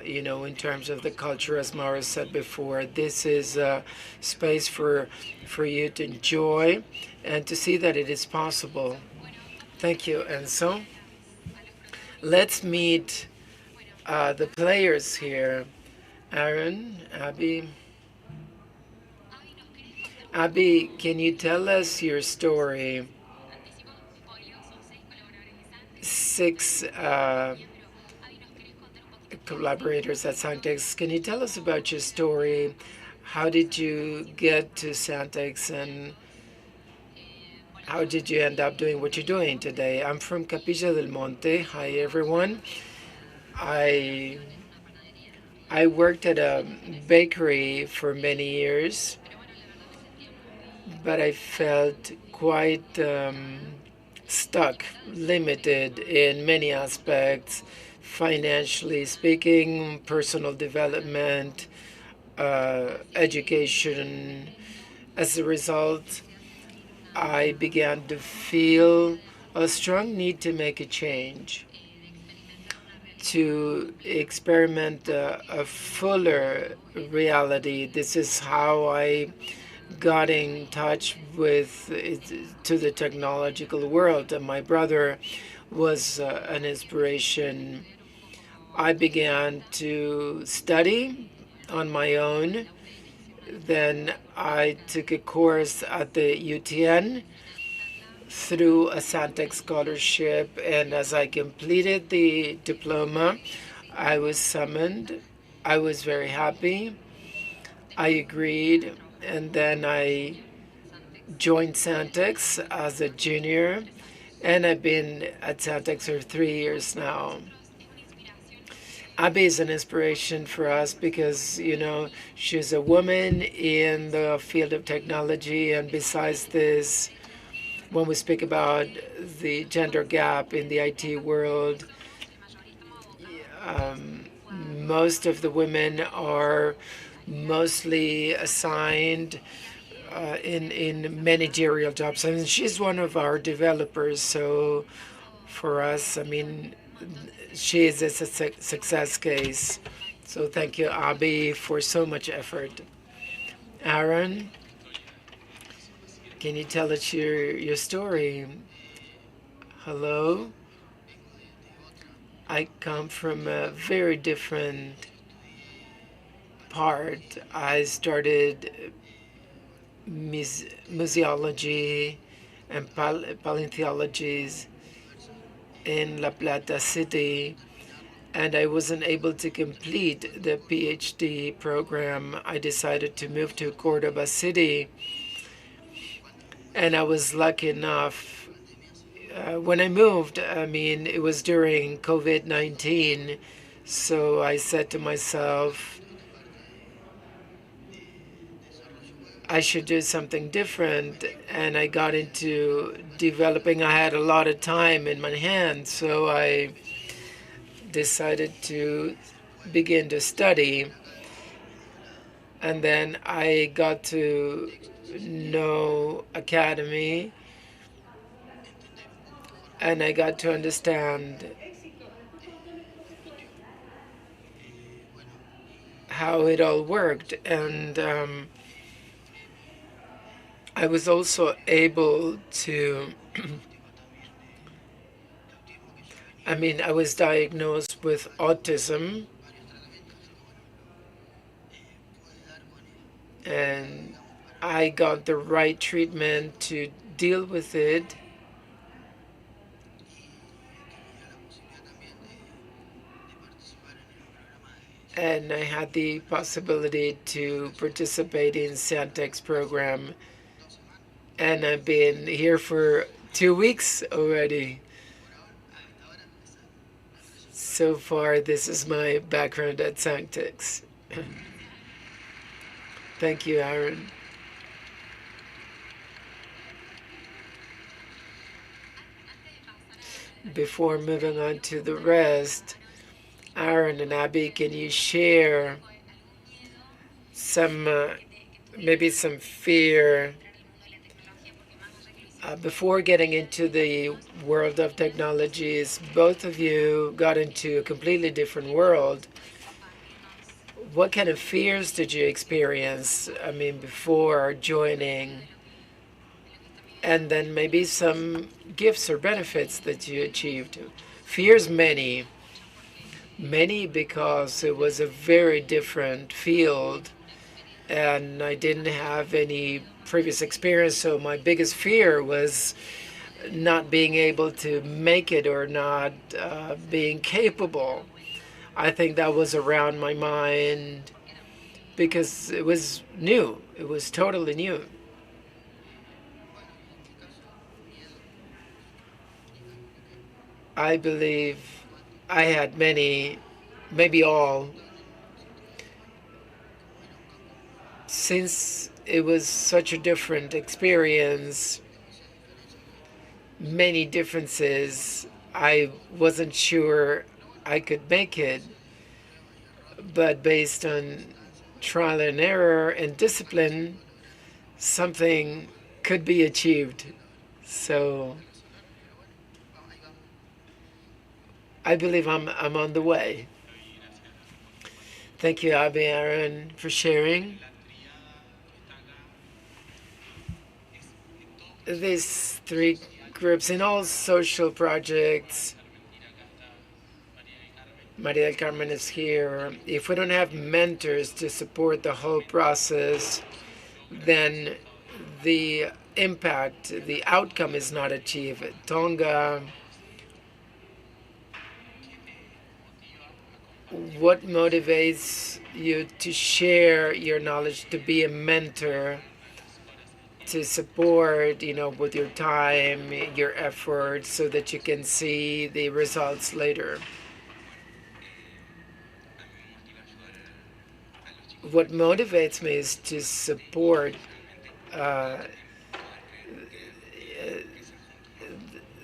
in terms of the culture, as Mara said before. This is a space for you to enjoy and to see that it is possible. Thank you. And so, let's meet the players here. Aaron, Abby. Abby, can you tell us your story? 6 collaborators at Santex. Can you tell us about your story? How did you get to Santex, and how did you end up doing what you're doing today? I'm from Capilla del Monte. Hi, everyone. I worked at a bakery for many years, but I felt quite stuck, limited in many aspects, financially speaking, personal development, education. As a result, I began to feel a strong need to make a change, to experiment a fuller reality. This is how I got in touch with to the technological world. And my brother was an inspiration. I began to study on my own. Then I took a course at the UTN through a Santex scholarship, and as I completed the diploma, I was summoned. I was very happy. I agreed, and then I joined Santex as a junior, and I've been at Santex for 3 years now. Abby is an inspiration for us because, she's a woman in the field of technology, and besides this, when we speak about the gender gap in the IT world, most of the women are mostly assigned in managerial jobs. And she's one of our developers. So for us, she is a success case. So thank you, Abby, for so much effort. Aaron, can you tell us your story? Hello. I come from a very different part. I started museology and paleontology in La Plata City, and I wasn't able to complete the PhD program. I decided to move to Cordoba City, and I was lucky enough. When I moved, it was during COVID-19, so I said to myself, I should do something different, and I got into developing. I had a lot of time in my hands, so I decided to begin to study. And then I got to know academy, and I got to understand how it all worked. And I was also able to, I was diagnosed with autism, and I got the right treatment to deal with it. And I had the possibility to participate in Santex program, and I've been here for 2 weeks already. So far, this is my background at Santex. Thank you, Aaron. Before moving on to the rest, Aaron and Abby, can you share some, maybe some fear before getting into the world of technologies? Both of you got into a completely different world. What kind of fears did you experience, before joining? And then maybe some gifts or benefits that you achieved. Fears, many because it was a very different field, and I didn't have any previous experience, so my biggest fear was not being able to make it or not being capable. I think that was around my mind because it was new. It was totally new. I believe I had many, maybe all, since it was such a different experience, many differences. I wasn't sure I could make it, but based on trial and error and discipline, something could be achieved. So I believe I'm on the way. Thank you, Abby, Aaron, for sharing. These three groups in all social projects. Maria del Carmen is here. If we don't have mentors to support the whole process, then the impact, the outcome is not achieved. Tonga, what motivates you to share your knowledge, to be a mentor, to support, with your time, your effort, so that you can see the results later? What motivates me is to support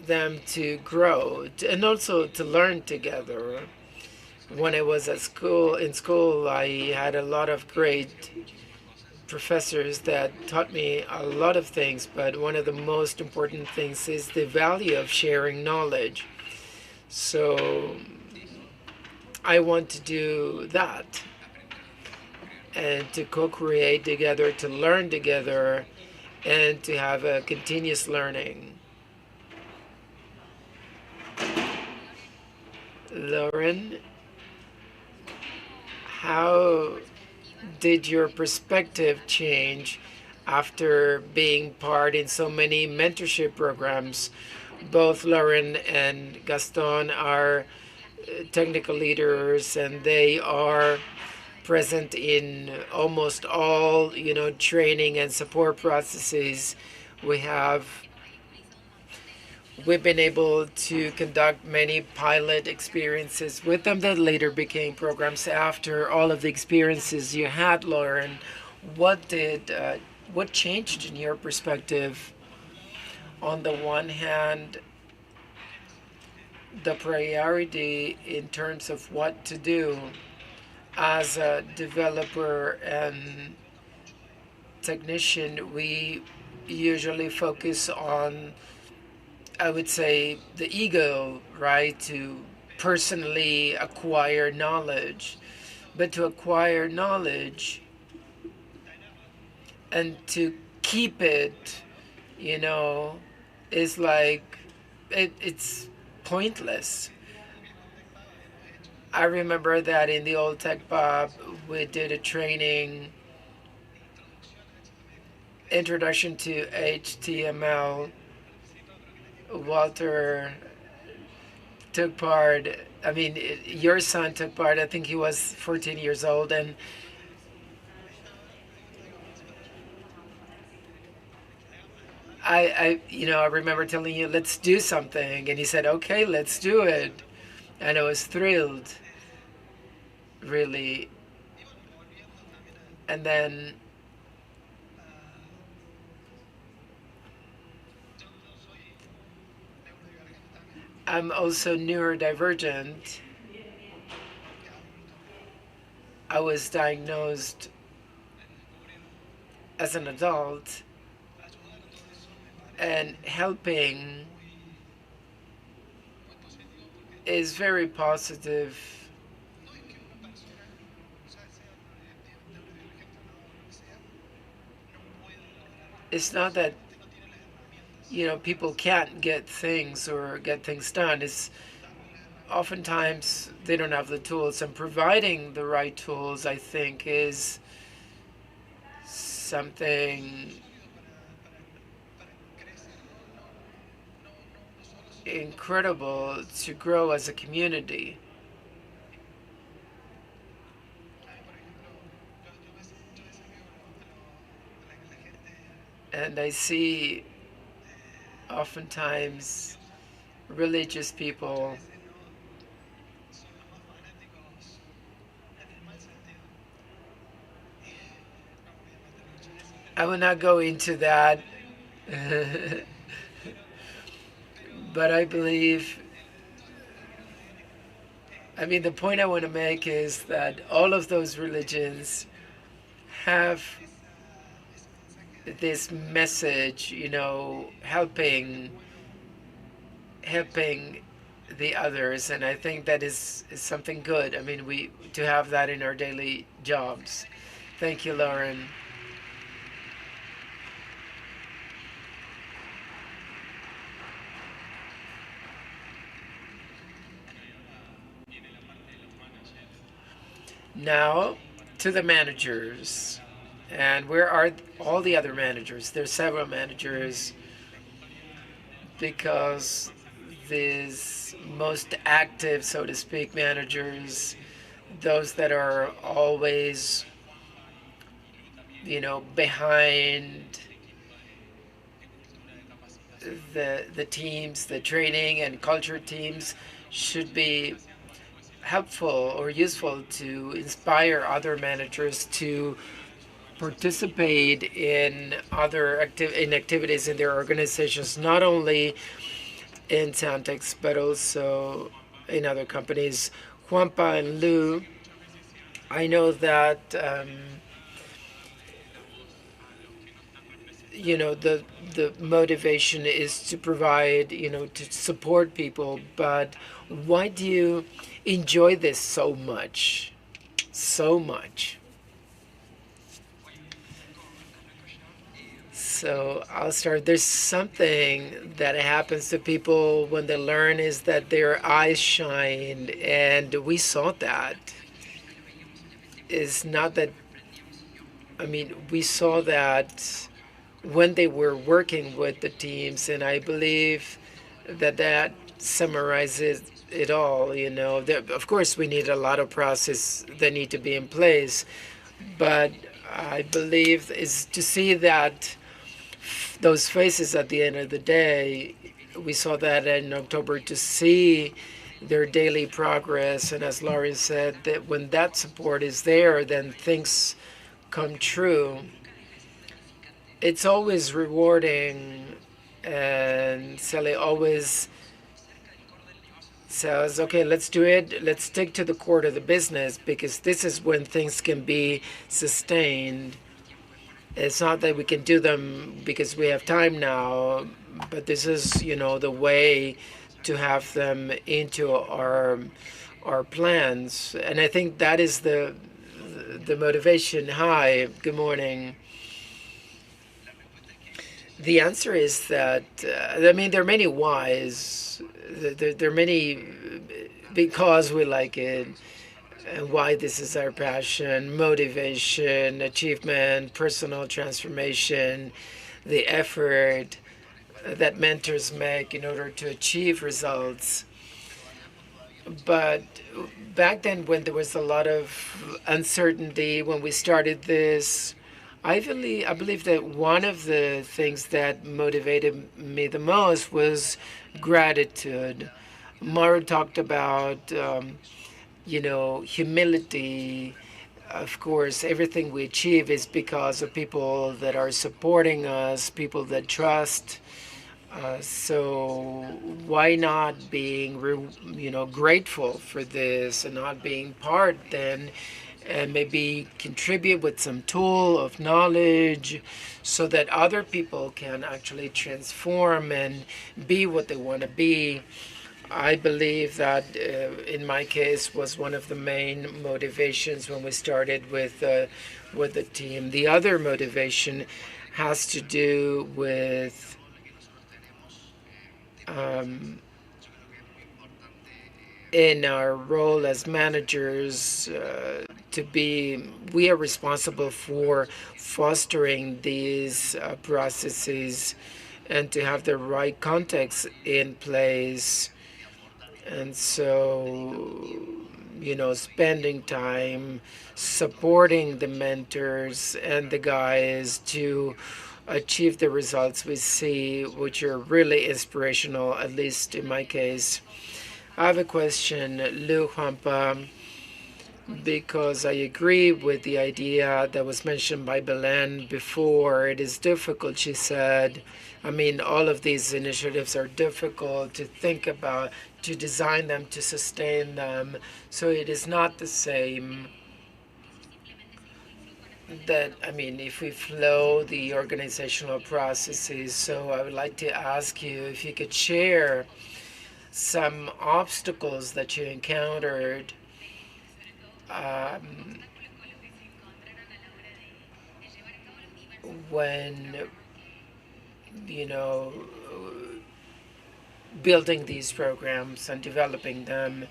them to grow and also to learn together. When I was in school, I had a lot of great professors that taught me a lot of things, but one of the most important things is the value of sharing knowledge. So I want to do that, and to co-create together, to learn together, and to have a continuous learning. Lauren, how did your perspective change after being part in so many mentorship programs? Both Lauren and Gaston are technical leaders, and they are present in almost all, training and support processes. We've been able to conduct many pilot experiences with them that later became programs. After all of the experiences you had, Lauren, what did what changed in your perspective? On the one hand, the priority in terms of what to do as a developer and technician, we usually focus on, I would say, the ego, right? To personally acquire knowledge. But to acquire knowledge and to keep it, is like, it's pointless. I remember that in the old Tech Bob, we did a training, Introduction to HTML. Walter took part. I mean, your son took part. I think he was 14 years old, and I remember telling you, let's do something, and he said, okay, let's do it, and I was thrilled, really. And then I'm also neurodivergent. I was diagnosed as an adult, and helping is very positive. It's not that people can't get things or get things done. It's oftentimes they don't have the tools, and providing the right tools, I think, is something incredible to grow as a community. And I see oftentimes religious people I will not go into that, but I believe, the point I want to make is that all of those religions have this message, helping the others, and I think that is something good. We to have that in our daily jobs. Thank you, Lauren. Now to the managers. And where are all the other managers? There's several managers, because these most active, so to speak, managers, those that are always, behind the teams, the training and culture teams, should be helpful or useful to inspire other managers to participate in other activities in their organizations, not only in Santex, but also in other companies. Juanpa and Lou, I know that the motivation is to provide, to support people, but why do you enjoy this so much? So much. So I'll start. There's something that happens to people when they learn, is that their eyes shine, and we saw that. Is not that, we saw that when they were working with the teams, and I believe that summarizes it all. Of course, we need a lot of process that need to be in place, but I believe is to see that those faces at the end of the day. We saw that in October, to see their daily progress, and as Lauren said, that when that support is there, then things come true. it's always rewarding, and Sally always says, okay, let's do it. Let's stick to the core of the business, because this is when things can be sustained. It's not that we can do them because we have time now, but this is, you know, the way to have them into our plans. And I think that is the motivation. Hi, good morning. The answer is that, I mean, there are many whys. There are many because we like it, and why this is our passion: motivation, achievement, personal transformation, the effort that mentors make in order to achieve results. But back then, when there was a lot of uncertainty, when we started this, I believe that one of the things that motivated me the most was gratitude. Maru talked about, humility. Of course, everything we achieve is because of people that are supporting us, people that trust. So why not being, grateful for this, and not being part then, and maybe contribute with some tool of knowledge so that other people can actually transform and be what they want to be. I believe that, in my case, was one of the main motivations when we started with the team. The other motivation has to do with in our role as managers, we are responsible for fostering these processes and to have the right context in place. And so, spending time supporting the mentors and the guys to achieve the results we see, which are really inspirational, at least in my case. I have a question, Lu Juanpa, because I agree with the idea that was mentioned by Belen before. It is difficult, she said. I mean, all of these initiatives are difficult to think about, to design them, to sustain them. So it is not the same that, if we flow the organizational processes. So I would like to ask you if you could share some obstacles that you encountered when, building these programs and developing them.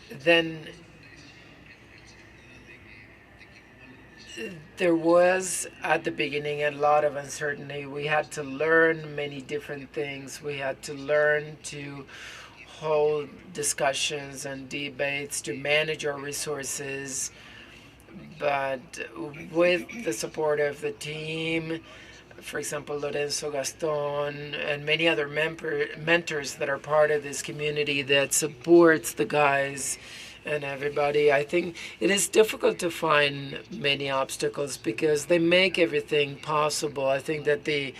Then there was, at the beginning, a lot of uncertainty. We had to learn many different things. We had to learn to hold discussions and debates, to manage our resources. But with the support of the team, for example, Lorenzo, Gaston, and many other mentors that are part of this community that supports the guys and everybody, I think it is difficult to find many obstacles because they make everything possible. I think that the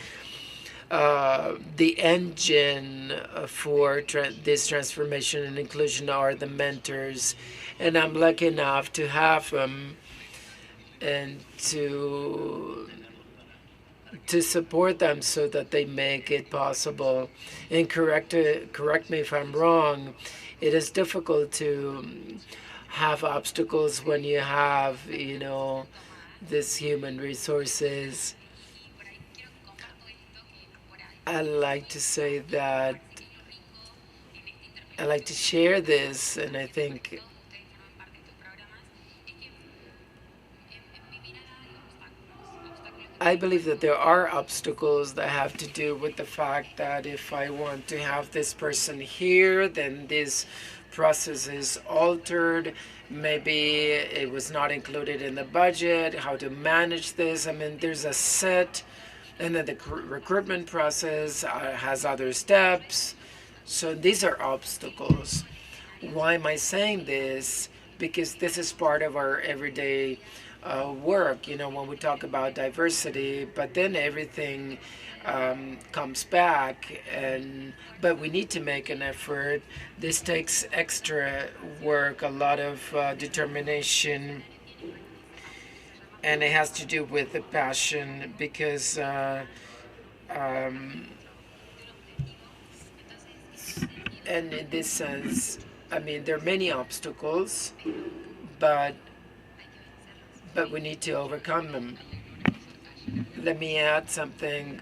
engine for this transformation and inclusion are the mentors, and I'm lucky enough to have them and to support them so that they make it possible. And correct me if I'm wrong, it is difficult to have obstacles when you have, this human resources. I like to say that I like to share this, and I think I believe that there are obstacles that have to do with the fact that if I want to have this person here, then this process is altered. Maybe it was not included in the budget, how to manage this. I mean, there's a set, and then the recruitment process has other steps. So these are obstacles. Why am I saying this? Because this is part of our everyday work, when we talk about diversity, but then everything comes back, but we need to make an effort. This takes extra work, a lot of determination, and it has to do with the passion, because and in this sense, there are many obstacles, but we need to overcome them. Let me add something.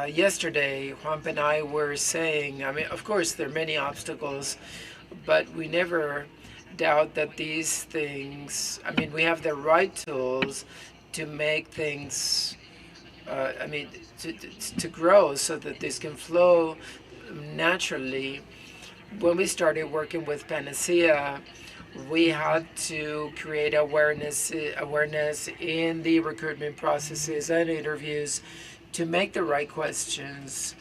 Yesterday, Juan and I were saying, of course, there are many obstacles, but we never doubt that these things, we have the right tools to make things, to grow so that this can flow naturally. When we started working with Panacea, we had to create awareness in the recruitment processes and interviews to make the right questions.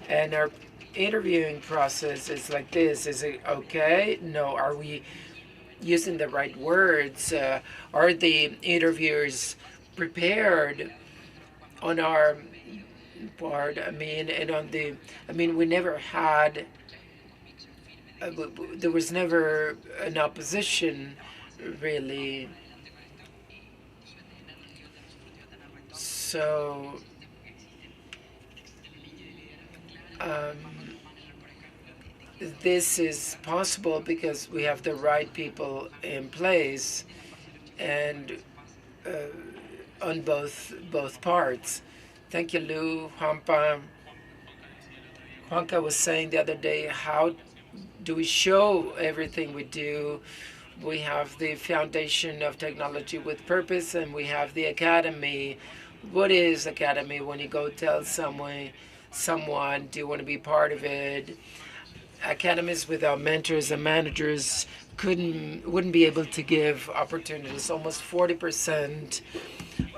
And our interviewing process is like this. Is it okay? No. Are we using the right words? Are the interviewers prepared on our part? And on the, we never had, there was never an opposition, really. So this is possible because we have the right people in place, and on both parts. Thank you, Lou. Juanpa was saying the other day, how do we show everything we do? We have the Foundation of Technology with Purpose, and we have the Academy. What is Academy? When you go tell someone, do you want to be part of it? Academies without mentors and managers wouldn't be able to give opportunities. Almost 40%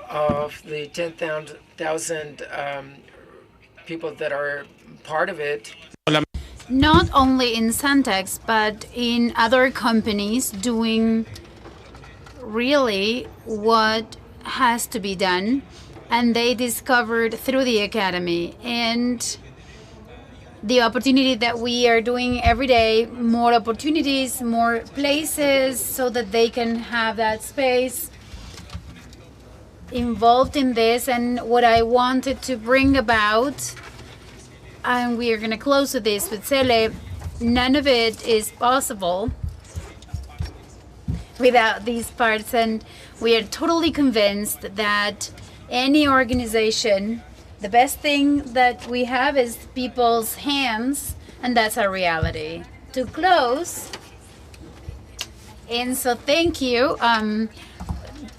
of the 10,000 people that are part of it. Not only in Santex, but in other companies doing really what has to be done, and they discovered through the Academy and the opportunity that we are doing every day, more opportunities, more places, so that they can have that space involved in this. And what I wanted to bring about, and we are going to close with this with Cele, none of it is possible without these parts, and we are totally convinced that any organization, the best thing that we have is people's hands, and that's our reality. To close, and so thank you.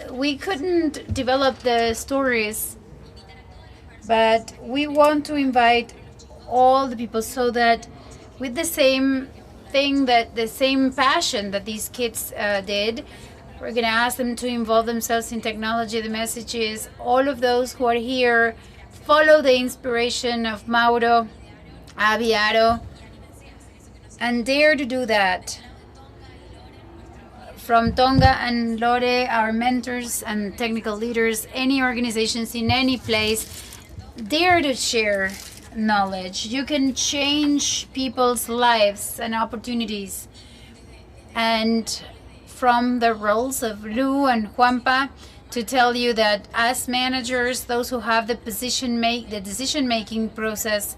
We couldn't develop the stories, but we want to invite all the people so that with the same thing, that the same passion that these kids did, we're going to ask them to involve themselves in technology. The message is all of those who are here, follow the inspiration of Mauro, Aviaro, and dare to do that. From Tonga and Lore, our mentors and technical leaders, any organizations in any place, dare to share knowledge. You can change people's lives and opportunities. And from the roles of Lou and Juanpa, to tell you that as managers, those who have the decision-making process,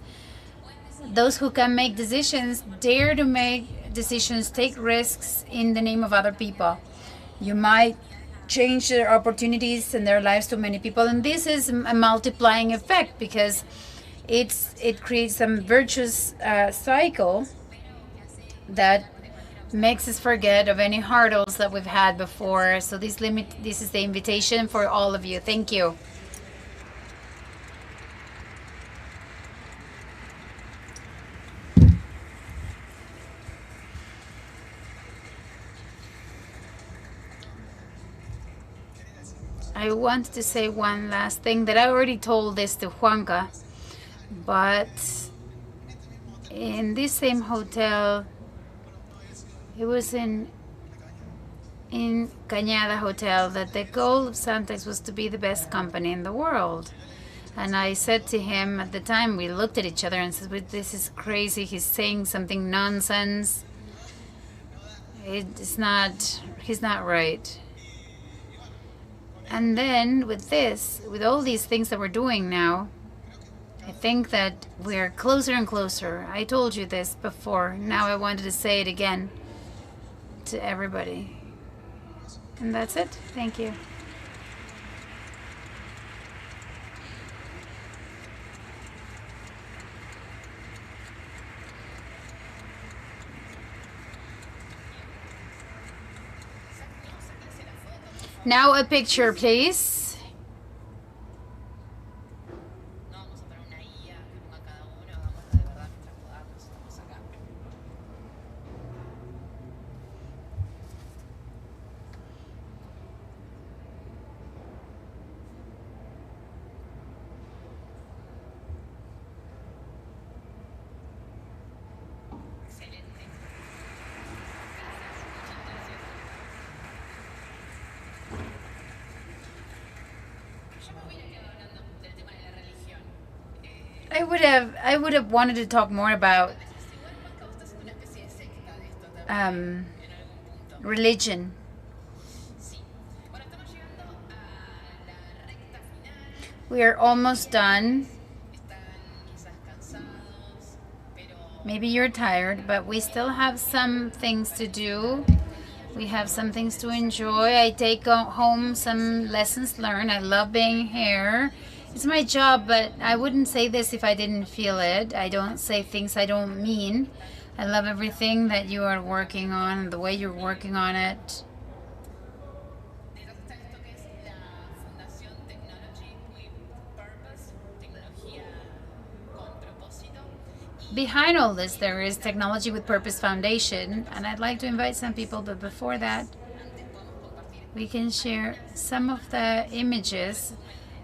those who can make decisions, dare to make decisions, take risks in the name of other people. You might change their opportunities and their lives to many people, and this is a multiplying effect because it creates some virtuous cycle that makes us forget of any hurdles that we've had before. So this is the invitation for all of you. Thank you. I want to say one last thing that I already told this to Juanca, but in this same hotel, it was in in Cañada Hotel that the goal of Santex was to be the best company in the world. And I said to him at the time, we looked at each other and said, this is crazy. He's saying something nonsense. He's not right. And then with all these things that we're doing now, I think that we're closer and closer. I told you this before. Now I wanted to say it again to everybody. And that's it. Thank you. Now a picture, please. I would have wanted to talk more about religion. We are almost done. Maybe you're tired, but we still have some things to do. We have some things to enjoy. I take home some lessons learned. I love being here. It's my job, but I wouldn't say this if I didn't feel it. I don't say things I don't mean. I love everything that you are working on and the way you're working on it. Behind all this, there is Technology with Purpose Foundation, and I'd like to invite some people, but before that, we can share some of the images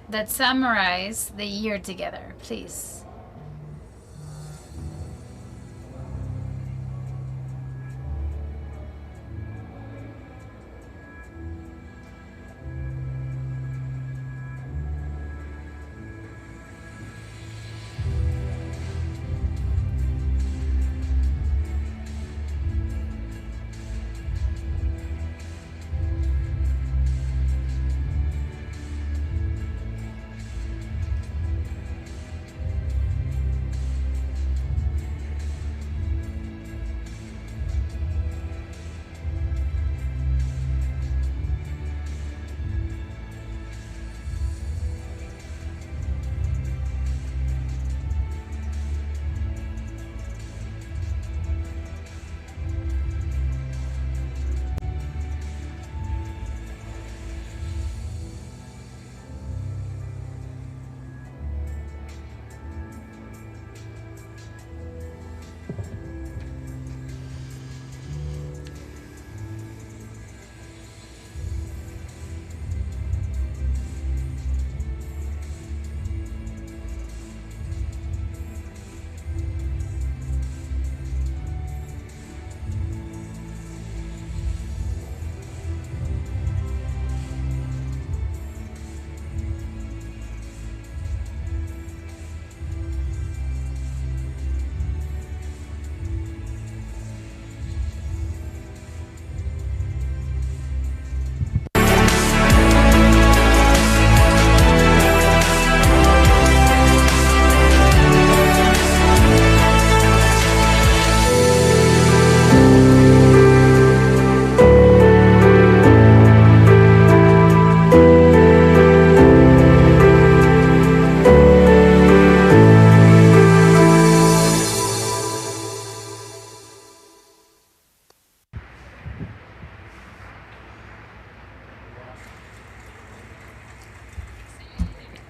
that summarize the year together, please.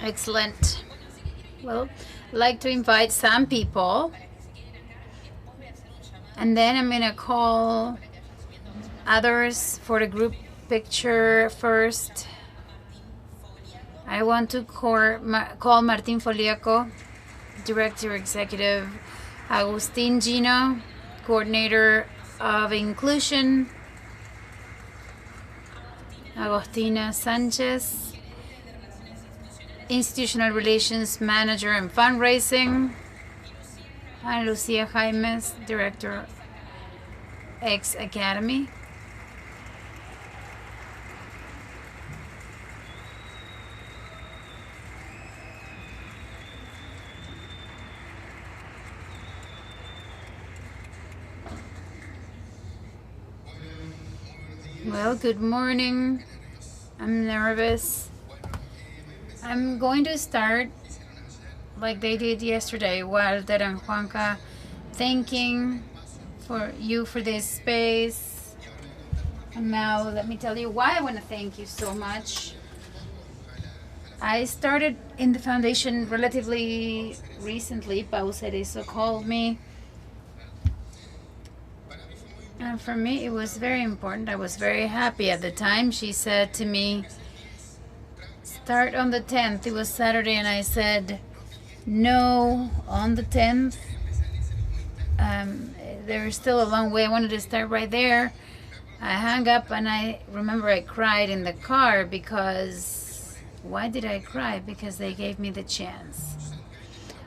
Excellent. Well, I'd like to invite some people, and then I'm gonna call others for the group picture first. I want to call Martin Foliaco, Director Executive, Agustin Gino, Coordinator of Inclusion, Agostina Sanchez, Institutional Relations Manager and Fundraising. Ana Lucia Jaimes, Director, X Academy. Well, good morning. I'm nervous. I'm going to start like they did yesterday, Walter and Juanca, thanking for you for this space. And now let me tell you why I want to thank you so much. I started in the foundation relatively recently. Pau Cerezo called me. And for me, it was very important. I was very happy at the time. She said to me, start on the 10th. It was Saturday, and I said, no, on the 10th. There's still a long way. I wanted to start right there. I hung up, and I remember I cried in the car because, why did I cry? Because they gave me the chance.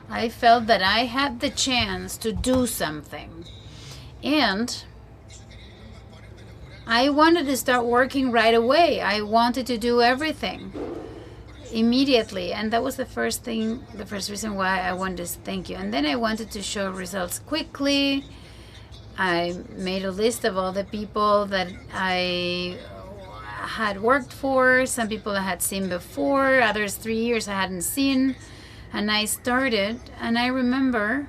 I felt that I had the chance to do something. And I wanted to start working right away. I wanted to do everything immediately, and that was the first reason why I wanted to thank you. And then I wanted to show results quickly. I made a list of all the people that I had worked for. Some people I had seen before, others 3 years I hadn't seen. And I started, and I remember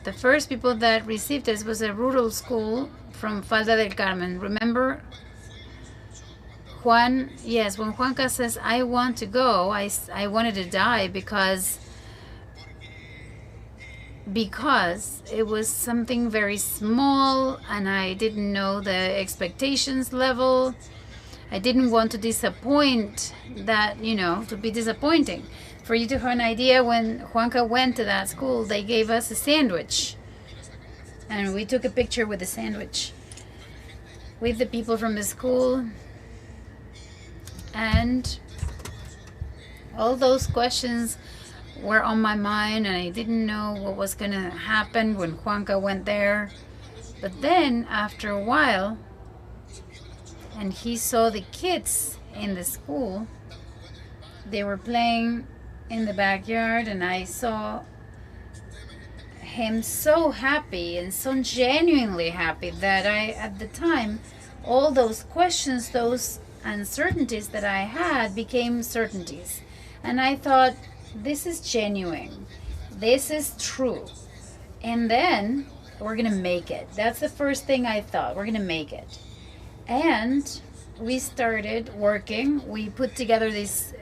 the first people that received us was a rural school from Falda del Carmen. Remember, Juan, yes, when Juanca says, I want to go, I wanted to die because it was something very small and I didn't know the expectations level. I didn't want to disappoint that, to be disappointing. For you to have an idea, when Juanca went to that school, they gave us a sandwich. And we took a picture with the sandwich with the people from the school. And all those questions were on my mind, and I didn't know what was going to happen when Juanca went there. But then, after a while, and he saw the kids in the school, they were playing in the backyard, and I saw him so happy and so genuinely happy that at the time, all those questions, those uncertainties that I had became certainties. And I thought, this is genuine. This is true. And then we're going to make it. That's the first thing I thought. We're going to make it. And we started working. We put together this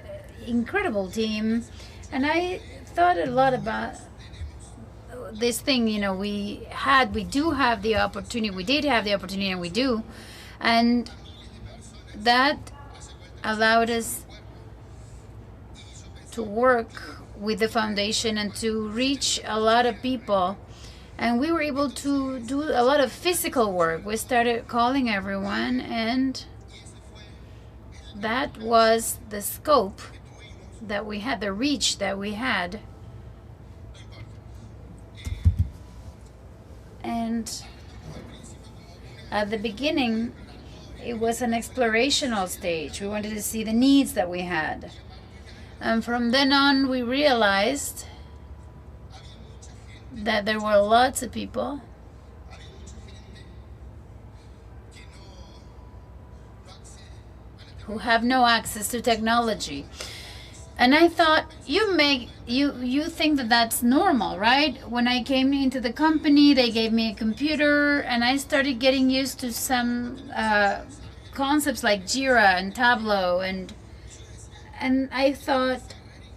incredible team. And I thought a lot about this thing, we do have the opportunity. We did have the opportunity, and we do. And that allowed us to work with the foundation and to reach a lot of people. And we were able to do a lot of physical work. We started calling everyone, and that was the scope that we had, the reach that we had. And at the beginning, it was an explorational stage. We wanted to see the needs that we had. And from then on, we realized that there were lots of people who have no access to technology. And I thought, you think that that's normal, right? When I came into the company, they gave me a computer, and I started getting used to some concepts like Jira and Tableau, and I thought,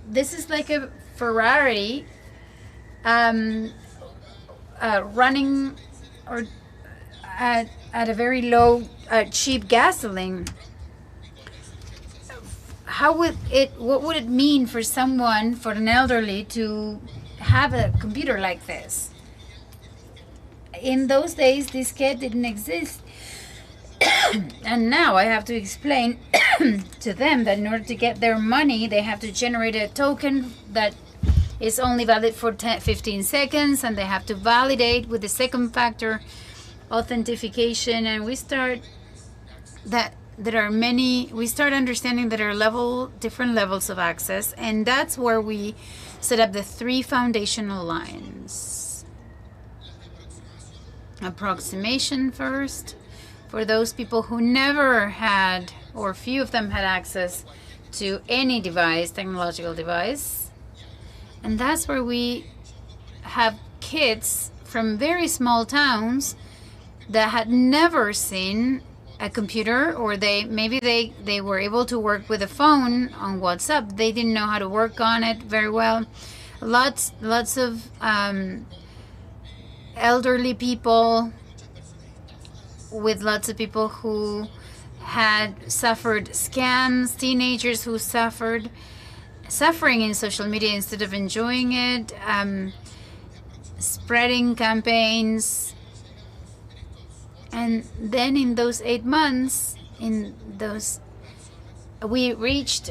this is like a Ferrari running or at a very low, cheap gasoline. What would it mean for someone, for an elderly, to have a computer like this? In those days, this kid didn't exist. And now I have to explain to them that in order to get their money, they have to generate a token that is only valid for 15 seconds, and they have to validate with the second factor authentication. And we start understanding that there are different levels of access, and that's where we set up the 3 foundational lines. Approximation first, for those people who never had, or few of them had access to any device, technological device. And that's where we have kids from very small towns that had never seen a computer, or maybe they were able to work with a phone on WhatsApp. They didn't know how to work on it very well. Lots of elderly people, with lots of people who had suffered scams, teenagers who suffering in social media instead of enjoying it, spreading campaigns. And then in those 8 months, we reached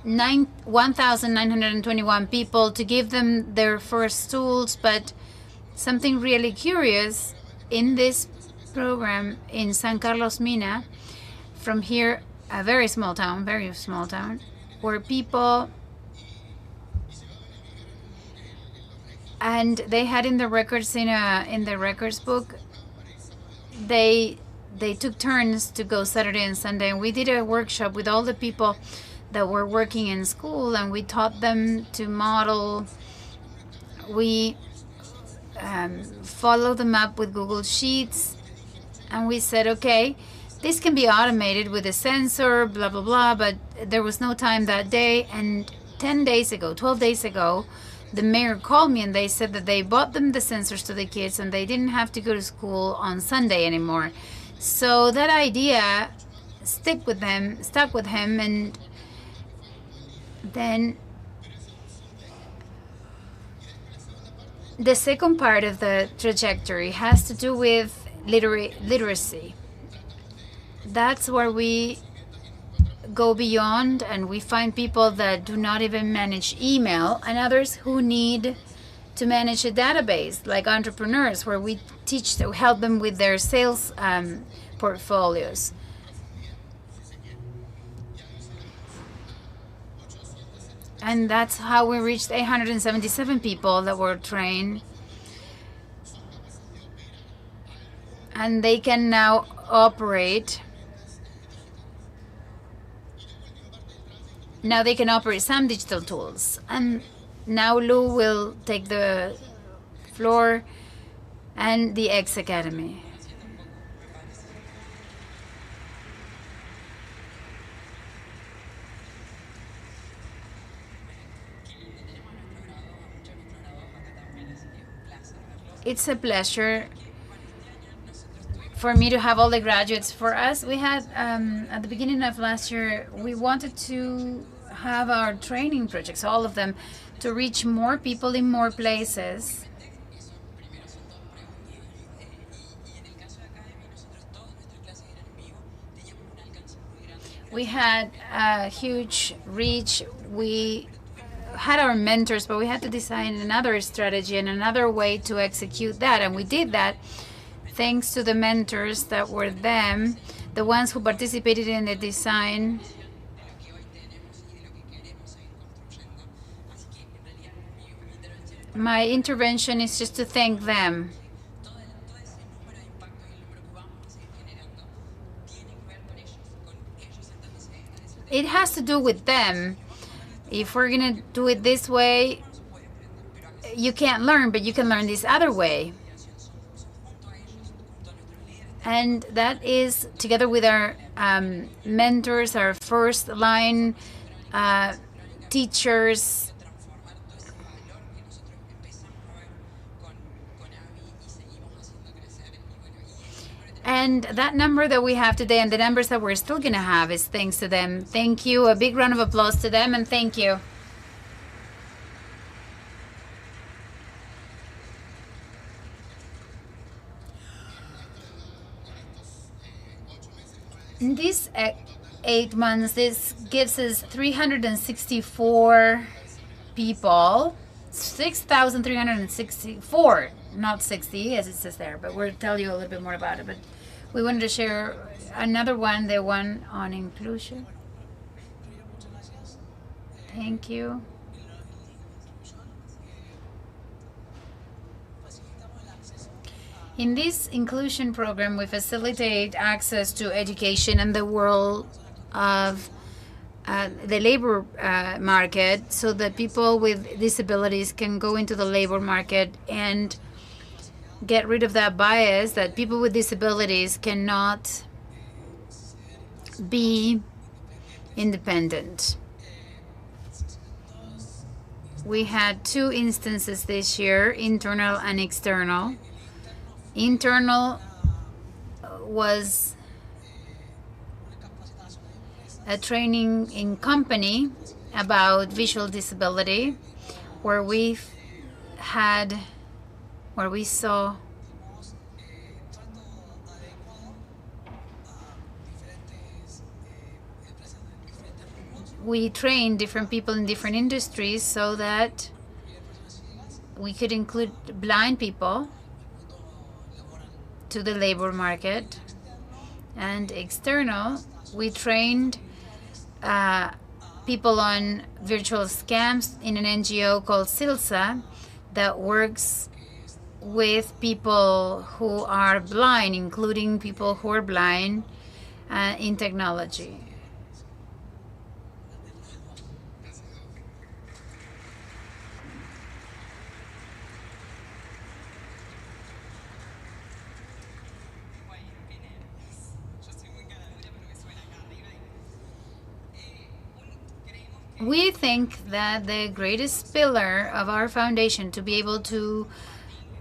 1,921 people to give them their first tools. But something really curious in this program in San Carlos Mina, from here, a very small town, where people, and they had in the records in the records book, they took turns to go Saturday and Sunday, and we did a workshop with all the people that were working in school, and we taught them to model. We followed them up with Google Sheets, and we said, okay, this can be automated with a sensor, blah, blah, blah, but there was no time that day. And 12 days ago, the mayor called me and they said that they bought them the sensors to the kids and they didn't have to go to school on Sunday anymore. So that idea stuck with him, and then the second part of the trajectory has to do with literacy. That's where we go beyond, and we find people that do not even manage email, and others who need to manage a database, like entrepreneurs, where we help them with their sales portfolios. And that's how we reached 877 people that were trained. And they can now operate. Now they can operate some digital tools. And now Lou will take the floor and the X Academy. It's a pleasure for me to have all the graduates. For us, we had, at the beginning of last year, we wanted to have our training projects, all of them, to reach more people in more places. We had a huge reach. We had our mentors, but we had to design another strategy and another way to execute that. And we did that thanks to the mentors that were them, the ones who participated in the design. My intervention is just to thank them. It has to do with them. If we're going to do it this way, you can't learn, but you can learn this other way. And that is, together with our mentors, our first line teachers. And that number that we have today and the numbers that we're still going to have is thanks to them. Thank you. A big round of applause to them, and thank you. In these 8 months, this gives us 364 people, 6,364, not 60 as it says there, but we'll tell you a little bit more about it. But we wanted to share another one, the one on inclusion. Thank you. In this inclusion program, we facilitate access to education and the world of the labor market so that people with disabilities can go into the labor market and get rid of that bias that people with disabilities cannot be independent. We had 2 instances this year, internal and external. Internal was a training in company about visual disability, where we saw we trained different people in different industries so that we could include blind people to the labor market. And external, we trained people on virtual scams in an NGO called SILSA that works with people who are blind, including people who are blind in technology. We think that the greatest pillar of our foundation to be able to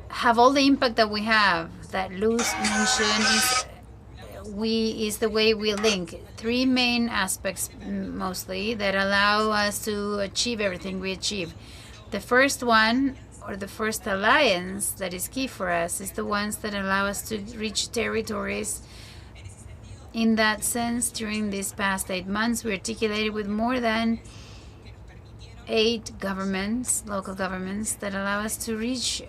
have all the impact that we have, that Luz mentioned, is the way we link 3 main aspects mostly that allow us to achieve everything we achieve. The first one, or the first alliance that is key for us, is the ones that allow us to reach territories. In that sense, during these past 8 months, we articulated with more than 8 governments, local governments, that allow us to reach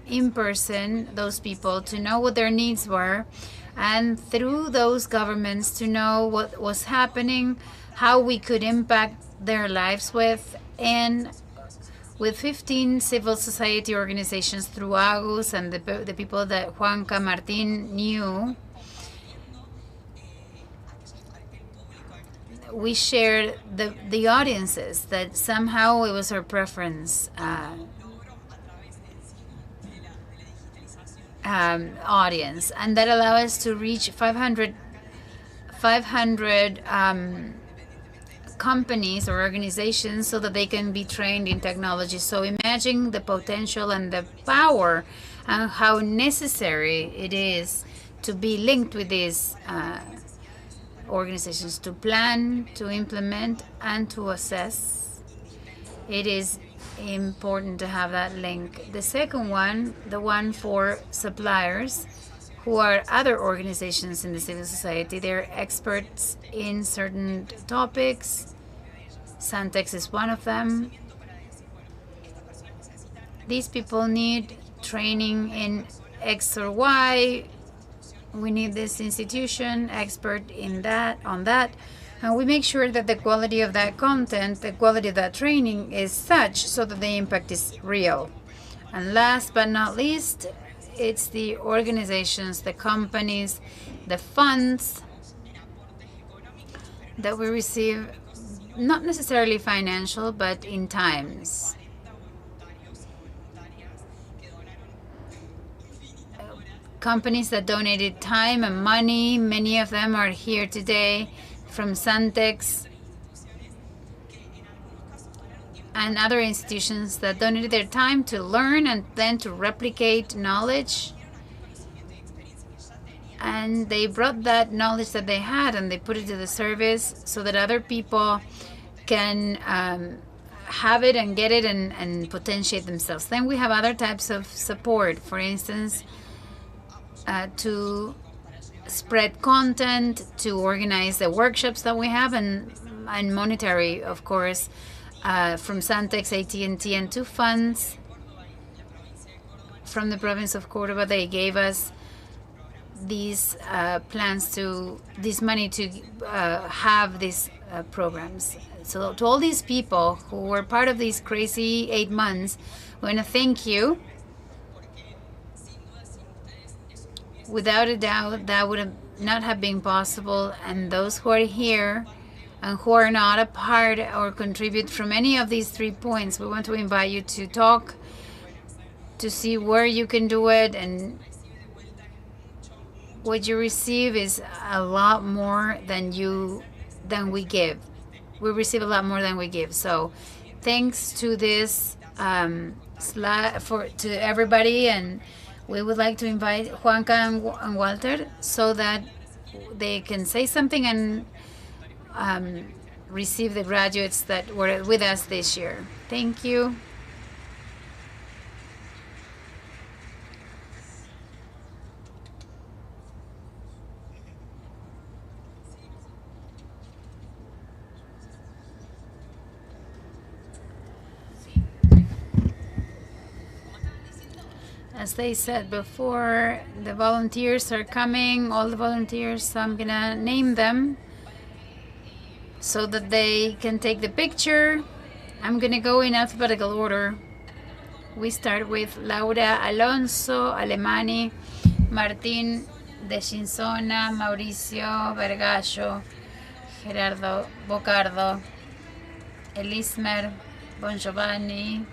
in person those people, to know what their needs were, and through those governments to know what was happening, how we could impact their lives with, and with 15 civil society organizations through Agus and the people that Juanca Martín knew. We shared the audiences that somehow it was our preference audience, and that allowed us to reach 500 companies or organizations so that they can be trained in technology. So imagine the potential and the power and how necessary it is to be linked with these organizations, to plan, to implement, and to assess. It is important to have that link. The second one, the one for suppliers, who are other organizations in the civil society. They're experts in certain topics. Santex is one of them. These people need training in X or Y. We need this institution expert in that, on that, and we make sure that the quality of that content, the quality of that training is such so that the impact is real. And last but not least, it's the organizations, the companies, the funds that we receive, not necessarily financial, but in times. Companies that donated time and money, many of them are here today, from Santex and other institutions that donated their time to learn and then to replicate knowledge. And they brought that knowledge that they had and they put it to the service so that other people can have it and get it and potentiate themselves. Then we have other types of support. For instance, to spread content, to organize the workshops that we have, and monetary, of course, from Santex, AT&T, and 2 funds from the province of Córdoba. They gave us these this money to have these programs. So to all these people who were part of these crazy 8 months, we want to thank you. Without a doubt, that would not have been possible. And those who are here and who are not a part or contribute from any of these 3 points, we want to invite you to talk, to see where you can do it. And what you receive is a lot more than we give. We receive a lot more than we give. So thanks to this to everybody, and we would like to invite Juanca and Walter so that they can say something and receive the graduates that were with us this year. Thank you. As they said before, the volunteers are coming, all the volunteers, so I'm gonna name them so that they can take the picture. I'm gonna go in alphabetical order. We start with Laura Alonso Alemani, Martín de Ginsona, Mauricio Vergallo, Gerardo Bocardo, Elismer Bongiovanni,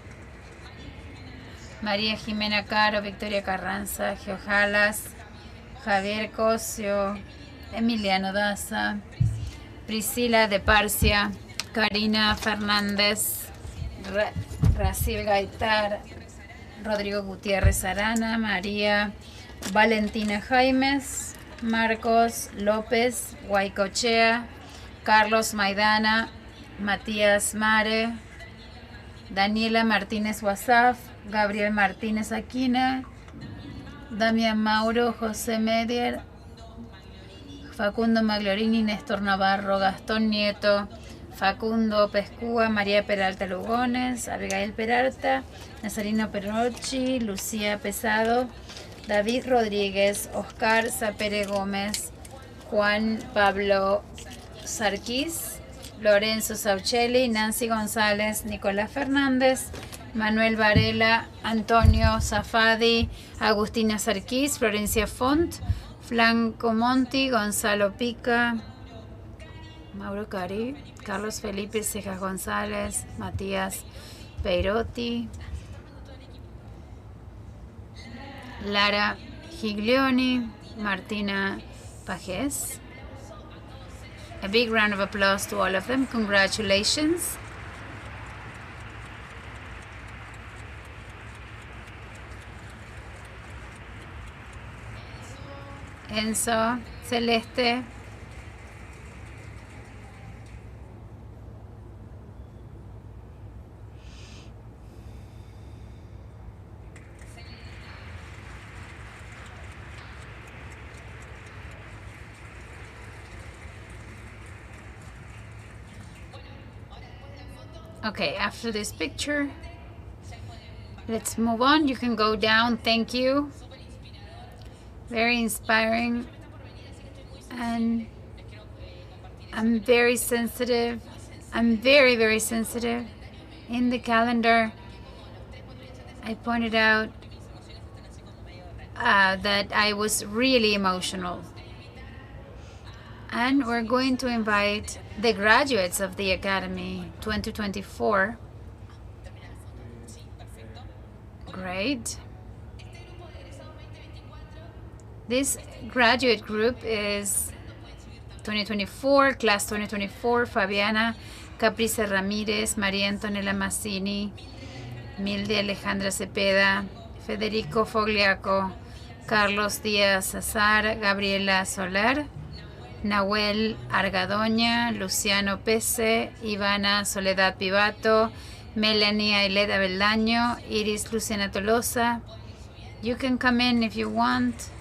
María Jimena Caro, Victoria Carranza, Geojalas, Javier Cosio, Emiliano Daza, Priscila de Parcia, Karina Fernández, Raciel Gaitar, Rodrigo Gutiérrez Arana, María Valentina Jaimes, Marcos López Guaycochea, Carlos Maidana, Matías Mare, Daniela Martínez Wasaf, Gabriel Martínez Aquina, Damián Mauro, José Medier, Facundo Magliorini, Néstor Navarro, Gastón Nieto, Facundo Pescúa, María Peralta Lugones, Abigail Peralta, Nazarino Perrochi, Lucía Pesado, David Rodríguez, Oscar Zapere Gómez, Juan Pablo Sarquís, Lorenzo Sauchelli, Nancy González, Nicolás Fernández, Manuel Varela, Antonio Zafadi, Agustina Sarquís, Florencia Font, Franco Monti, Gonzalo Pica, Mauro Cari, Carlos Felipe Cejas González, Matías Peirotti, Lara Giglioni, Martina Pajes. A big round of applause to all of them. Congratulations. Enzo, Celeste. Okay, after this picture, let's move on. You can go down. Thank you. Very inspiring. And I'm very sensitive. I'm very, very sensitive. In the calendar, I pointed out that I was really emotional. And we're going to invite the graduates of the Academy 2024. Great. This graduate group is 2024, class 2024, Fabiana Caprice Ramírez, María Antonella Massini, Milde Alejandra Cepeda, Federico Fogliaco, Carlos Díaz Azar, Gabriela Soler, Nahuel Argadoña, Luciano Pese, Ivana Soledad Pivato, Melanie Aileda Beldaño, Iris Luciana Tolosa. You can come in if you want.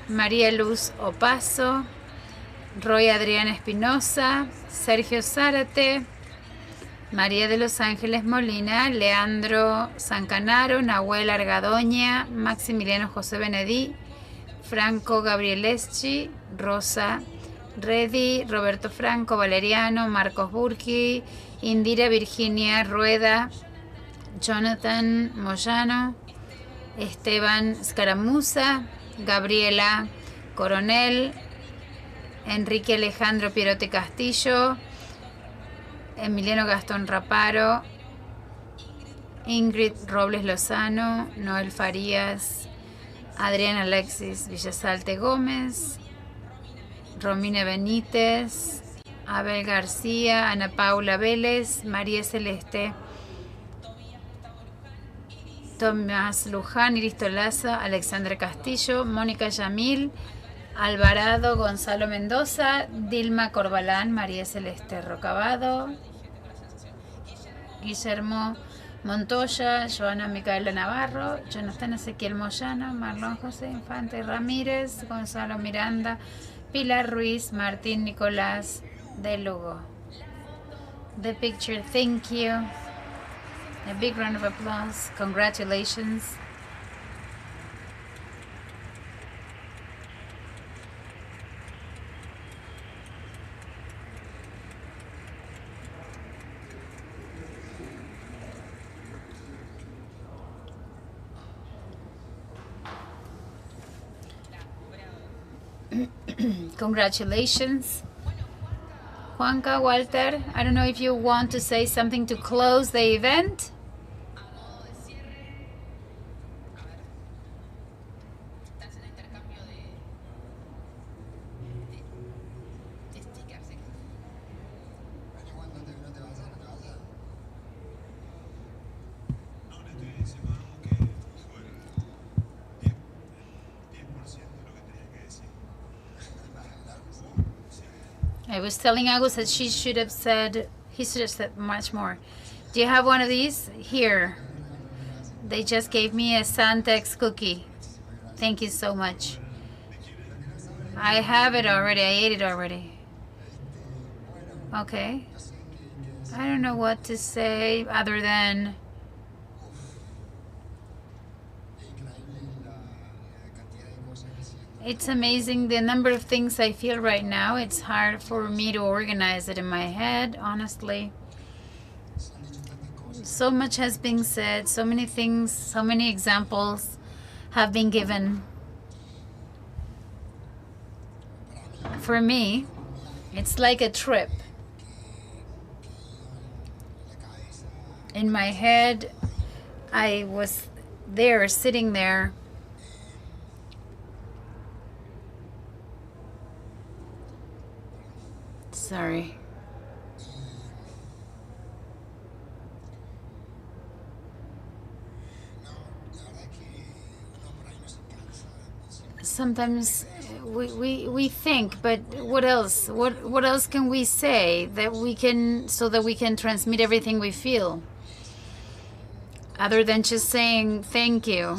María Luz Opaso, Roy Adrián Espinosa, Sergio Zárate, María de los Ángeles Molina, Leandro Sancanaro, Nahuel Argadoña, Maximiliano José Benedí, Franco Gabrieleschi, Rosa Reddy, Roberto Franco, Valeriano, Marcos Burki, Indira Virginia Rueda, Jonathan Moyano, Esteban Scaramuza, Gabriela Coronel, Enrique Alejandro Pierote Castillo, Emiliano Gastón Raparo, Ingrid Robles Lozano, Noel Farías, Adrián Alexis Villasalte Gómez, Romina Benítez, Abel García, Ana Paula Vélez, María Celeste, Tomás Luján, Iris Tolaza, Alexandra Castillo, Mónica Yamil, Alvarado Gonzalo Mendoza, Dilma Corbalán, María Celeste Rocabado, Guillermo Montoya, Joana Micaela Navarro, Jonathan Ezequiel Moyano, Marlon José Infante Ramírez, Gonzalo Miranda, Pilar Ruiz, Martín Nicolás de Lugo. The picture, thank you. A big round of applause. Congratulations. Congratulations. Juanca, Walter, I don't know if you want to say something to close the event. I was telling Agus that he should have said much more. Do you have one of these? Here. They just gave me a Santex cookie. Thank you so much. I have it already. I ate it already. Okay. I don't know what to say other than it's amazing the number of things I feel right now. It's hard for me to organize it in my head, honestly. So much has been said, so many things, so many examples have been given. For me, it's like a trip. In my head, I was there, sitting there, sorry. Sometimes we think, but what else? What else can we say that we can so that we can transmit everything we feel? Other than just saying thank you.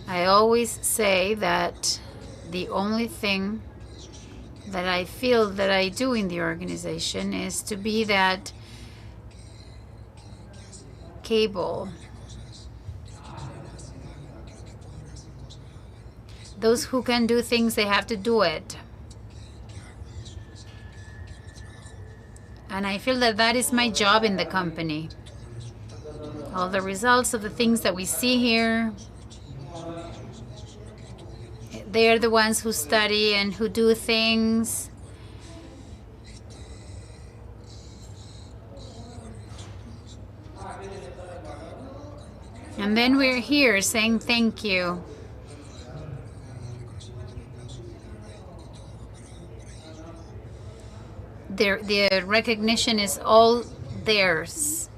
I always say that the only thing that I feel that I do in the organization is to be that cable. Those who can do things, they have to do it. And I feel that that is my job in the company. All the results of the things that we see here, they are the ones who study and who do things. And then we're here saying thank you. The recognition is all theirs.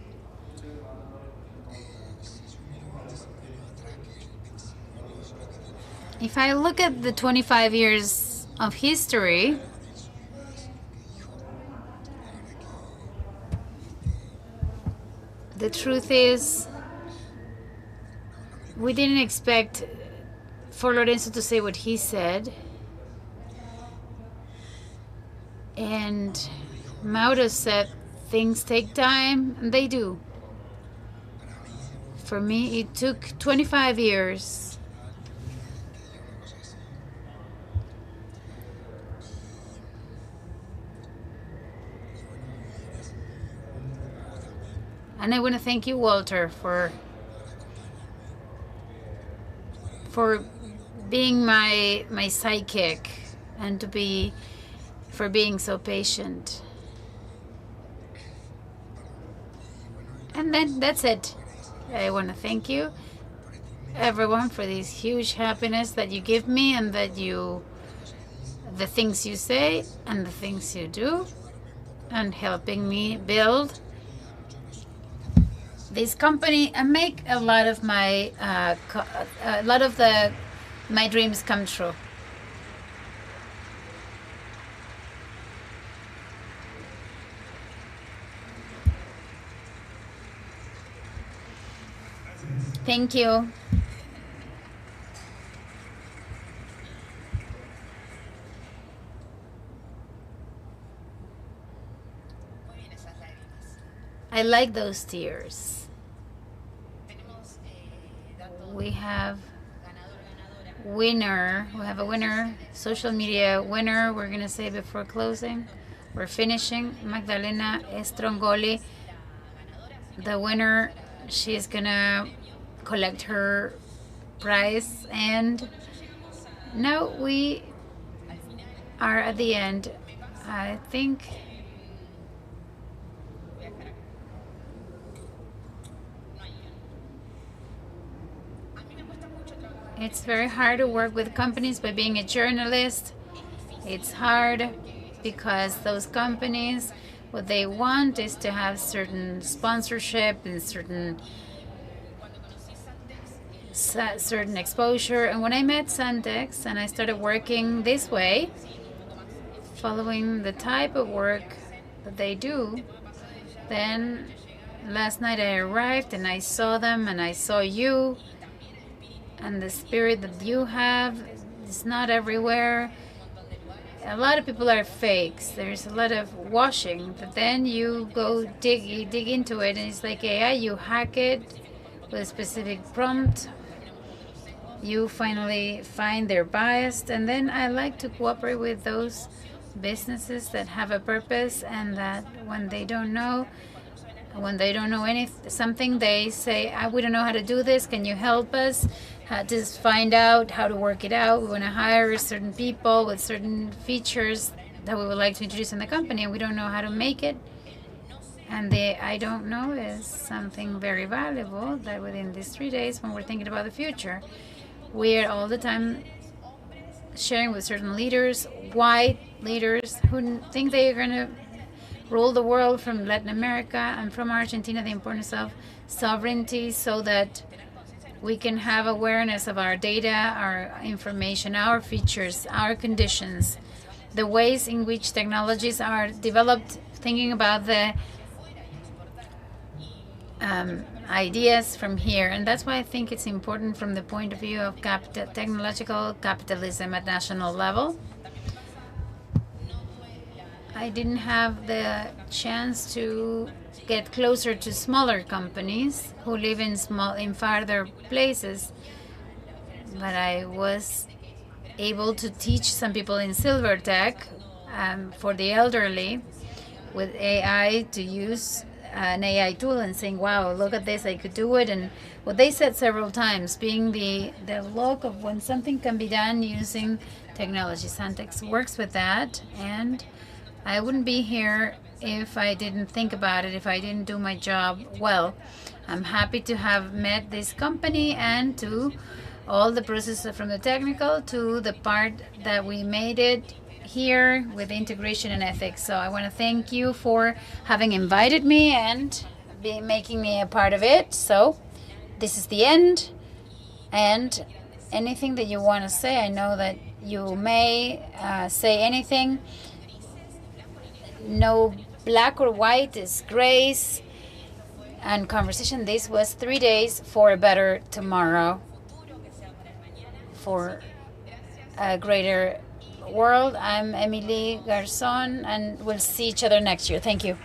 If I look at the 25 years of history, the truth is we didn't expect for Lorenzo to say what he said. And Mauro said things take time, and they do. For me, it took 25 years. And I want to thank you, Walter, for being my sidekick, and for being so patient. And then that's it. I want to thank you, everyone, for this huge happiness that you give me, and the things you say and the things you do, and helping me build this company and make a lot of my my dreams come true. Thank you. I like those tears. We have winner. We have a winner, social media winner. We're gonna say before closing. We're finishing. Magdalena Strongoli, the winner. She's gonna collect her prize, and now we are at the end. I think it's very hard to work with companies by being a journalist. It's hard because those companies, what they want is to have certain sponsorship and certain exposure. And when I met Santex and I started working this way, following the type of work that they do, then last night I arrived and I saw them and I saw you, and the spirit that you have is not everywhere. A lot of people are fakes. There's a lot of washing, but then you dig into it, and it's like AI. You hack it with a specific prompt. You finally find they're biased, and then I like to cooperate with those businesses that have a purpose, and that when they don't know something, they say, we don't know how to do this. Can you help us? Just find out how to work it out. We want to hire certain people with certain features that we would like to introduce in the company, and we don't know how to make it. And the I don't know is something very valuable that within these 3 days, when we're thinking about the future, we're all the time sharing with certain leaders, white leaders who think they are going to rule the world, from Latin America and from Argentina, the importance of sovereignty, so that we can have awareness of our data, our information, our features, our conditions, the ways in which technologies are developed, thinking about the ideas from here. And that's why I think it's important from the point of view of technological capitalism at national level. I didn't have the chance to get closer to smaller companies who live in farther places, but I was able to teach some people in Silvertech for the elderly with AI, to use an AI tool and saying, wow, look at this, I could do it. And what they said several times, being the look of when something can be done using technology. Santex works with that, and I wouldn't be here if I didn't think about it, if I didn't do my job well. I'm happy to have met this company, and to all the processes from the technical to the part that we made it here with integration and ethics. So I want to thank you for having invited me and making me a part of it. So this is the end, and anything that you want to say, I know that you may say anything. No black or white, is grace and conversation. This was 3 days for a better tomorrow, for a greater world. I'm Emily Garzon, and we'll see each other next year. Thank you.